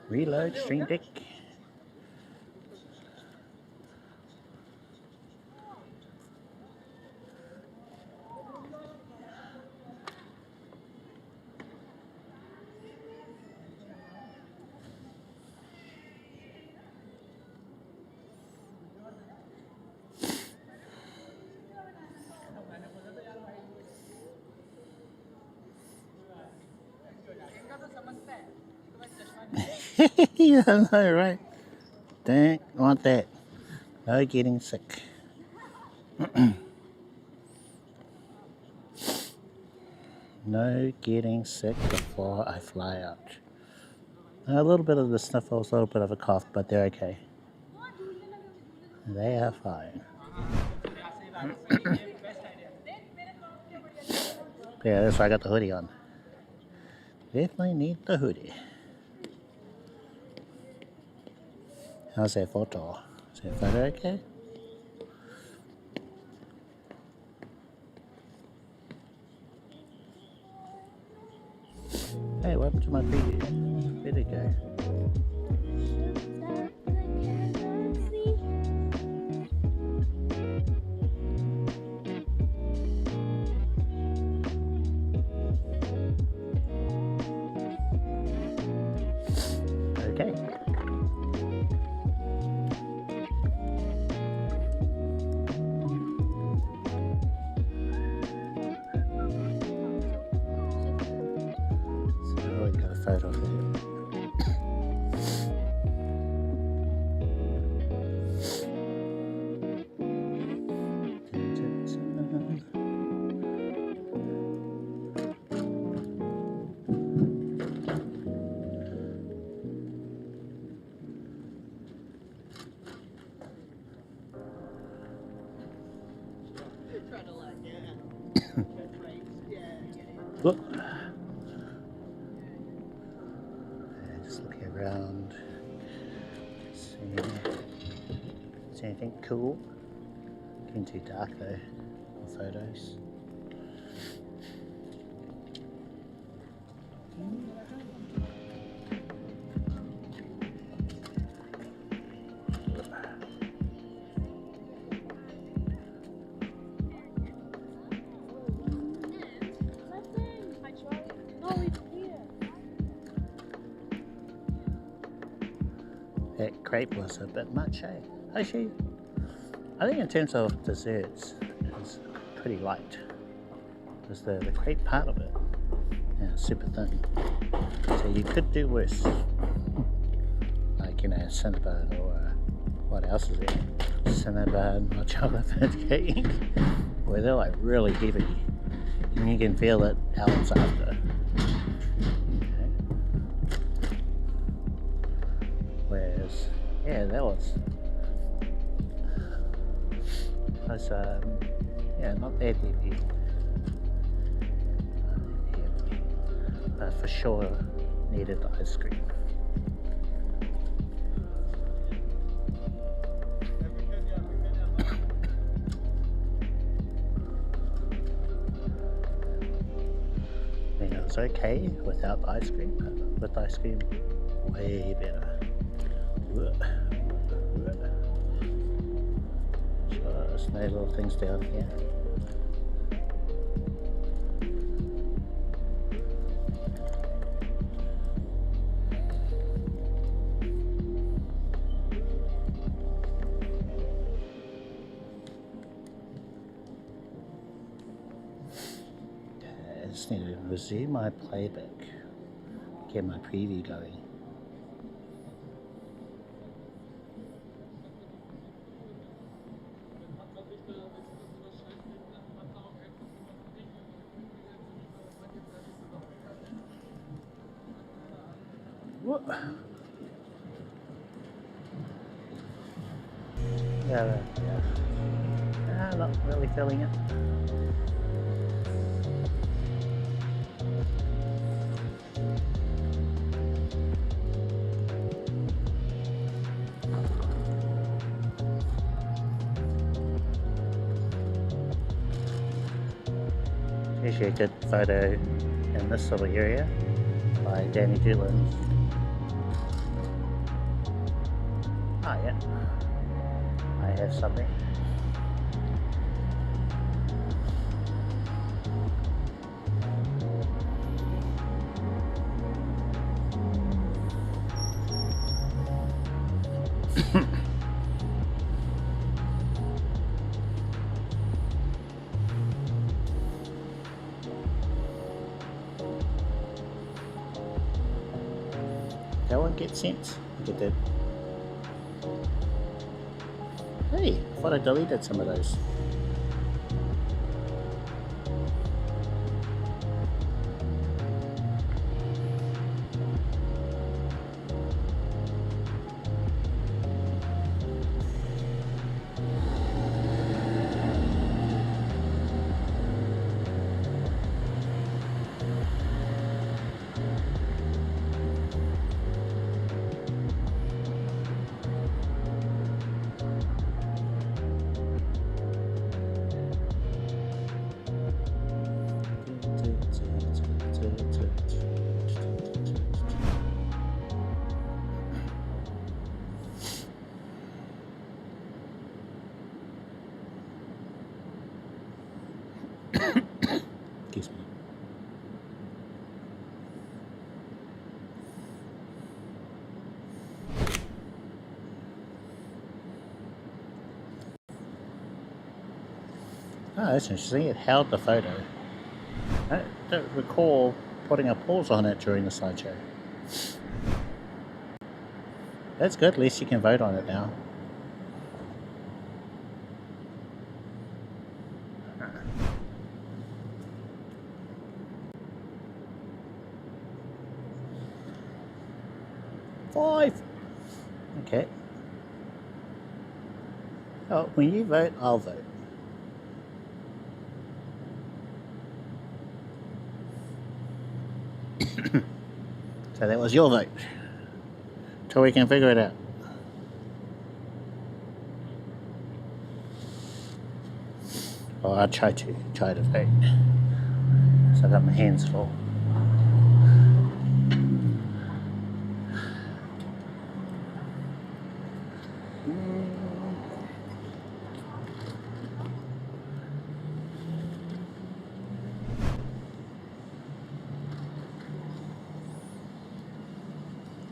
Reload Stream Deck. Yeah, I know, right? Don't want that. No getting sick. No getting sick before I fly out. A little bit of the sniffles, a little bit of a cough, but they're okay. They are fine. Yeah, that's why I got the hoodie on. Definitely need the hoodie. How's that photo? Is that photo okay? Hey, what happened to my preview? Where'd it go? Okay. So we got a photo of it. Look. And just looking around. See anything cool? Getting too dark though in photos. That crepe was a bit much, eh? Actually, I think in terms of desserts, it's pretty light. Because the crepe part of it, yeah, super thin. So you could do worse. Like, you know, Cinnabon or what else is there? Cinnabon or chocolate fudge cake, where they're like really heavy. And you can feel it hours after. Whereas, yeah, that was yeah, not that heavy. But for sure needed ice cream. I mean, it was okay without ice cream, but with ice cream, way better. no little things down here. I just need to resume my playback, get my preview going. What? Yeah. Not really feeling it. Usually a good photo in this sort of area by Danny Dillon. Oh yeah, I have something. That one get sent? It did. Hey, I thought I deleted some of those. Excuse me. Oh, that's interesting. It held the photo. I don't recall putting a pause on it during the slideshow. That's good. At least you can vote on it now. Five. Okay. Oh, when you vote, I'll vote. So that was your vote. Till we can figure it out. Oh, I'll try to vote. So I got my hands full.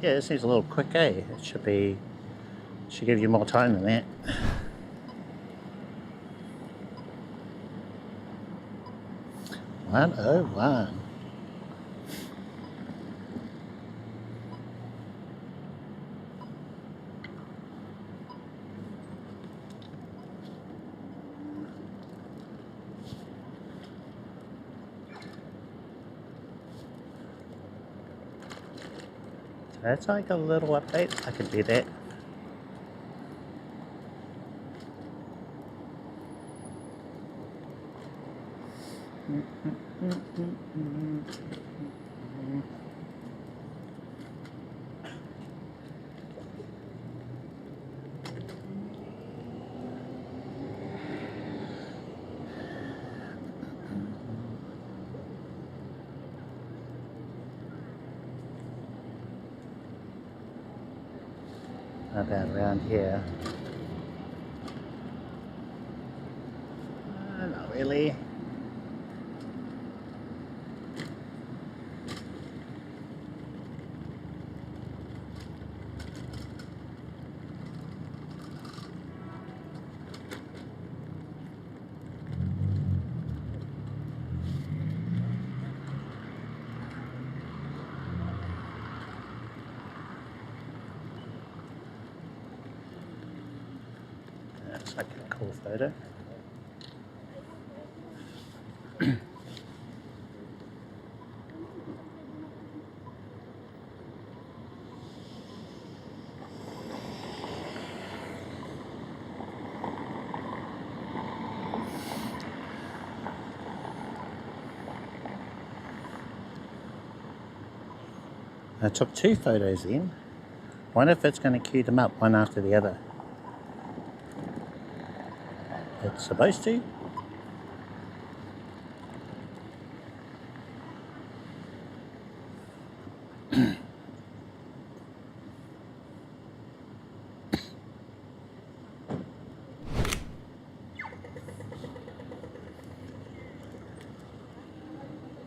Yeah, this seems a little quick, eh? It should give you more time than that. $101. That's like a little update. I can do that. About around here. Really? That's like a cool photo. I took 2 photos in. Wonder if it's going to queue them up one after the other. It's supposed to.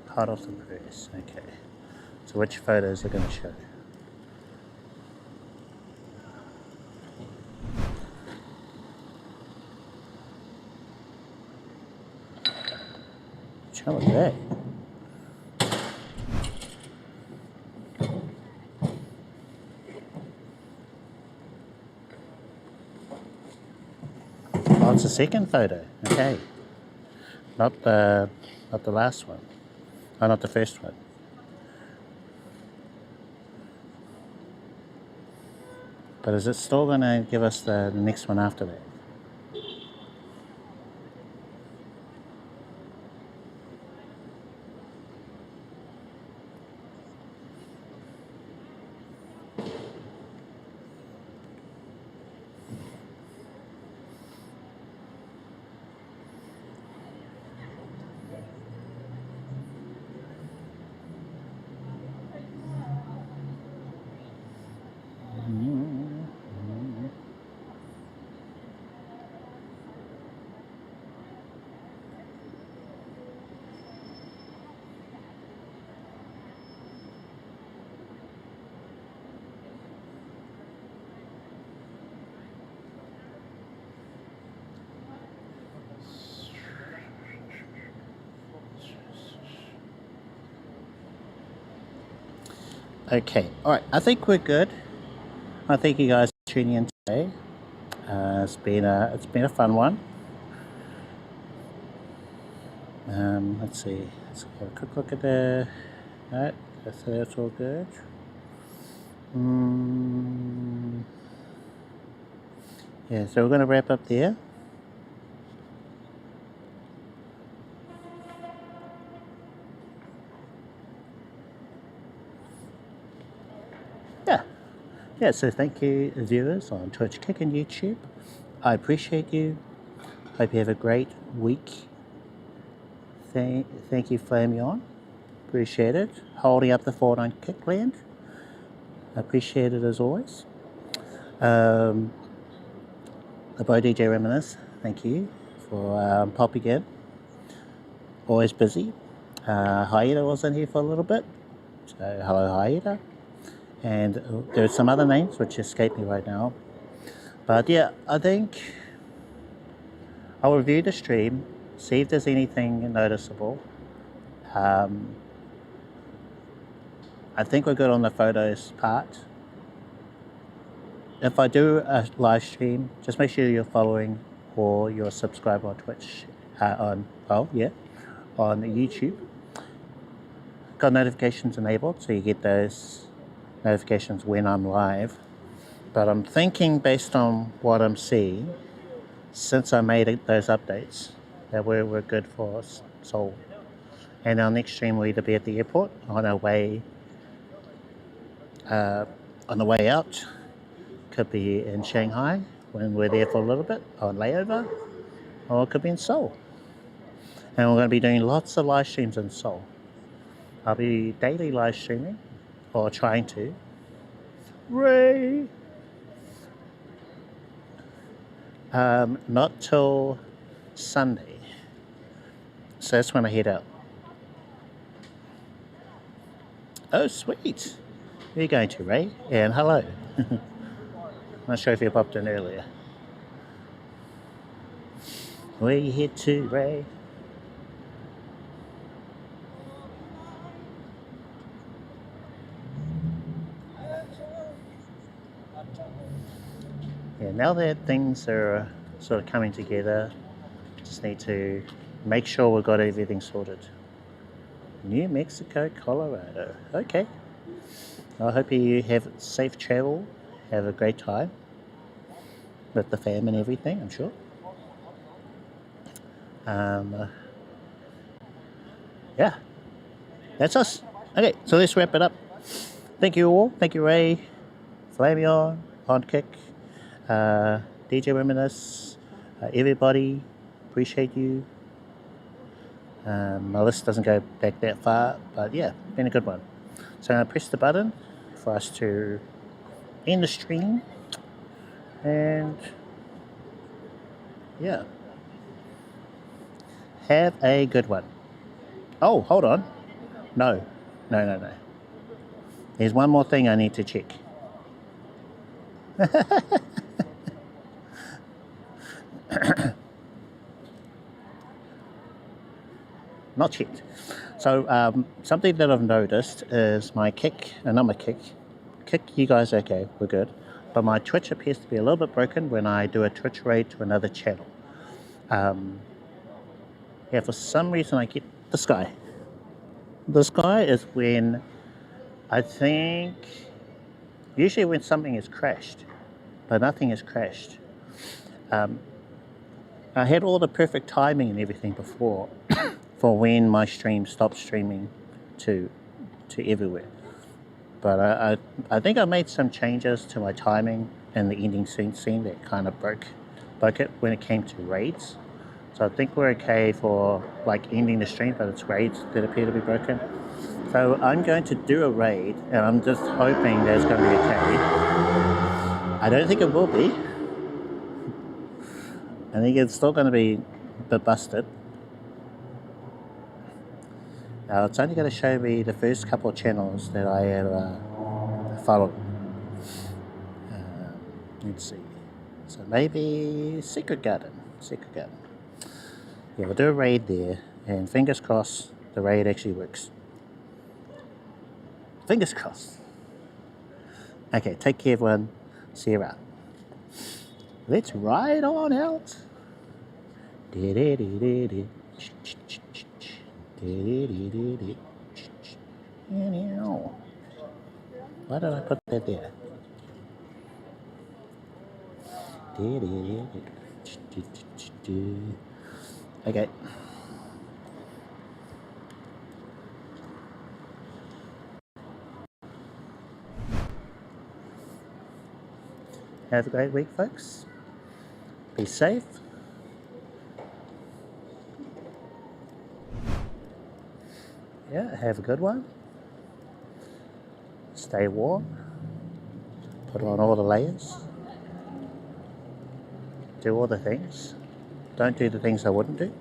Hot off the press. Okay. So which photos are going to show? Which hell is that? Oh, it's the second photo. Okay. Not the last one. Oh, not the first one. But is it still going to give us the next one after that? Okay, alright, I think we're good. I thank you guys for tuning in today. It's been a fun one. Let's see, let's have a quick look at the, right, that's all good. Yeah, so we're going to wrap up there. Yeah, so thank you viewers on Twitch, Kick and YouTube. I appreciate you. Hope you have a great week. Thank you, Flame On. Appreciate it. Holding up the fort on Kickland. Appreciate it as always. The boy DJ Reminisce, thank you for popping in. Always busy. Haida wasn't here for a little bit. So hello, Haida. And there's some other names which escape me right now. But yeah, I think I'll review the stream, see if there's anything noticeable. I think we're good on the photos part. If I do a live stream, just make sure you're following or you're subscribed on Twitch, on YouTube. Got notifications enabled, so you get those notifications when I'm live. But I'm thinking, based on what I'm seeing, since I made those updates, that we're good for Seoul. And our next stream will either be at the airport on the way out. Could be in Shanghai when we're there for a little bit on layover, or it could be in Seoul. And we're going to be doing lots of live streams in Seoul. I'll be daily live streaming, or trying to. Ray! Not till Sunday. So that's when I head out. Oh, sweet. Where are you going to, Ray? And hello. Not sure if you popped in earlier. Where you head to, Ray? Yeah, now that things are sort of coming together, just need to make sure we've got everything sorted. New Mexico, Colorado. Okay. I hope you have safe travel, have a great time with the fam and everything, I'm sure. Yeah, that's us. Okay, so let's wrap it up. Thank you all. Thank you, Ray, Flamion, Pondkick, DJ Reminisce, everybody. Appreciate you. My list doesn't go back that far, but yeah, been a good one. So I'm going to press the button for us to end the stream. And yeah, have a good one. Oh, hold on. No. There's one more thing I need to check. Not yet. So something that I've noticed is my kick, not my kick, you guys okay, we're good. But my Twitch appears to be a little bit broken when I do a Twitch raid to another channel. Yeah, for some reason I get this guy. This guy is when I think, usually when something is crashed, but nothing has crashed. I had all the perfect timing and everything before for when my stream stopped streaming to everywhere. But I think I made some changes to my timing and the ending scene that kind of broke it when it came to raids. So I think we're okay for like ending the stream, but it's raids that appear to be broken. So I'm going to do a raid, and I'm just hoping that it's going to be okay. I don't think it will be. I think it's still going to be a bit busted. It's only going to show me the first couple of channels that I have followed. Let's see. So maybe Secret Garden. Yeah, we'll do a raid there, and fingers crossed the raid actually works. Fingers crossed. Okay, take care everyone. See you around. Let's ride on out. Why did I put that there? Okay. Have a great week, folks. Be safe. Yeah, have a good one. Stay warm. Put on all the layers. Do all the things. Don't do the things I wouldn't do.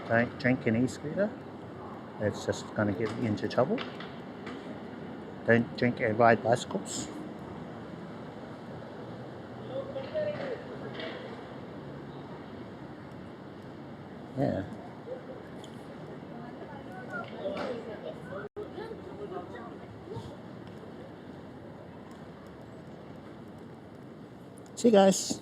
Don't drink an e-scooter. That's just going to get you into trouble. Don't drink and ride bicycles. Yeah. See you guys.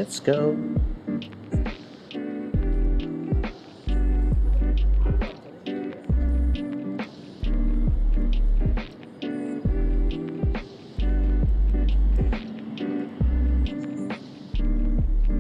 Let's go.